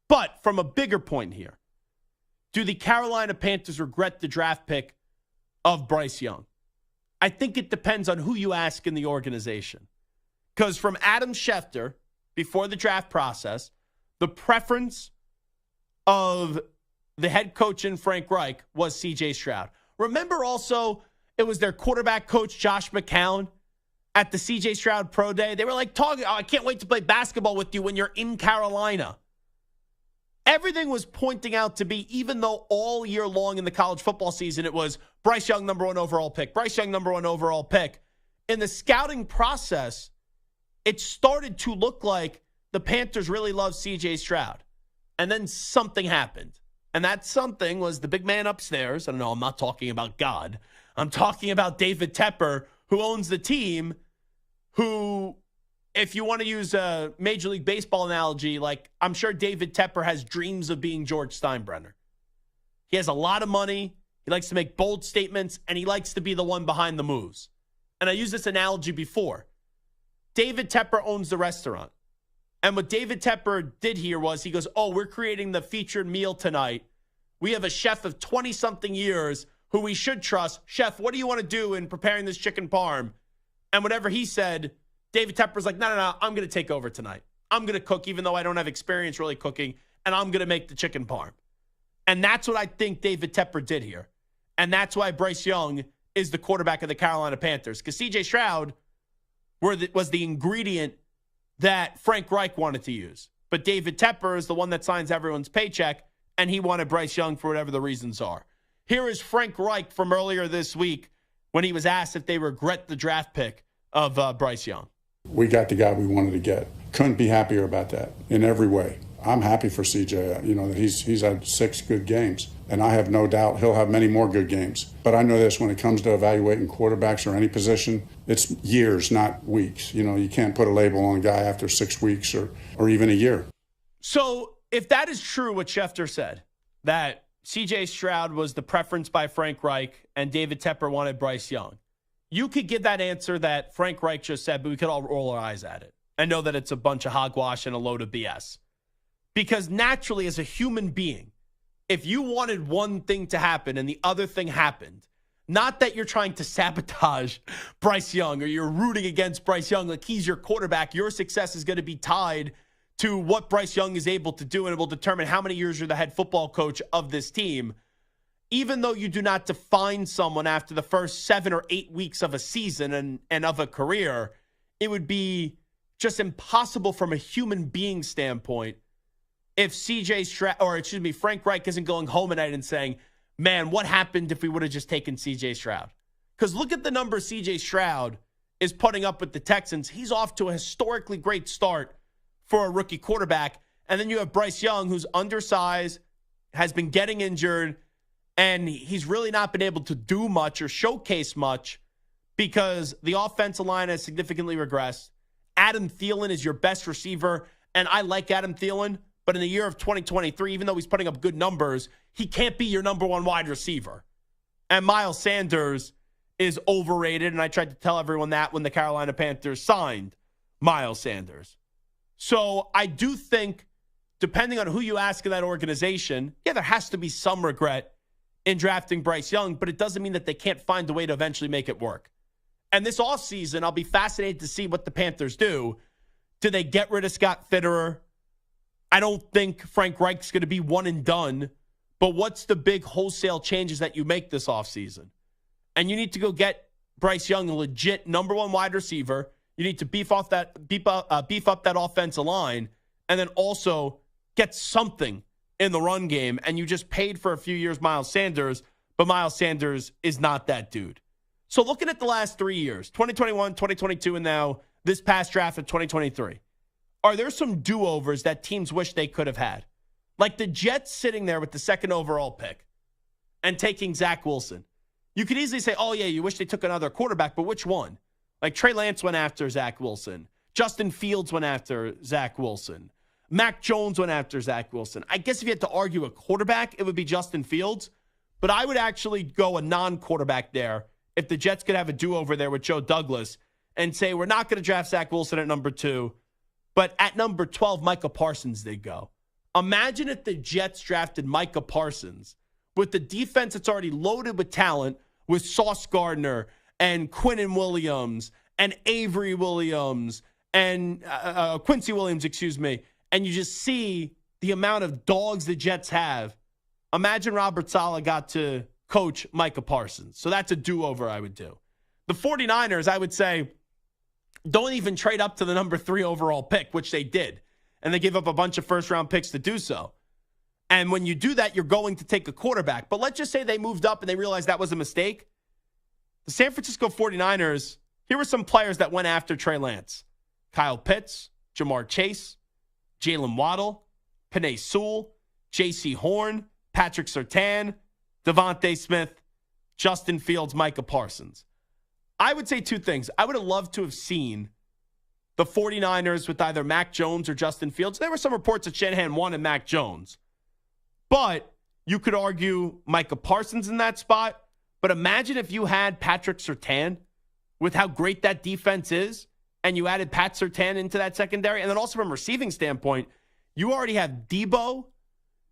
But from a bigger point here, do the Carolina Panthers regret the draft pick of Bryce Young? I think it depends on who you ask in the organization. Because from Adam Schefter, before the draft process, the preference of the head coach in Frank Reich was C.J. Stroud. Remember also, it was their quarterback coach, Josh McCown, at the C.J. Stroud Pro Day. They were like, talking, I can't wait to play basketball with you when you're in Carolina. Everything was pointing out to be, even though all year long in the college football season, it was Bryce Young, number 1 overall pick. Bryce Young, number 1 overall pick. In the scouting process, it started to look like the Panthers really loved C.J. Stroud. And then something happened. And that something was the big man upstairs. I don't know, I'm not talking about God. I'm talking about David Tepper, who owns the team, who, if you want to use a Major League Baseball analogy, like I'm sure David Tepper has dreams of being George Steinbrenner. He has a lot of money. He likes to make bold statements, and he likes to be the one behind the moves. And I used this analogy before. David Tepper owns the restaurant. And what David Tepper did here was he goes, we're creating the featured meal tonight. We have a chef of 20-something years who we should trust. Chef, what do you want to do in preparing this chicken parm? And whatever he said, David Tepper's like, no, I'm going to take over tonight. I'm going to cook even though I don't have experience really cooking, and I'm going to make the chicken parm. And that's what I think David Tepper did here. And that's why Bryce Young is the quarterback of the Carolina Panthers. Because C.J. Stroud was the ingredient that Frank Reich wanted to use. But David Tepper is the one that signs everyone's paycheck, and he wanted Bryce Young for whatever the reasons are. Here is Frank Reich from earlier this week when he was asked if they regret the draft pick of Bryce Young. We got the guy we wanted to get. Couldn't be happier about that in every way. I'm happy for CJ, that he's had 6 good games, and I have no doubt he'll have many more good games. But I know this, when it comes to evaluating quarterbacks or any position, it's years, not weeks. You can't put a label on a guy after 6 weeks or even a year. So if that is true, what Schefter said, that C.J. Stroud was the preference by Frank Reich and David Tepper wanted Bryce Young, you could give that answer that Frank Reich just said, but we could all roll our eyes at it and know that it's a bunch of hogwash and a load of BS. Because naturally, as a human being, if you wanted one thing to happen and the other thing happened, not that you're trying to sabotage Bryce Young or you're rooting against Bryce Young, like he's your quarterback, your success is going to be tied to what Bryce Young is able to do, and it will determine how many years you're the head football coach of this team. Even though you do not define someone after the first 7 or 8 weeks of a season and of a career, it would be just impossible from a human being standpoint if Frank Reich isn't going home at night and saying, man, what happened if we would have just taken C.J. Stroud? Because look at the number C.J. Stroud is putting up with the Texans. He's off to a historically great start for a rookie quarterback. And then you have Bryce Young, who's undersized, has been getting injured, and he's really not been able to do much or showcase much because the offensive line has significantly regressed. Adam Thielen is your best receiver, and I like Adam Thielen, but in the year of 2023, even though he's putting up good numbers, he can't be your number one wide receiver. And Miles Sanders is overrated, and I tried to tell everyone that when the Carolina Panthers signed Miles Sanders. So I do think, depending on who you ask in that organization, yeah, there has to be some regret in drafting Bryce Young, but it doesn't mean that they can't find a way to eventually make it work. And this offseason, I'll be fascinated to see what the Panthers do. Do they get rid of Scott Fitterer? I don't think Frank Reich's going to be one and done, but what's the big wholesale changes that you make this offseason? And you need to go get Bryce Young, a legit number one wide receiver. You need to beef up that offensive line, and then also get something in the run game. And you just paid for a few years Miles Sanders, but Miles Sanders is not that dude. So looking at the last 3 years, 2021, 2022, and now this past draft of 2023, are there some do-overs that teams wish they could have had? Like the Jets sitting there with the second overall pick and taking Zach Wilson. You could easily say, oh, yeah, you wish they took another quarterback, but which one? Like Trey Lance went after Zach Wilson. Justin Fields went after Zach Wilson. Mac Jones went after Zach Wilson. I guess if you had to argue a quarterback, it would be Justin Fields. But I would actually go a non-quarterback there if the Jets could have a do-over there with Joe Douglas and say, we're not going to draft Zach Wilson at number 2, but at number 12, Micah Parsons, they go. Imagine if the Jets drafted Micah Parsons with the defense that's already loaded with talent, with Sauce Gardner and Quinnen Williams and Avery Williams and Quincy Williams, and you just see the amount of dogs the Jets have. Imagine Robert Saleh got to coach Micah Parsons. So that's a do-over I would do. The 49ers, I would say, don't even trade up to the number 3 overall pick, which they did. And they gave up a bunch of first-round picks to do so. And when you do that, you're going to take a quarterback. But let's just say they moved up and they realized that was a mistake. The San Francisco 49ers, here were some players that went after Trey Lance. Kyle Pitts, Jamar Chase, Jalen Waddle, Penei Sewell, J.C. Horn, Patrick Surtain, Devontae Smith, Justin Fields, Micah Parsons. I would say 2 things. I would have loved to have seen the 49ers with either Mac Jones or Justin Fields. There were some reports that Shanahan wanted Mac Jones. But you could argue Micah Parsons in that spot. But imagine if you had Patrick Surtain with how great that defense is, and you added Pat Surtain into that secondary. And then also from a receiving standpoint, you already have Debo,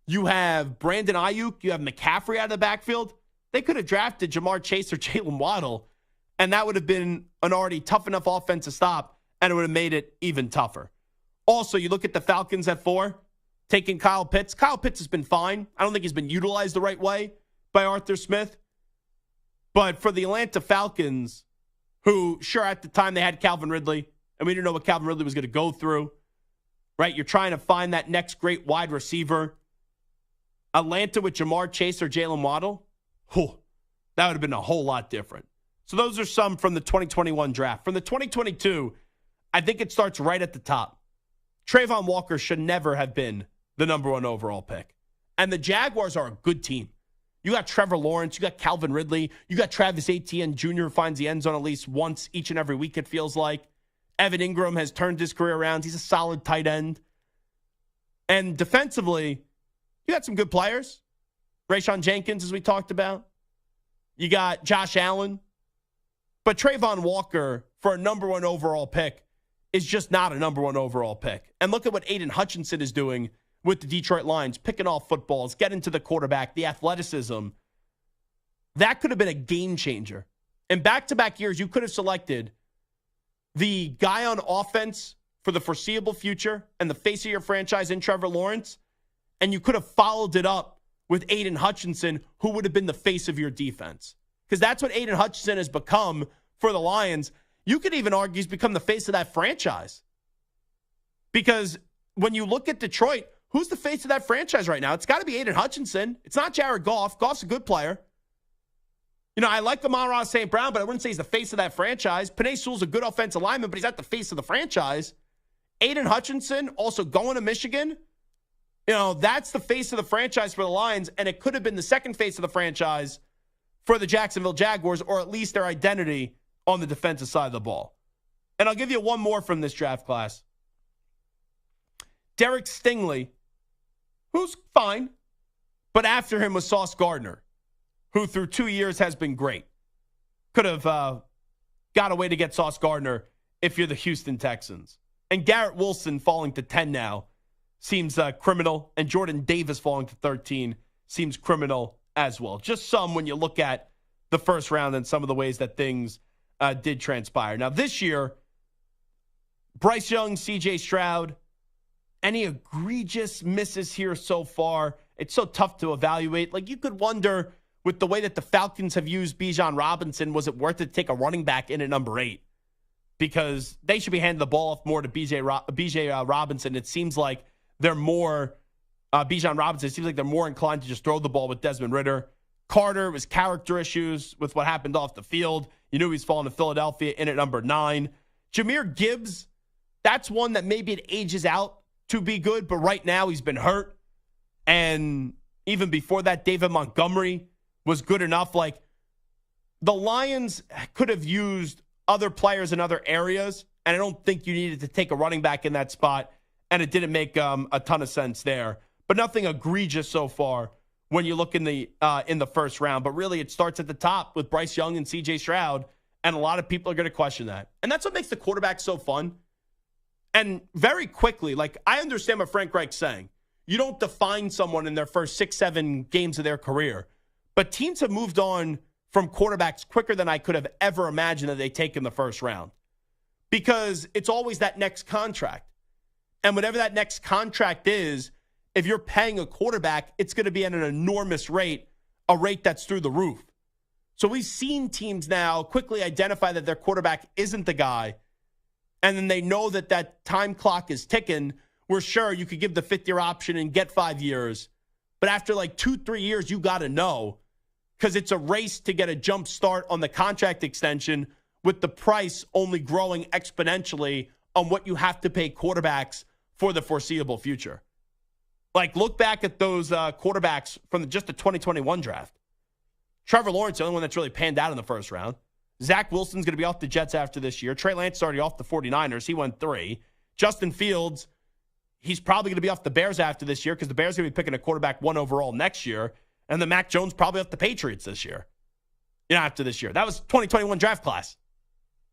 you have Brandon Ayuk, you have McCaffrey out of the backfield. They could have drafted Jamar Chase or Jalen Waddle, and that would have been an already tough enough offense to stop, and it would have made it even tougher. Also, you look at the Falcons at 4, taking Kyle Pitts. Kyle Pitts has been fine. I don't think he's been utilized the right way by Arthur Smith. But for the Atlanta Falcons, who, sure, at the time they had Calvin Ridley, and we didn't know what Calvin Ridley was going to go through, right? You're trying to find that next great wide receiver. Atlanta with Jamar Chase or Jalen Waddle, that would have been a whole lot different. So those are some from the 2021 draft. From the 2022, I think it starts right at the top. Trayvon Walker should never have been the number 1 overall pick. And the Jaguars are a good team. You got Trevor Lawrence, you got Calvin Ridley, you got Travis Etienne Jr. who finds the end zone at least once each and every week, it feels like. Evan Ingram has turned his career around. He's a solid tight end. And defensively, you got some good players. Rayshawn Jenkins, as we talked about. You got Josh Allen. But Trayvon Walker, for a number 1 overall pick, is just not a number 1 overall pick. And look at what Aiden Hutchinson is doing with the Detroit Lions, picking off footballs, getting to the quarterback, the athleticism. That could have been a game changer. In back-to-back years, you could have selected the guy on offense for the foreseeable future and the face of your franchise in Trevor Lawrence, and you could have followed it up with Aiden Hutchinson, who would have been the face of your defense. Because that's what Aiden Hutchinson has become for the Lions. You could even argue he's become the face of that franchise. Because when you look at Detroit, who's the face of that franchise right now? It's got to be Aiden Hutchinson. It's not Jared Goff. Goff's a good player. I like Amon-Ra St. Brown, but I wouldn't say he's the face of that franchise. Penei Sewell's a good offensive lineman, but he's not the face of the franchise. Aiden Hutchinson, also going to Michigan. That's the face of the franchise for the Lions, and it could have been the second face of the franchise for the Jacksonville Jaguars, or at least their identity on the defensive side of the ball. And I'll give you one more from this draft class. Derek Stingley, who's fine, but after him was Sauce Gardner, who through 2 years has been great. Could have got a way to get Sauce Gardner if you're the Houston Texans. And Garrett Wilson falling to 10 now seems criminal. And Jordan Davis falling to 13 seems criminal as well. Just some when you look at the first round and some of the ways that things did transpire. Now this year, Bryce Young, CJ Stroud, any egregious misses here so far? It's so tough to evaluate. Like, you could wonder, with the way that the Falcons have used Bijan Robinson, was it worth it to take a running back in at number 8? Because they should be handing the ball off more to BJ Robinson. It seems like they're more, Bijan Robinson, it seems like they're more inclined to just throw the ball with Desmond Ridder. Carter was character issues with what happened off the field. You knew he was falling to Philadelphia in at number 9. Jahmyr Gibbs, that's one that maybe it ages out to be good, but right now he's been hurt. And even before that, David Montgomery was good enough. Like, the Lions could have used other players in other areas, and I don't think you needed to take a running back in that spot, and it didn't make a ton of sense there. But nothing egregious so far when you look in the first round. But really, it starts at the top with Bryce Young and CJ Stroud, and a lot of people are going to question that. And that's what makes the quarterback so fun. And very quickly, like, I understand what Frank Reich's saying. You don't define someone in their first 6-7 games of their career. But teams have moved on from quarterbacks quicker than I could have ever imagined that they take in the first round. Because it's always that next contract. And whatever that next contract is, if you're paying a quarterback, it's going to be at an enormous rate, a rate that's through the roof. So we've seen teams now quickly identify that their quarterback isn't the guy, and then they know that that time clock is ticking. We're sure you could give the 5th-year option and get 5 years. But after like 2-3 years, you got to know, because it's a race to get a jump start on the contract extension with the price only growing exponentially on what you have to pay quarterbacks for the foreseeable future. Like, look back at those quarterbacks from just the 2021 draft. Trevor Lawrence, the only one that's really panned out in the first round. Zach Wilson's going to be off the Jets after this year. Trey Lance is already off the 49ers. He went 3. Justin Fields, he's probably going to be off the Bears after this year, because the Bears are going to be picking a quarterback 1 overall next year. And then Mac Jones probably off the Patriots this year. After this year. That was 2021 draft class.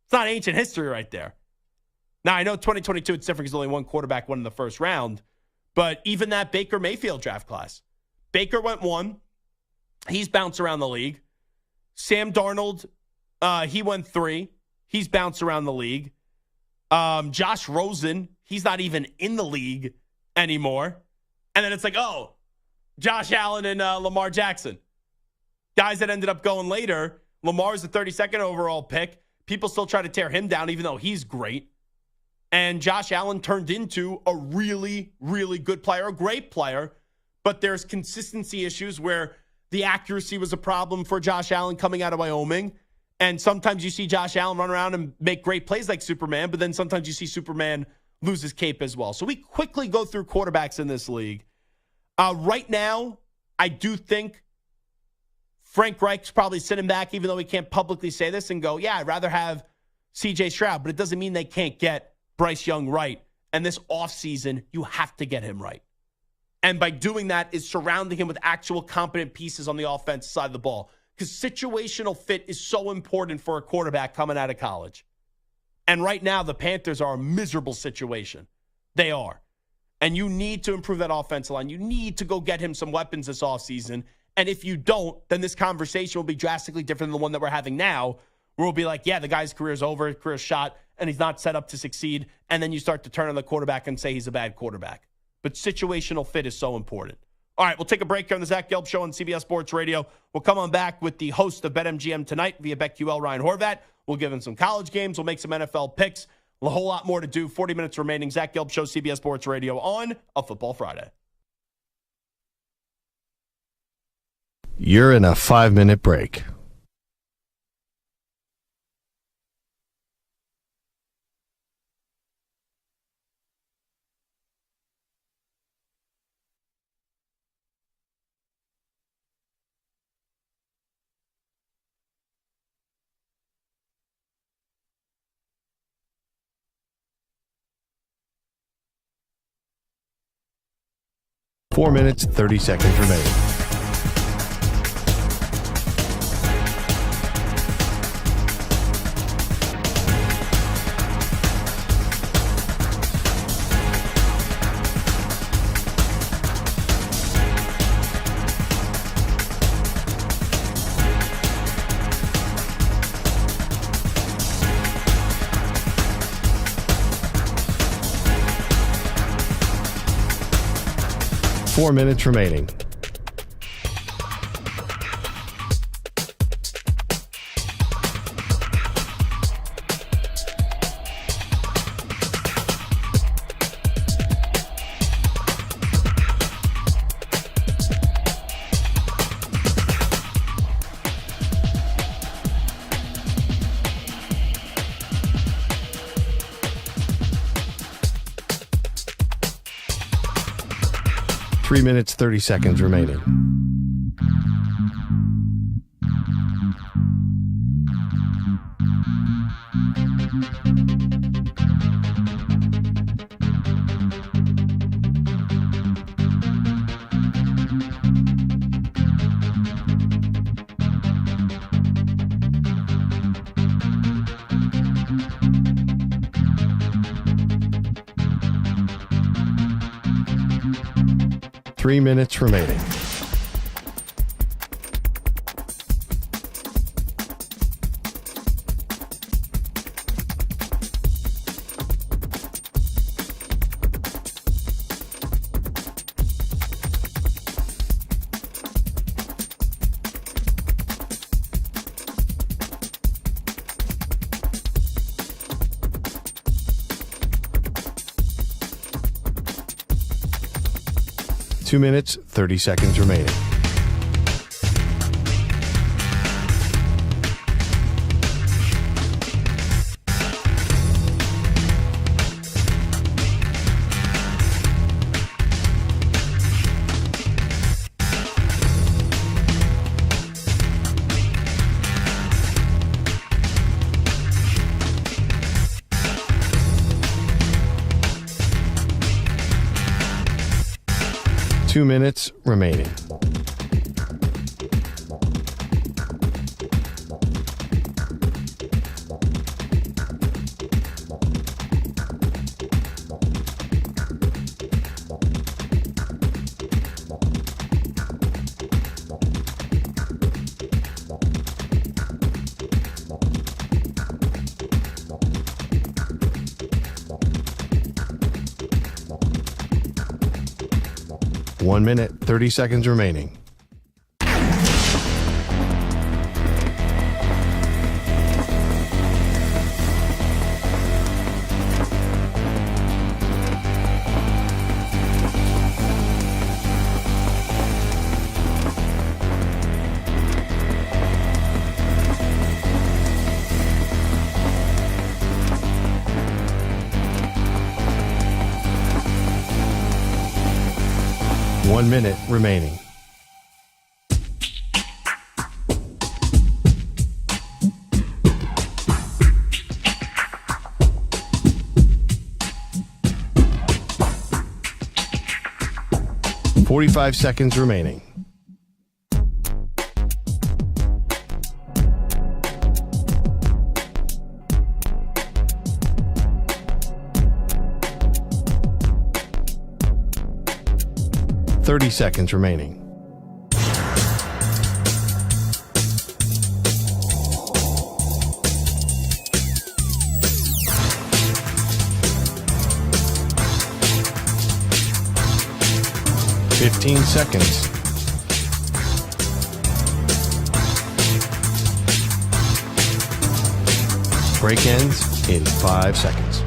It's not ancient history right there. Now, I know 2022, it's different because only one quarterback went in the first round. But even that Baker Mayfield draft class. Baker went 1. He's bounced around the league. Sam Darnold, he went 3. He's bounced around the league. Josh Rosen, he's not even in the league anymore. And then it's like, oh, Josh Allen and Lamar Jackson. Guys that ended up going later. Lamar's the 32nd overall pick. People still try to tear him down, even though he's great. And Josh Allen turned into a really, really good player, a great player. But there's consistency issues where the accuracy was a problem for Josh Allen coming out of Wyoming. And sometimes you see Josh Allen run around and make great plays like Superman, but then sometimes you see Superman lose his cape as well. So we quickly go through quarterbacks in this league. Right now, I do think Frank Reich's probably sitting back, even though he can't publicly say this, and go, yeah, I'd rather have CJ Stroud. But it doesn't mean they can't get Bryce Young right. And this offseason, you have to get him right. And by doing that is surrounding him with actual competent pieces on the offensive side of the ball. Because situational fit is so important for a quarterback coming out of college. And right now, the Panthers are a miserable situation. They are. And you need to improve that offensive line. You need to go get him some weapons this offseason. And if you don't, then this conversation will be drastically different than the one that we're having now, where we'll be like, yeah, the guy's career's over, career's shot, and he's not set up to succeed. And then you start to turn on the quarterback and say he's a bad quarterback. But situational fit is so important. All right, we'll take a break here on the Zach Gelb Show on CBS Sports Radio. We'll come on back with the host of BetMGM tonight via BetQL, Ryan Horvat. We'll give him some college games. We'll make some NFL picks. A whole lot more to do. 40 minutes remaining. Zach Gelb Show, CBS Sports Radio on a Football Friday. You're in a 5-minute break. 4 minutes, 30 seconds remaining. Four minutes remaining. Three minutes, 30 seconds remaining. Three minutes remaining. Two minutes, 30 seconds remaining. Two minutes remaining. One minute, 30 seconds remaining. One minute remaining. Forty-five seconds remaining. Thirty seconds remaining. Fifteen seconds. Break ends in 5 seconds.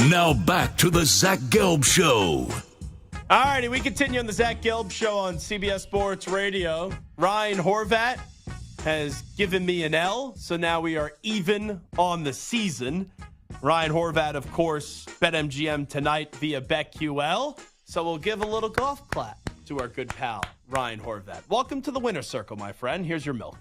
Now back to the Zach Gelb Show. All righty, we continue on the Zach Gelb Show on CBS Sports Radio. Ryan Horvat has given me an L, so now we are even on the season. Ryan Horvat, of course, BetMGM tonight via BetQL. So we'll give a little golf clap to our good pal, Ryan Horvat. Welcome to the winner's circle, my friend. Here's your milk.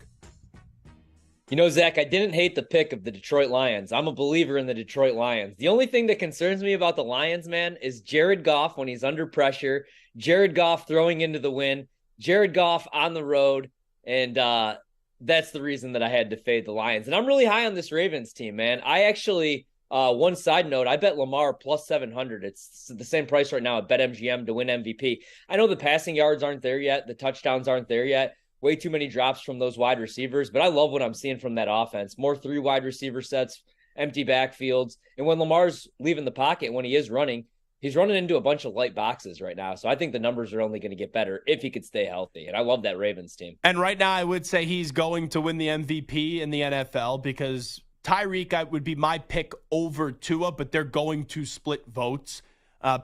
You know, Zach, I didn't hate the pick of the Detroit Lions. I'm a believer in the Detroit Lions. The only thing that concerns me about the Lions, man, is Jared Goff when he's under pressure, Jared Goff throwing into the wind, Jared Goff on the road, and that's the reason that I had to fade the Lions. And I'm really high on this Ravens team, man. I actually, one side note, I bet Lamar plus 700. It's the same price right now at BetMGM to win MVP. I know the passing yards aren't there yet. The touchdowns aren't there yet. Way too many drops from those wide receivers, but I love what I'm seeing from that offense. More 3 wide receiver sets, empty backfields. And when Lamar's leaving the pocket, when he is running, he's running into a bunch of light boxes right now. So I think the numbers are only going to get better if he could stay healthy. And I love that Ravens team. And right now I would say he's going to win the MVP in the NFL because Tyreek would be my pick over Tua, but they're going to split votes.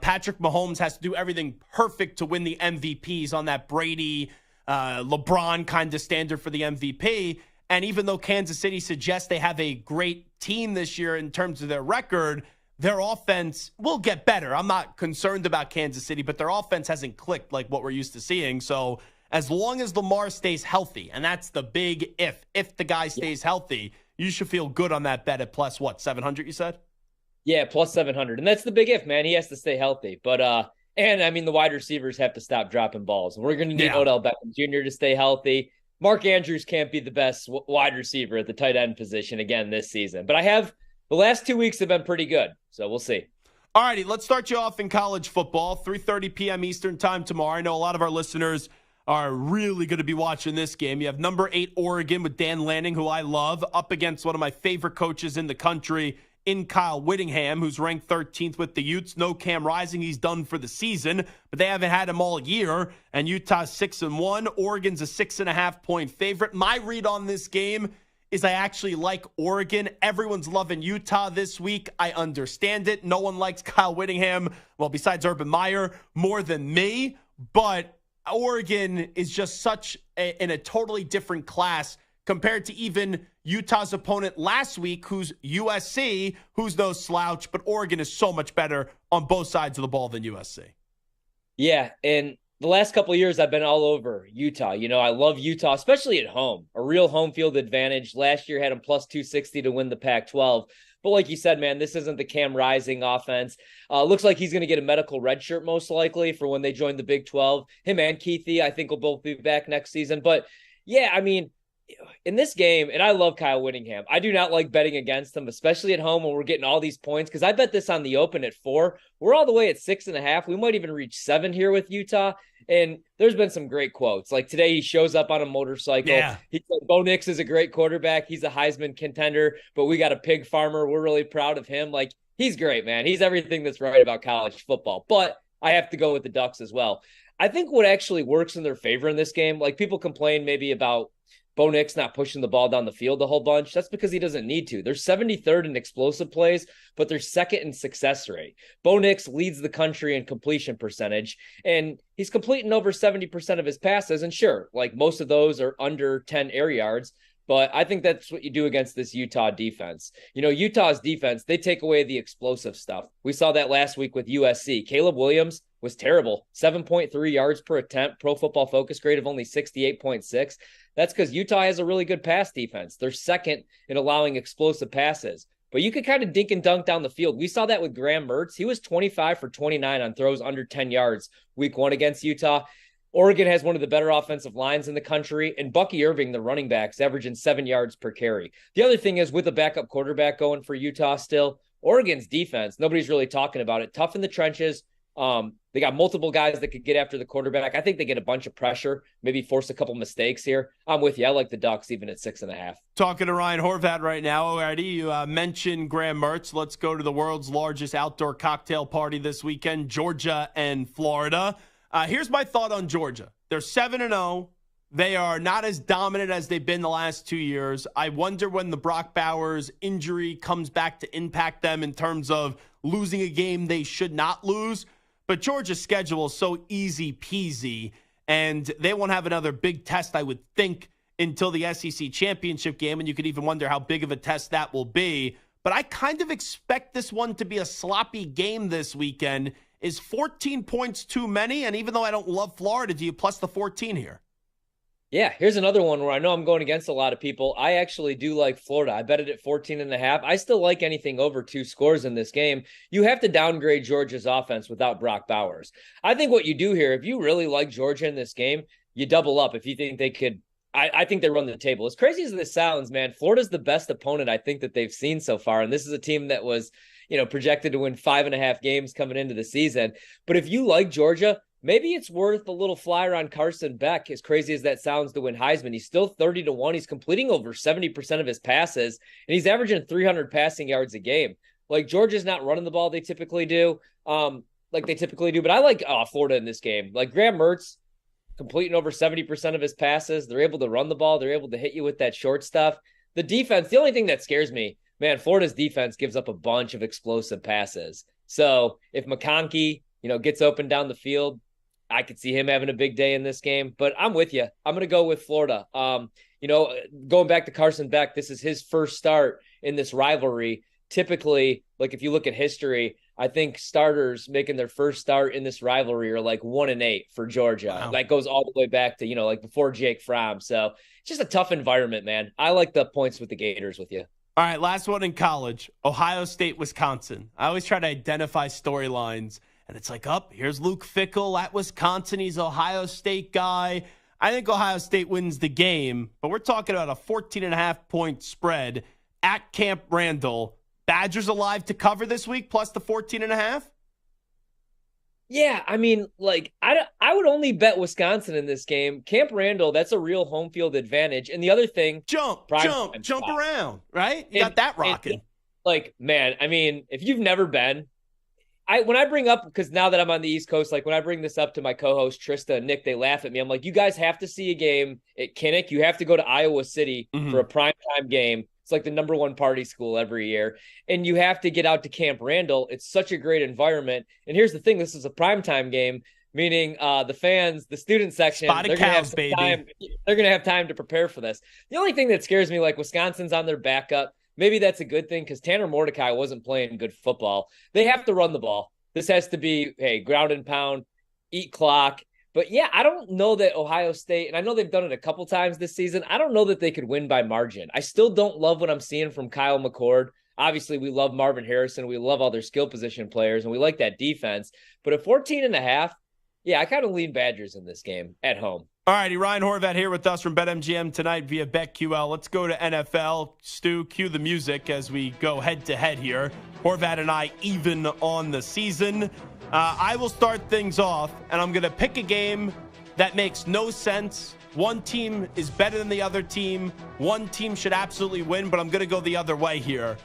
Patrick Mahomes has to do everything perfect to win the MVPs on that Brady LeBron kind of standard for the MVP. And even though Kansas City suggests they have a great team this year in terms of their record, their offense will get better. I'm not concerned about Kansas City, but their offense hasn't clicked like what we're used to seeing. So as long as Lamar stays healthy, and that's the big if the guy stays healthy, you should feel good on that bet at plus what, 700 you said? Yeah, plus 700. And that's the big if, man. He has to stay healthy. But and, I mean, the wide receivers have to stop dropping balls. We're going to need Odell Beckham Jr. to stay healthy. Mark Andrews can't be the best wide receiver at the tight end position again this season. But the last 2 weeks have been pretty good, so we'll see. All righty, let's start you off in college football. 3:30 p.m. Eastern time tomorrow. I know a lot of our listeners are really going to be watching this game. You have number 8 Oregon with Dan Lanning, who I love, up against one of my favorite coaches in the country, in Kyle Whittingham, who's ranked 13th with the Utes. No Cam Rising. He's done for the season, but they haven't had him all year. And Utah's 6-1. Oregon's a 6.5-point favorite. My read on this game is I actually like Oregon. Everyone's loving Utah this week. I understand it. No one likes Kyle Whittingham, well, besides Urban Meyer, more than me. But Oregon is just such in a totally different class compared to even Utah's opponent last week, who's USC, who's no slouch, but Oregon is so much better on both sides of the ball than USC. Yeah, and the last couple of years I've been all over Utah. You know, I love Utah, especially at home. A real home field advantage. Last year had them plus 260 to win the Pac-12. But like you said, man, this isn't the Cam Rising offense. Looks like he's going to get a medical red shirt most likely for when they join the Big 12. Him and Keithy, I think, will both be back next season. But, yeah, I mean, in this game, and I love Kyle Whittingham, I do not like betting against him, especially at home when we're getting all these points, because I bet this on the open at 4. We're all the way at 6.5. We might even reach 7 here with Utah. And there's been some great quotes. Like today, he shows up on a motorcycle. Yeah. He said, Bo Nix is a great quarterback. He's a Heisman contender, but we got a pig farmer. We're really proud of him. Like, he's great, man. He's everything that's right about college football. But I have to go with the Ducks as well. I think what actually works in their favor in this game, like people complain maybe about Bo Nix not pushing the ball down the field a whole bunch. That's because he doesn't need to. They're 73rd in explosive plays, but they're 2nd in success rate. Bo Nix leads the country in completion percentage, and he's completing over 70% of his passes. And sure, like most of those are under 10 air yards, but I think that's what you do against this Utah defense. You know, Utah's defense, they take away the explosive stuff. We saw that last week with USC. Caleb Williams was terrible. 7.3 yards per attempt, Pro Football Focus grade of only 68.6. That's because Utah has a really good pass defense. They're 2nd in allowing explosive passes. But you could kind of dink and dunk down the field. We saw that with Graham Mertz. He was 25 for 29 on throws under 10 yards week 1 against Utah. Oregon has one of the better offensive lines in the country, and Bucky Irving, the running back's averaging 7 yards per carry. The other thing is with a backup quarterback going for Utah still, Oregon's defense, nobody's really talking about it. Tough in the trenches. They got multiple guys that could get after the quarterback. I think they get a bunch of pressure, maybe force a couple mistakes here. I'm with you. I like the Ducks even at 6.5. Talking to Ryan Horvat right now already. You mentioned Graham Mertz. Let's go to the world's largest outdoor cocktail party this weekend, Georgia and Florida. Here's my thought on Georgia. They're 7-0. They are not as dominant as they've been the last 2 years. I wonder when the Brock Bowers injury comes back to impact them in terms of losing a game they should not lose. But Georgia's schedule is so easy peasy, and they won't have another big test, I would think, until the SEC championship game, and you could even wonder how big of a test that will be. But I kind of expect this one to be a sloppy game this weekend. Is 14 points too many? And even though I don't love Florida, do you plus the 14 here? Yeah, here's another one where I know I'm going against a lot of people. I actually do like Florida. I bet it at 14.5. I still like anything over 2 scores in this game. You have to downgrade Georgia's offense without Brock Bowers. I think what you do here, if you really like Georgia in this game, you double up if you think they could. I think they run the table. As crazy as this sounds, man, Florida's the best opponent I think that they've seen so far. And this is a team that was, projected to win 5.5 games coming into the season. But if you like Georgia, maybe it's worth a little flyer on Carson Beck, as crazy as that sounds, to win Heisman. He's still 30-1. He's completing over 70% of his passes, and he's averaging 300 passing yards a game. Like, Georgia's not running the ball they typically do, but I like Florida in this game. Like, Graham Mertz completing over 70% of his passes. They're able to run the ball. They're able to hit you with that short stuff. The defense, the only thing that scares me, man, Florida's defense gives up a bunch of explosive passes. So if McConkey, gets open down the field, I could see him having a big day in this game. But I'm with you. I'm going to go with Florida. Going back to Carson Beck, this is his first start in this rivalry. Typically, like if you look at history, I think starters making their first start in this rivalry are like 1-8 for Georgia. Wow. That goes all the way back to, like before Jake Fromm. So it's just a tough environment, man. I like the points with the Gators with you. All right, last one in college, Ohio State, Wisconsin. I always try to identify storylines, and it's like, here's Luke Fickell at Wisconsin. He's an Ohio State guy. I think Ohio State wins the game, but we're talking about a 14.5-point spread at Camp Randall. Badgers alive to cover this week, plus the 14.5? Yeah, I mean, I would only bet Wisconsin in this game. Camp Randall, that's a real home field advantage. And the other thing, jump around, right? You got that rocking. Man, I mean, if you've never been, when I bring up, because now that I'm on the East Coast, when I bring this up to my co-host Trista and Nick, they laugh at me. I'm like, you guys have to see a game at Kinnick. You have to go to Iowa City for a primetime game. It's like the number one party school every year. And you have to get out to Camp Randall. It's such a great environment. And here's the thing. This is a primetime game, meaning the fans, the student section, they're going to have time to prepare for this. The only thing that scares me, Wisconsin's on their backup. Maybe that's a good thing because Tanner Mordecai wasn't playing good football. They have to run the ball. This has to be, ground and pound, eat clock. But yeah, I don't know that Ohio State, and I know they've done it a couple times this season, I don't know that they could win by margin. I still don't love what I'm seeing from Kyle McCord. Obviously, we love Marvin Harrison. We love all their skill position players, and we like that defense. But at 14.5, yeah, I kind of lean Badgers in this game at home. All righty, Ryan Horvat here with us from BetMGM tonight via BetQL. Let's go to NFL. Stu, cue the music as we go head-to-head here. Horvat and I even on the season. I will start things off, and I'm going to pick a game that makes no sense. One team is better than the other team. One team should absolutely win, but I'm going to go the other way here.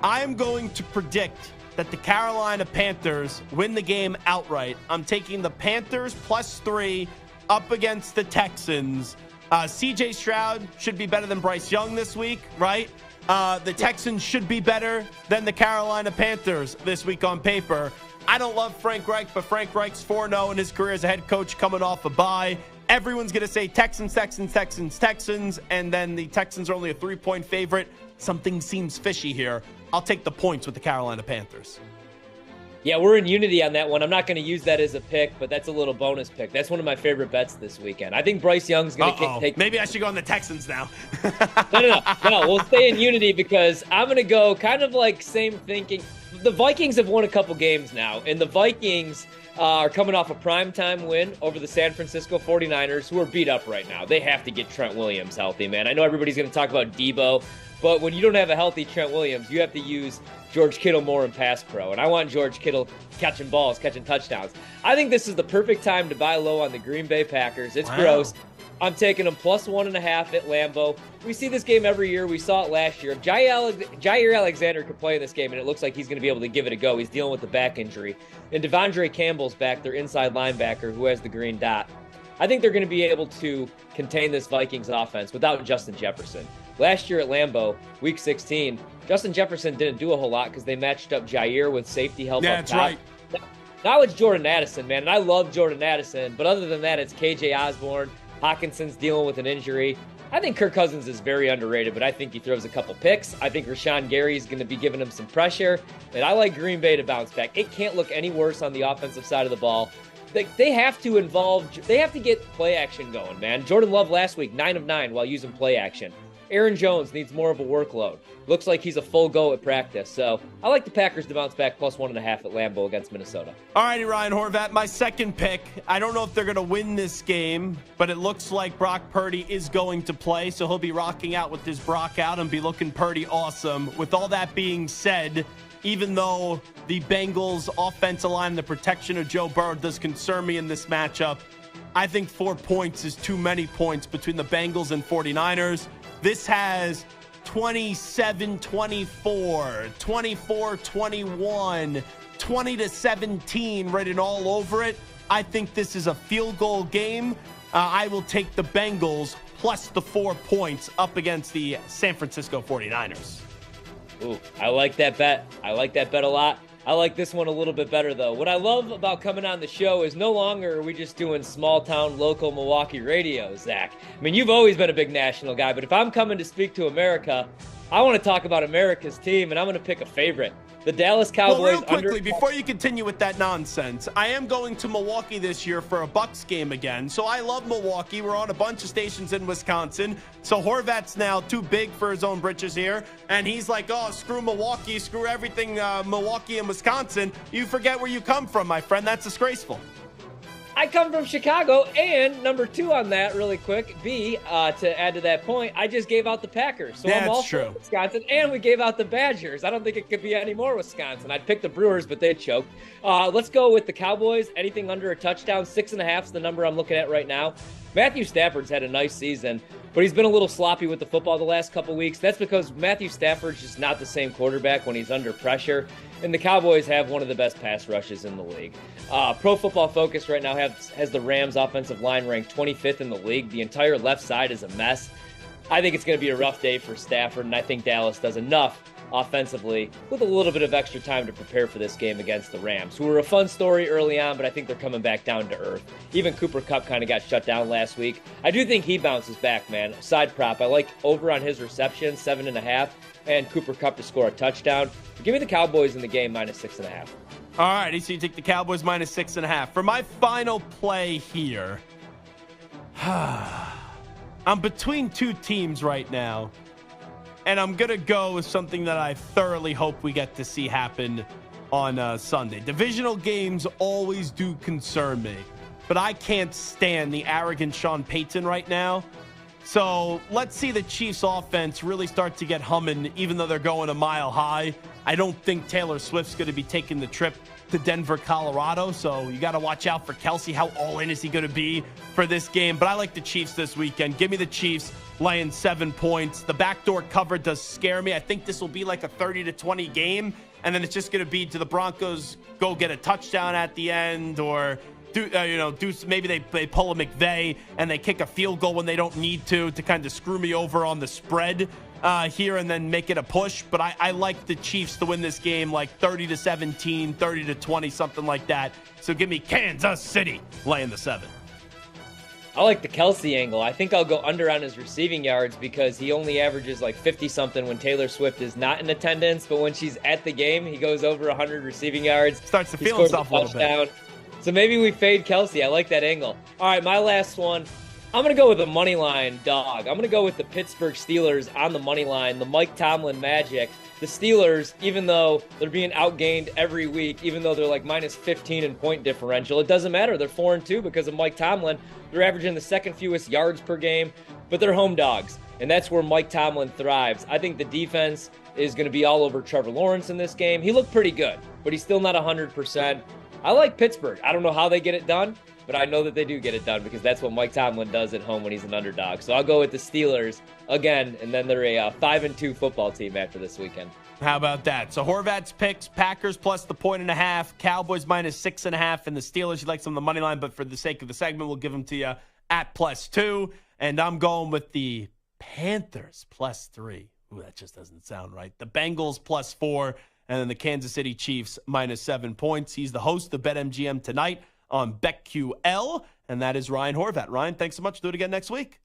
I am going to predict that the Carolina Panthers win the game outright. I'm taking the Panthers +3 up against the Texans. CJ Stroud should be better than Bryce Young this week, right? The Texans should be better than the Carolina Panthers this week on paper. I don't love Frank Reich, but Frank Reich's 4-0 in his career as a head coach coming off a bye. Everyone's going to say Texans, and then the Texans are only a 3-point favorite. Something seems fishy here. I'll take the points with the Carolina Panthers. Yeah, we're in unity on that one. I'm not going to use that as a pick, but that's a little bonus pick. That's one of my favorite bets this weekend. I think Bryce Young's going to take... Maybe I should go on the Texans now. No, we'll stay in unity because I'm going to go kind of same thinking. The Vikings have won a couple games now, and the Vikings are coming off a primetime win over the San Francisco 49ers, who are beat up right now. They have to get Trent Williams healthy, man. I know everybody's going to talk about Debo, but when you don't have a healthy Trent Williams, you have to use George Kittle more in pass pro, and I want George Kittle catching balls, catching touchdowns. I think this is the perfect time to buy low on the Green Bay Packers. It's gross. I'm taking them +1.5 at Lambeau. We see this game every year. We saw it last year. If Jair Alexander could play in this game, and it looks like he's going to be able to give it a go. He's dealing with the back injury. And Devondre Campbell's back, their inside linebacker, who has the green dot. I think they're going to be able to contain this Vikings offense without Justin Jefferson. Last year at Lambeau, Week 16, Justin Jefferson didn't do a whole lot because they matched up Jair with safety help up top. That's right. Now it's Jordan Addison, man, and I love Jordan Addison, but other than that, it's KJ Osborne. Hawkinson's dealing with an injury. I think Kirk Cousins is very underrated, but I think he throws a couple picks. I think Rashawn Gary is going to be giving him some pressure, and I like Green Bay to bounce back. It can't look any worse on the offensive side of the ball. They have to get play action going, man. Jordan Love last week, 9 of 9 while using play action. Aaron Jones needs more of a workload. Looks like he's a full go at practice. So I like the Packers to bounce back plus 1.5 at Lambeau against Minnesota. All righty, Ryan Horvat, my second pick. I don't know if they're going to win this game, but it looks like Brock Purdy is going to play. So he'll be rocking out with his Brock out and be looking Purdy awesome. With all that being said, even though the Bengals offensive line, the protection of Joe Burrow does concern me in this matchup, I think 4 points is too many points between the Bengals and 49ers. This has 27-24, 24-21, 20-17 written all over it. I think this is a field goal game. I will take the Bengals plus the 4 points up against the San Francisco 49ers. Ooh, I like that bet. I like that bet a lot. I like this one a little bit better, though. What I love about coming on the show is no longer are we just doing small-town, local Milwaukee radio, Zach. I mean, you've always been a big national guy, but if I'm coming to speak to America, I want to talk about America's team, and I'm going to pick a favorite. The Dallas Cowboys. Well, real quickly, before you continue with that nonsense, I am going to Milwaukee this year for a Bucks game again. So I love Milwaukee. We're on a bunch of stations in Wisconsin. So Horvat's now too big for his own britches here. And he's like, oh, screw Milwaukee, screw everything Milwaukee and Wisconsin. You forget where you come from, my friend. That's disgraceful. I come from Chicago, and number 2 on that, really quick, to add to that point, I just gave out the Packers. So I'm all for Wisconsin, and we gave out the Badgers. I don't think it could be any more Wisconsin. I'd pick the Brewers, but they choked. Let's go with the Cowboys. Anything under a touchdown, 6.5 is the number I'm looking at right now. Matthew Stafford's had a nice season, but he's been a little sloppy with the football the last couple weeks. That's because Matthew Stafford's just not the same quarterback when he's under pressure. And the Cowboys have one of the best pass rushes in the league. Pro Football Focus right now has the Rams offensive line ranked 25th in the league. The entire left side is a mess. I think it's going to be a rough day for Stafford, and I think Dallas does enough offensively with a little bit of extra time to prepare for this game against the Rams, who were a fun story early on, but I think they're coming back down to earth. Even Cooper Kupp kind of got shut down last week. I do think he bounces back, man. Side prop, I like over on his reception, 7.5, and Cooper Kupp to score a touchdown. Give me the Cowboys in the game, -6.5. All right, so you take the Cowboys -6.5. For my final play here, I'm between two teams right now, and I'm going to go with something that I thoroughly hope we get to see happen on Sunday. Divisional games always do concern me, but I can't stand the arrogant Sean Payton right now. So let's see the Chiefs offense really start to get humming, even though they're going a mile high. I don't think Taylor Swift's going to be taking the trip to Denver, Colorado. So you got to watch out for Kelsey. How all in is he going to be for this game? But I like the Chiefs this weekend. Give me the Chiefs laying 7 points. The backdoor cover does scare me. I think this will be like a 30-20 game. And then it's just going to be, do the Broncos go get a touchdown at the end, or maybe they pull a McVay and they kick a field goal when they don't need to kind of screw me over on the spread here and then make it a push. But I like the Chiefs to win this game like 30-17, 30-20, something like that. So give me Kansas City laying the 7. I like the Kelsey angle. I think I'll go under on his receiving yards because he only averages like 50-something when Taylor Swift is not in attendance. But when she's at the game, he goes over 100 receiving yards. Starts to feel himself a little bit. So maybe we fade Kelsey. I like that angle. All right, my last one. I'm going to go with a money line dog. I'm going to go with the Pittsburgh Steelers on the money line, the Mike Tomlin magic. The Steelers, even though they're being outgained every week, even though they're like -15 in point differential, it doesn't matter. They're 4-2 because of Mike Tomlin. They're averaging the second fewest yards per game, but they're home dogs, and that's where Mike Tomlin thrives. I think the defense is going to be all over Trevor Lawrence in this game. He looked pretty good, but he's still not 100%. I like Pittsburgh. I don't know how they get it done, but I know that they do get it done because that's what Mike Tomlin does at home when he's an underdog. So I'll go with the Steelers again, and then they're a 5-2 football team after this weekend. How about that? So Horvat's picks, Packers plus the 1.5, Cowboys -6.5, and the Steelers, you like some of the money line, but for the sake of the segment, we'll give them to you at +2. And I'm going with the Panthers +3. Ooh, that just doesn't sound right. The Bengals +4. And then the Kansas City Chiefs -7 points. He's the host of BetMGM tonight on BetQL. And that is Ryan Horvat. Ryan, thanks so much. Do it again next week.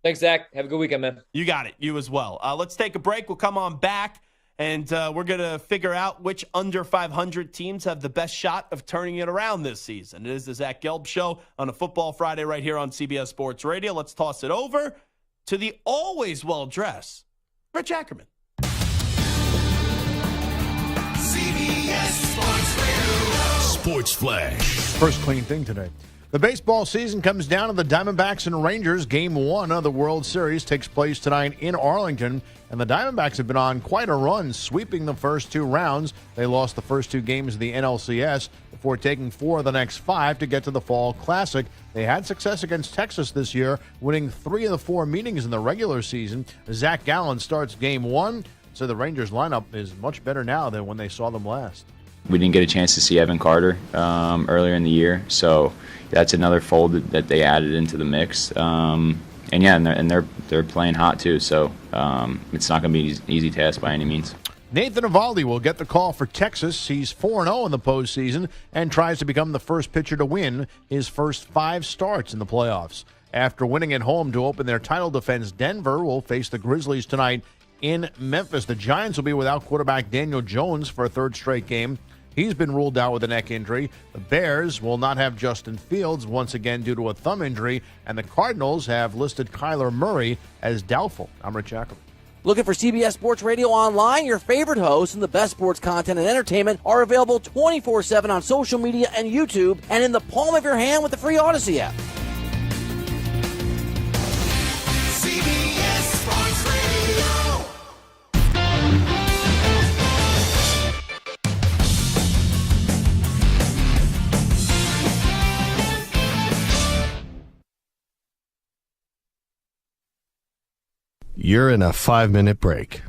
Thanks, Zach. Have a good weekend, man. You got it. You as well. Let's take a break. We'll come on back, and we're going to figure out which under 500 teams have the best shot of turning it around this season. It is the Zach Gelb Show on a Football Friday right here on CBS Sports Radio. Let's toss it over to the always well-dressed Rich Ackerman. CBS Sports Radio. Sports Flash. First clean thing today. The baseball season comes down to the Diamondbacks and Rangers. Game 1 of the World Series takes place tonight in Arlington, and the Diamondbacks have been on quite a run, sweeping the first 2 rounds. They lost the first 2 games of the NLCS before taking 4 of the next 5 to get to the Fall Classic. They had success against Texas this year, winning 3 of the 4 meetings in the regular season. Zach Gallen starts Game 1, so the Rangers lineup is much better now than when they saw them last. We didn't get a chance to see Evan Carter earlier in the year, so that's another fold that they added into the mix. And they're playing hot too, so it's not going to be an easy task by any means. Nathan Eovaldi will get the call for Texas. He's 4-0 in the postseason and tries to become the first pitcher to win his first 5 starts in the playoffs. After winning at home to open their title defense, Denver will face the Grizzlies tonight in Memphis. The Giants will be without quarterback Daniel Jones for a 3rd straight game. He's been ruled out with a neck injury. The Bears will not have Justin Fields once again due to a thumb injury, and the Cardinals have listed Kyler Murray as doubtful. I'm Rich Ackerman. Looking for CBS Sports Radio online? Your favorite hosts and the best sports content and entertainment are available 24/7 on social media and YouTube, and in the palm of your hand with the free Odyssey app. CBS Sports Radio. You're in a 5-minute break.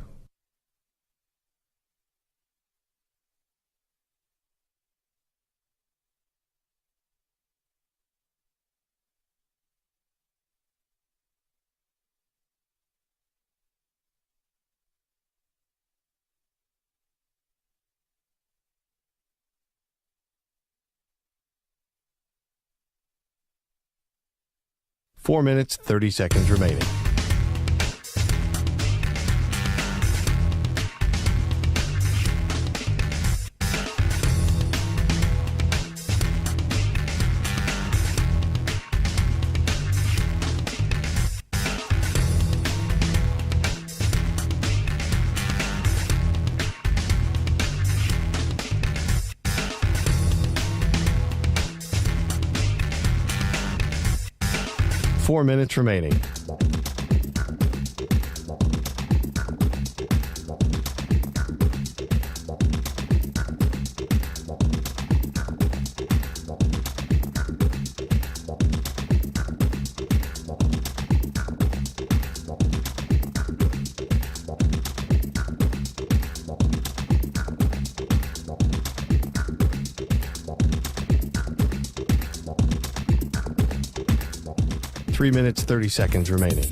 Four minutes, 30 seconds remaining. Four minutes remaining. Three minutes, 30 seconds remaining.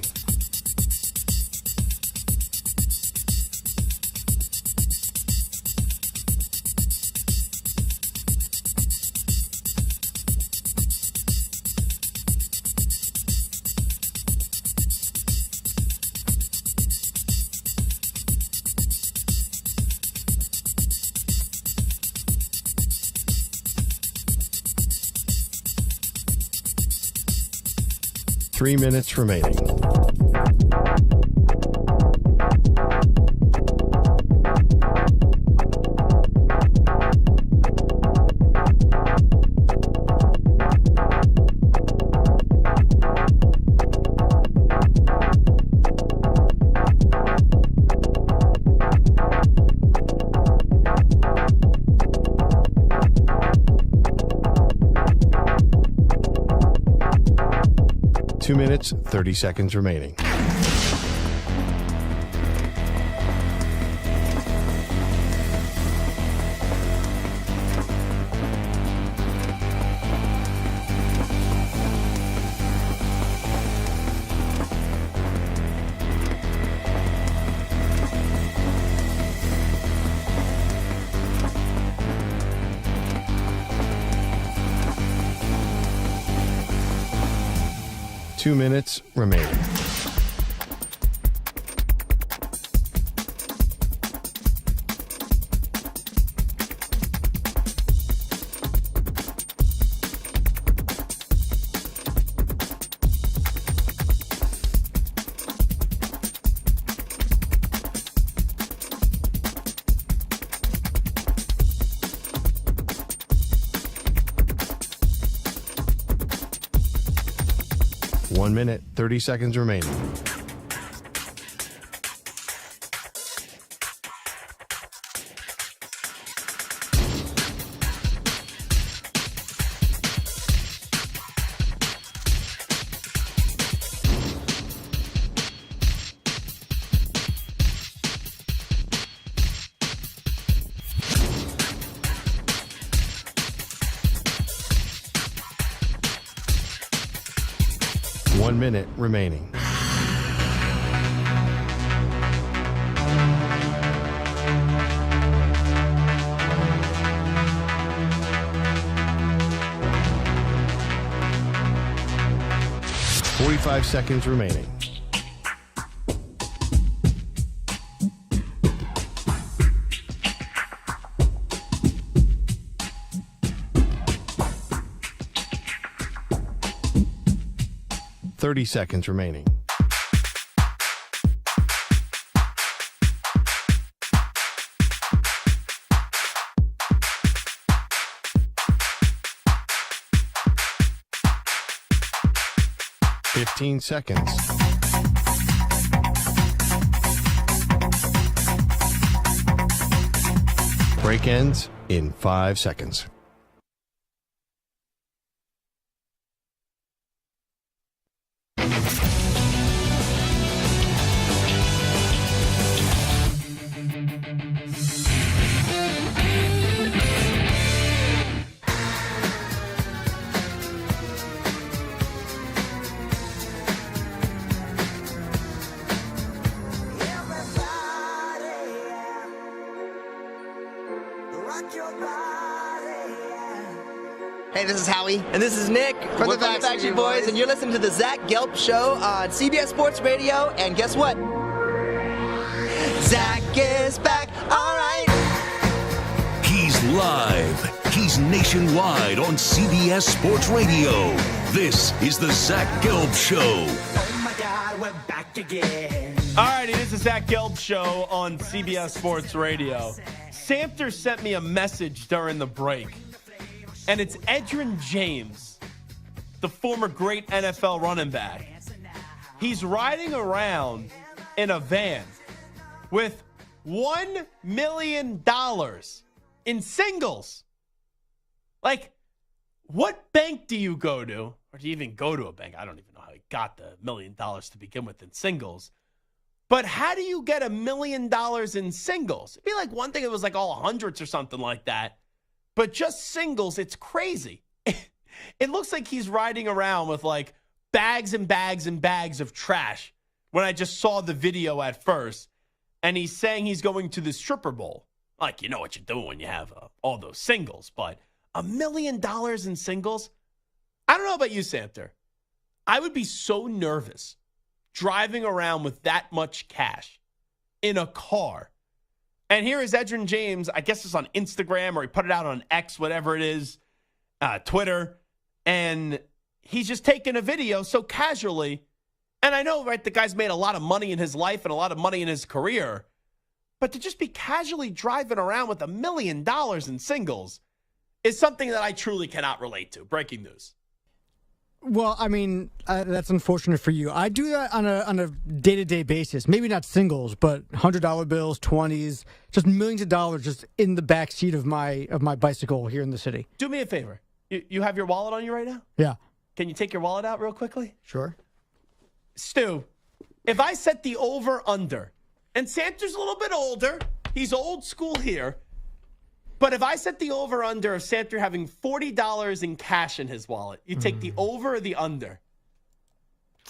Three minutes remaining. Two minutes, 30 seconds remaining. Two minutes remaining. 1 minute, 30 seconds remaining. One minute remaining. Five seconds remaining. Seconds remaining. Seconds. Break ends in 5 seconds. Hey, this is Howie. And this is Nick from the Backstreet Boys. And you're listening to the Zach Gelb Show on CBS Sports Radio. And guess what? Zach is back. All right. He's live. He's nationwide on CBS Sports Radio. This is the Zach Gelb Show. Oh, my God, we're back again. All right, it is the Zach Gelb Show on CBS Sports Radio. Samter sent me a message during the break. And it's Edgerrin James, the former great NFL running back. He's riding around in a van with $1 million in singles. Like, what bank do you go to? Or do you even go to a bank? I don't even know how he got the $1 million to begin with in singles. But how do you get $1 million in singles? It'd be like one thing, it was like all hundreds or something like that. But just singles, it's crazy. It looks like he's riding around with like bags and bags and bags of trash when I just saw the video at first. And he's saying he's going to the stripper bowl. Like, you know what you're doing when you have all those singles. But $1 million in singles? I don't know about you, Samter. I would be so nervous driving around with that much cash in a car. And here is Edgerrin James, I guess it's on Instagram or he put it out on X, whatever it is, Twitter. And he's just taking a video so casually. And I know, right, the guy's made a lot of money in his life and a lot of money in his career. But to just be casually driving around with $1 million in singles is something that I truly cannot relate to. Breaking news. Well, I mean, that's unfortunate for you. I do that on a day-to-day basis. Maybe not singles, but $100 bills, 20s, just millions of dollars just in the back seat of my bicycle here in the city. Do me a favor. You have your wallet on you right now? Yeah. Can you take your wallet out real quickly? Sure. Stu, if I set the over-under, and Santa's a little bit older, he's old school here, but if I set the over-under of Santa having $40 in cash in his wallet, you take the over or the under?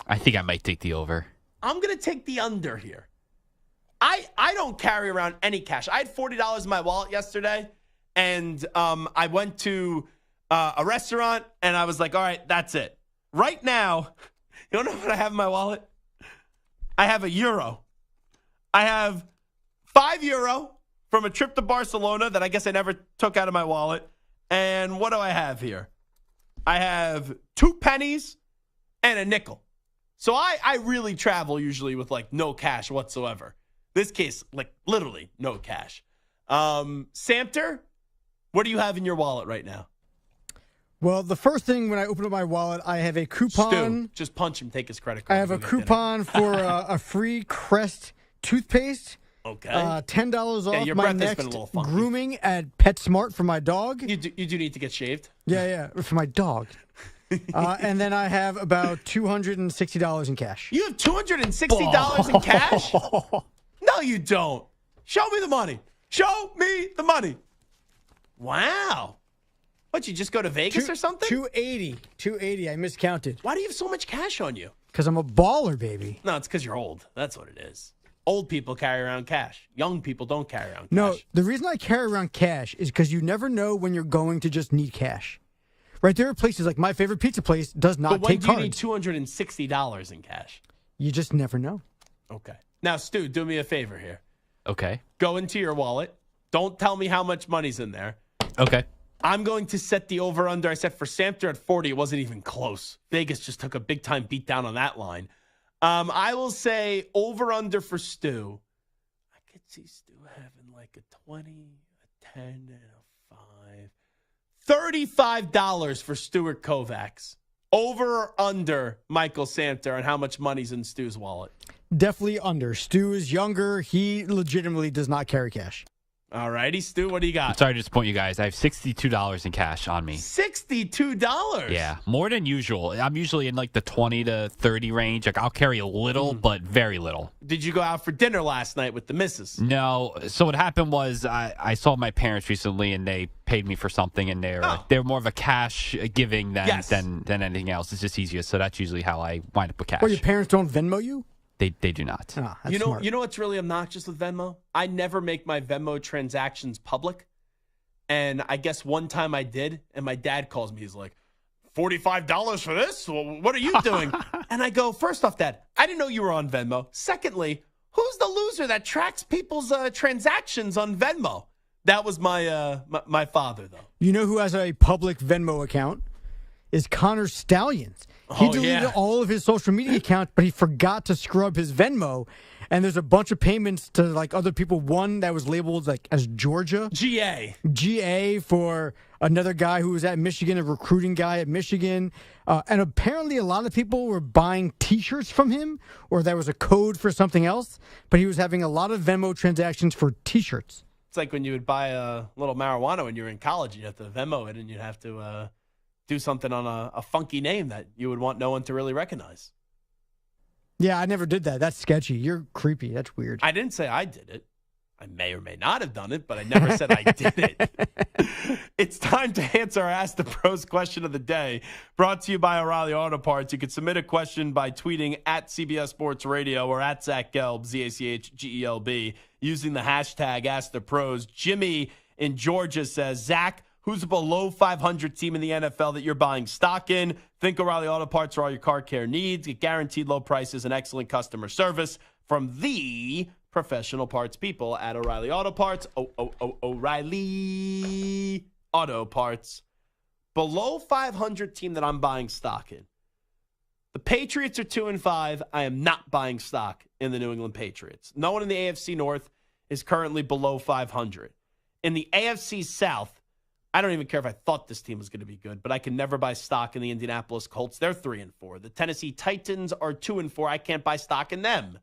I think I might take the over. I'm going to take the under here. I don't carry around any cash. I had $40 in my wallet yesterday, and I went to a restaurant, and I was like, all right, that's it. Right now, you don't know what I have in my wallet? I have €1. I have €5 from a trip to Barcelona that I guess I never took out of my wallet. And what do I have here? I have 2 pennies and a nickel. So I really travel usually with like no cash whatsoever. This case, like literally no cash. Samter, what do you have in your wallet right now? Well, the first thing when I open up my wallet, I have a coupon. Stu, just punch him, take his credit card. I have a coupon for a free Crest toothpaste. Okay. $10 off your my breath has next been a little funky. grooming at PetSmart for my dog. You do need to get shaved? Yeah, for my dog. And then I have about $260 in cash. You have $260 in cash? No, you don't. Show me the money. Show me the money. Wow. What, you just go to Vegas or something? 280. I miscounted. Why do you have so much cash on you? Because I'm a baller, baby. No, it's because you're old. That's what it is. Old people carry around cash. Young people don't carry around cash. No, the reason I carry around cash is because you never know when you're going to just need cash. Right, there are places like my favorite pizza place does not take cards. But when do you need $260 in cash? You just never know. Okay. Now, Stu, do me a favor here. Okay. Go into your wallet. Don't tell me how much money's in there. Okay. I'm going to set the over-under. I set for Samter at 40. It wasn't even close. Vegas just took a big-time beat down on that line. I will say over-under for Stu. I could see Stu having like a 20, a 10, and a 5. $35 for Stuart Kovacs. Over or under Michael Samter and how much money's in Stu's wallet? Definitely under. Stu is younger. He legitimately does not carry cash. All righty, Stu, what do you got? I'm sorry to disappoint you guys. I have $62 in cash on me. $62? Yeah, more than usual. I'm usually in like the 20 to 30 range. Like I'll carry a little, but very little. Did you go out for dinner last night with the missus? No. So what happened was I saw my parents recently, and they paid me for something, and they're more of a cash giving than anything else. It's just easier. So that's usually how I wind up with cash. Well, your parents don't Venmo you? They do not. Oh, You know what's really obnoxious with Venmo? I never make my Venmo transactions public. And I guess one time I did, and my dad calls me. He's like, $45 for this? Well, what are you doing? And I go, first off, Dad, I didn't know you were on Venmo. Secondly, who's the loser that tracks people's transactions on Venmo? That was my father, though. You know who has a public Venmo account? Is Connor Stallions. He deleted all of his social media accounts, but he forgot to scrub his Venmo. And there's a bunch of payments to like other people. One that was labeled like as Georgia. GA for another guy who was at Michigan, a recruiting guy at Michigan. And apparently a lot of people were buying T-shirts from him, or there was a code for something else. But he was having a lot of Venmo transactions for T-shirts. It's like when you would buy a little marijuana when you were in college. You'd have to Venmo it, and you'd have to do something on a funky name that you would want no one to really recognize. Yeah, I never did that. That's sketchy. You're creepy. That's weird. I didn't say I did it. I may or may not have done it, but I never said I did it. It's time to answer our Ask the Pros question of the day, brought to you by O'Reilly Auto Parts. You can submit a question by tweeting at CBS Sports Radio or at Zach Gelb, ZACHGELB, using the hashtag Ask the Pros. Jimmy in Georgia says, Zach, who's a below 500 team in the NFL that you're buying stock in? Think O'Reilly Auto Parts for all your car care needs. Get guaranteed low prices and excellent customer service from the professional parts people at O'Reilly Auto Parts. O'Reilly Auto Parts. Below 500 team that I'm buying stock in. The Patriots are 2-5. I am not buying stock in the New England Patriots. No one in the AFC North is currently below 500. In the AFC South, I don't even care if I thought this team was going to be good, but I can never buy stock in the Indianapolis Colts. They're 3-4. The Tennessee Titans are 2-4. I can't buy stock in them.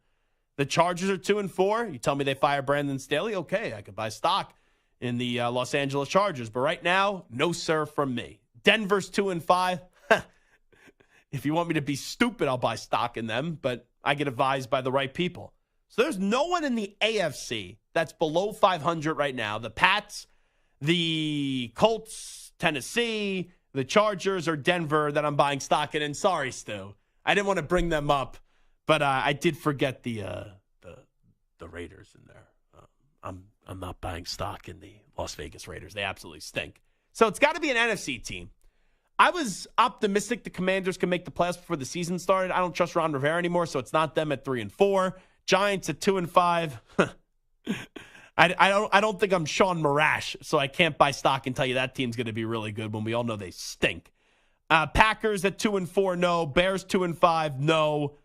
The Chargers are 2-4. You tell me they fire Brandon Staley? Okay, I could buy stock in the Los Angeles Chargers. But right now, no sir from me. Denver's 2-5. If you want me to be stupid, I'll buy stock in them, but I get advised by the right people. So there's no one in the AFC that's below 500 right now. The Pats, the Colts, Tennessee, the Chargers, or Denver that I'm buying stock in. And sorry, Stu, I didn't want to bring them up, but I did forget the Raiders in there. I'm not buying stock in the Las Vegas Raiders. They absolutely stink. So it's got to be an NFC team. I was optimistic the Commanders can make the playoffs before the season started. I don't trust Ron Rivera anymore, so it's not them at 3-4. Giants at 2-5. I don't think I'm Sean Marash, so I can't buy stock and tell you that team's going to be really good when we all know they stink. Packers at 2-4, no. Bears 2-5, no.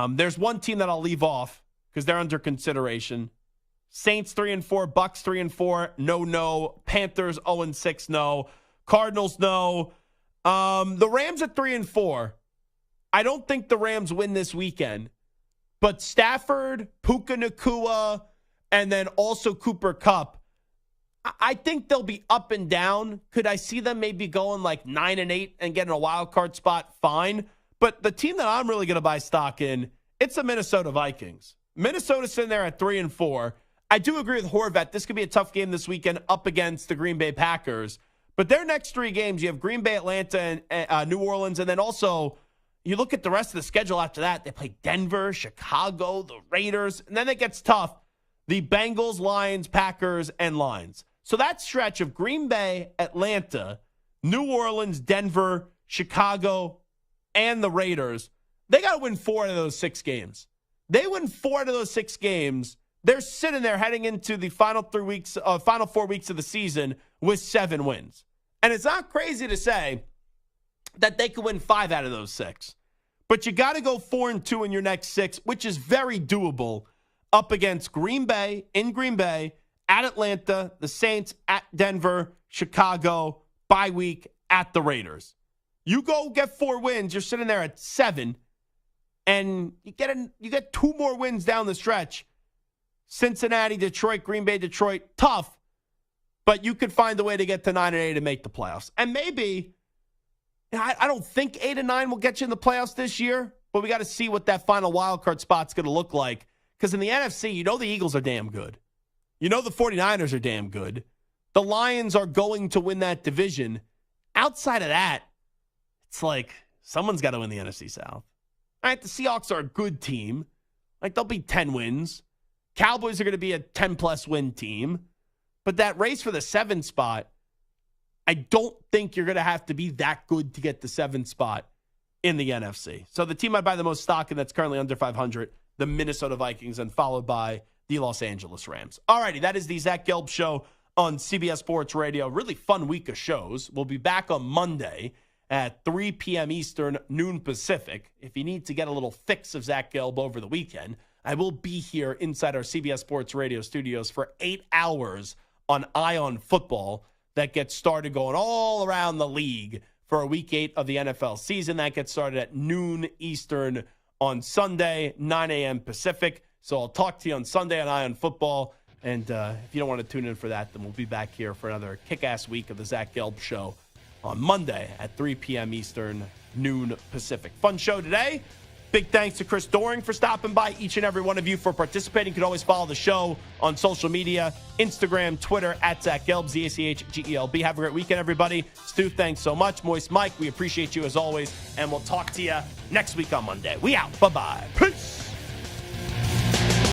There's one team that I'll leave off because they're under consideration. Saints 3-4, Bucks 3-4, no. Panthers 0-6, no. Cardinals, no. The Rams at 3-4. I don't think the Rams win this weekend. But Stafford, Puka Nacua, and then also Cooper Kupp, I think they'll be up and down. Could I see them maybe going like 9-8 and getting a wild card spot? Fine. But the team that I'm really going to buy stock in, it's the Minnesota Vikings. Minnesota's sitting there at 3-4. I do agree with Horvat. This could be a tough game this weekend up against the Green Bay Packers. But their next 3 games, you have Green Bay, Atlanta, and New Orleans. And then also, you look at the rest of the schedule after that. They play Denver, Chicago, the Raiders. And then it gets tough. The Bengals, Lions, Packers, and Lions. So that stretch of Green Bay, Atlanta, New Orleans, Denver, Chicago, and the Raiders, they got to win 4 out of those 6 games. They win 4 out of those 6 games. They're sitting there heading into the final 4 weeks of the season with 7 wins. And it's not crazy to say that they could win 5 out of those 6. But you got to go 4-2 in your next 6, which is very doable up against Green Bay, in Green Bay, at Atlanta, the Saints, at Denver, Chicago, bye week, at the Raiders. You go get 4 wins, you're sitting there at 7, and you get 2 more wins down the stretch. Cincinnati, Detroit, Green Bay, Detroit, tough, but you could find a way to get to 9-8 and make the playoffs. And maybe, I don't think 8-9 will get you in the playoffs this year, but we got to see what that final wild card spot's going to look like. Because in the NFC, you know the Eagles are damn good. You know the 49ers are damn good. The Lions are going to win that division. Outside of that, it's like someone's got to win the NFC South. All right, the Seahawks are a good team. Like, they'll be 10 wins. Cowboys are going to be a 10-plus win team. But that race for the 7th spot, I don't think you're going to have to be that good to get the 7th spot in the NFC. So the team I buy the most stock in that's currently under 500, the Minnesota Vikings, and followed by the Los Angeles Rams. All righty, that is the Zach Gelb Show on CBS Sports Radio. Really fun week of shows. We'll be back on Monday at 3 p.m. Eastern, noon Pacific. If you need to get a little fix of Zach Gelb over the weekend, I will be here inside our CBS Sports Radio studios for 8 hours on Eye on Football. That gets started going all around the league for Week 8 of the NFL season. That gets started at noon Eastern on Sunday, 9 a.m. Pacific. So I'll talk to you on Sunday on Eye on Football. And if you don't want to tune in for that, then we'll be back here for another kick-ass week of the Zach Gelb Show on Monday at 3 p.m. Eastern, noon Pacific. Fun show today. Big thanks to Chris Doering for stopping by, each and every one of you for participating. You can always follow the show on social media, Instagram, Twitter, at Zach Gelb, ZACHGELB. Have a great weekend, everybody. Stu, thanks so much. Moist Mike, we appreciate you as always, and we'll talk to you next week on Monday. We out. Bye-bye. Peace.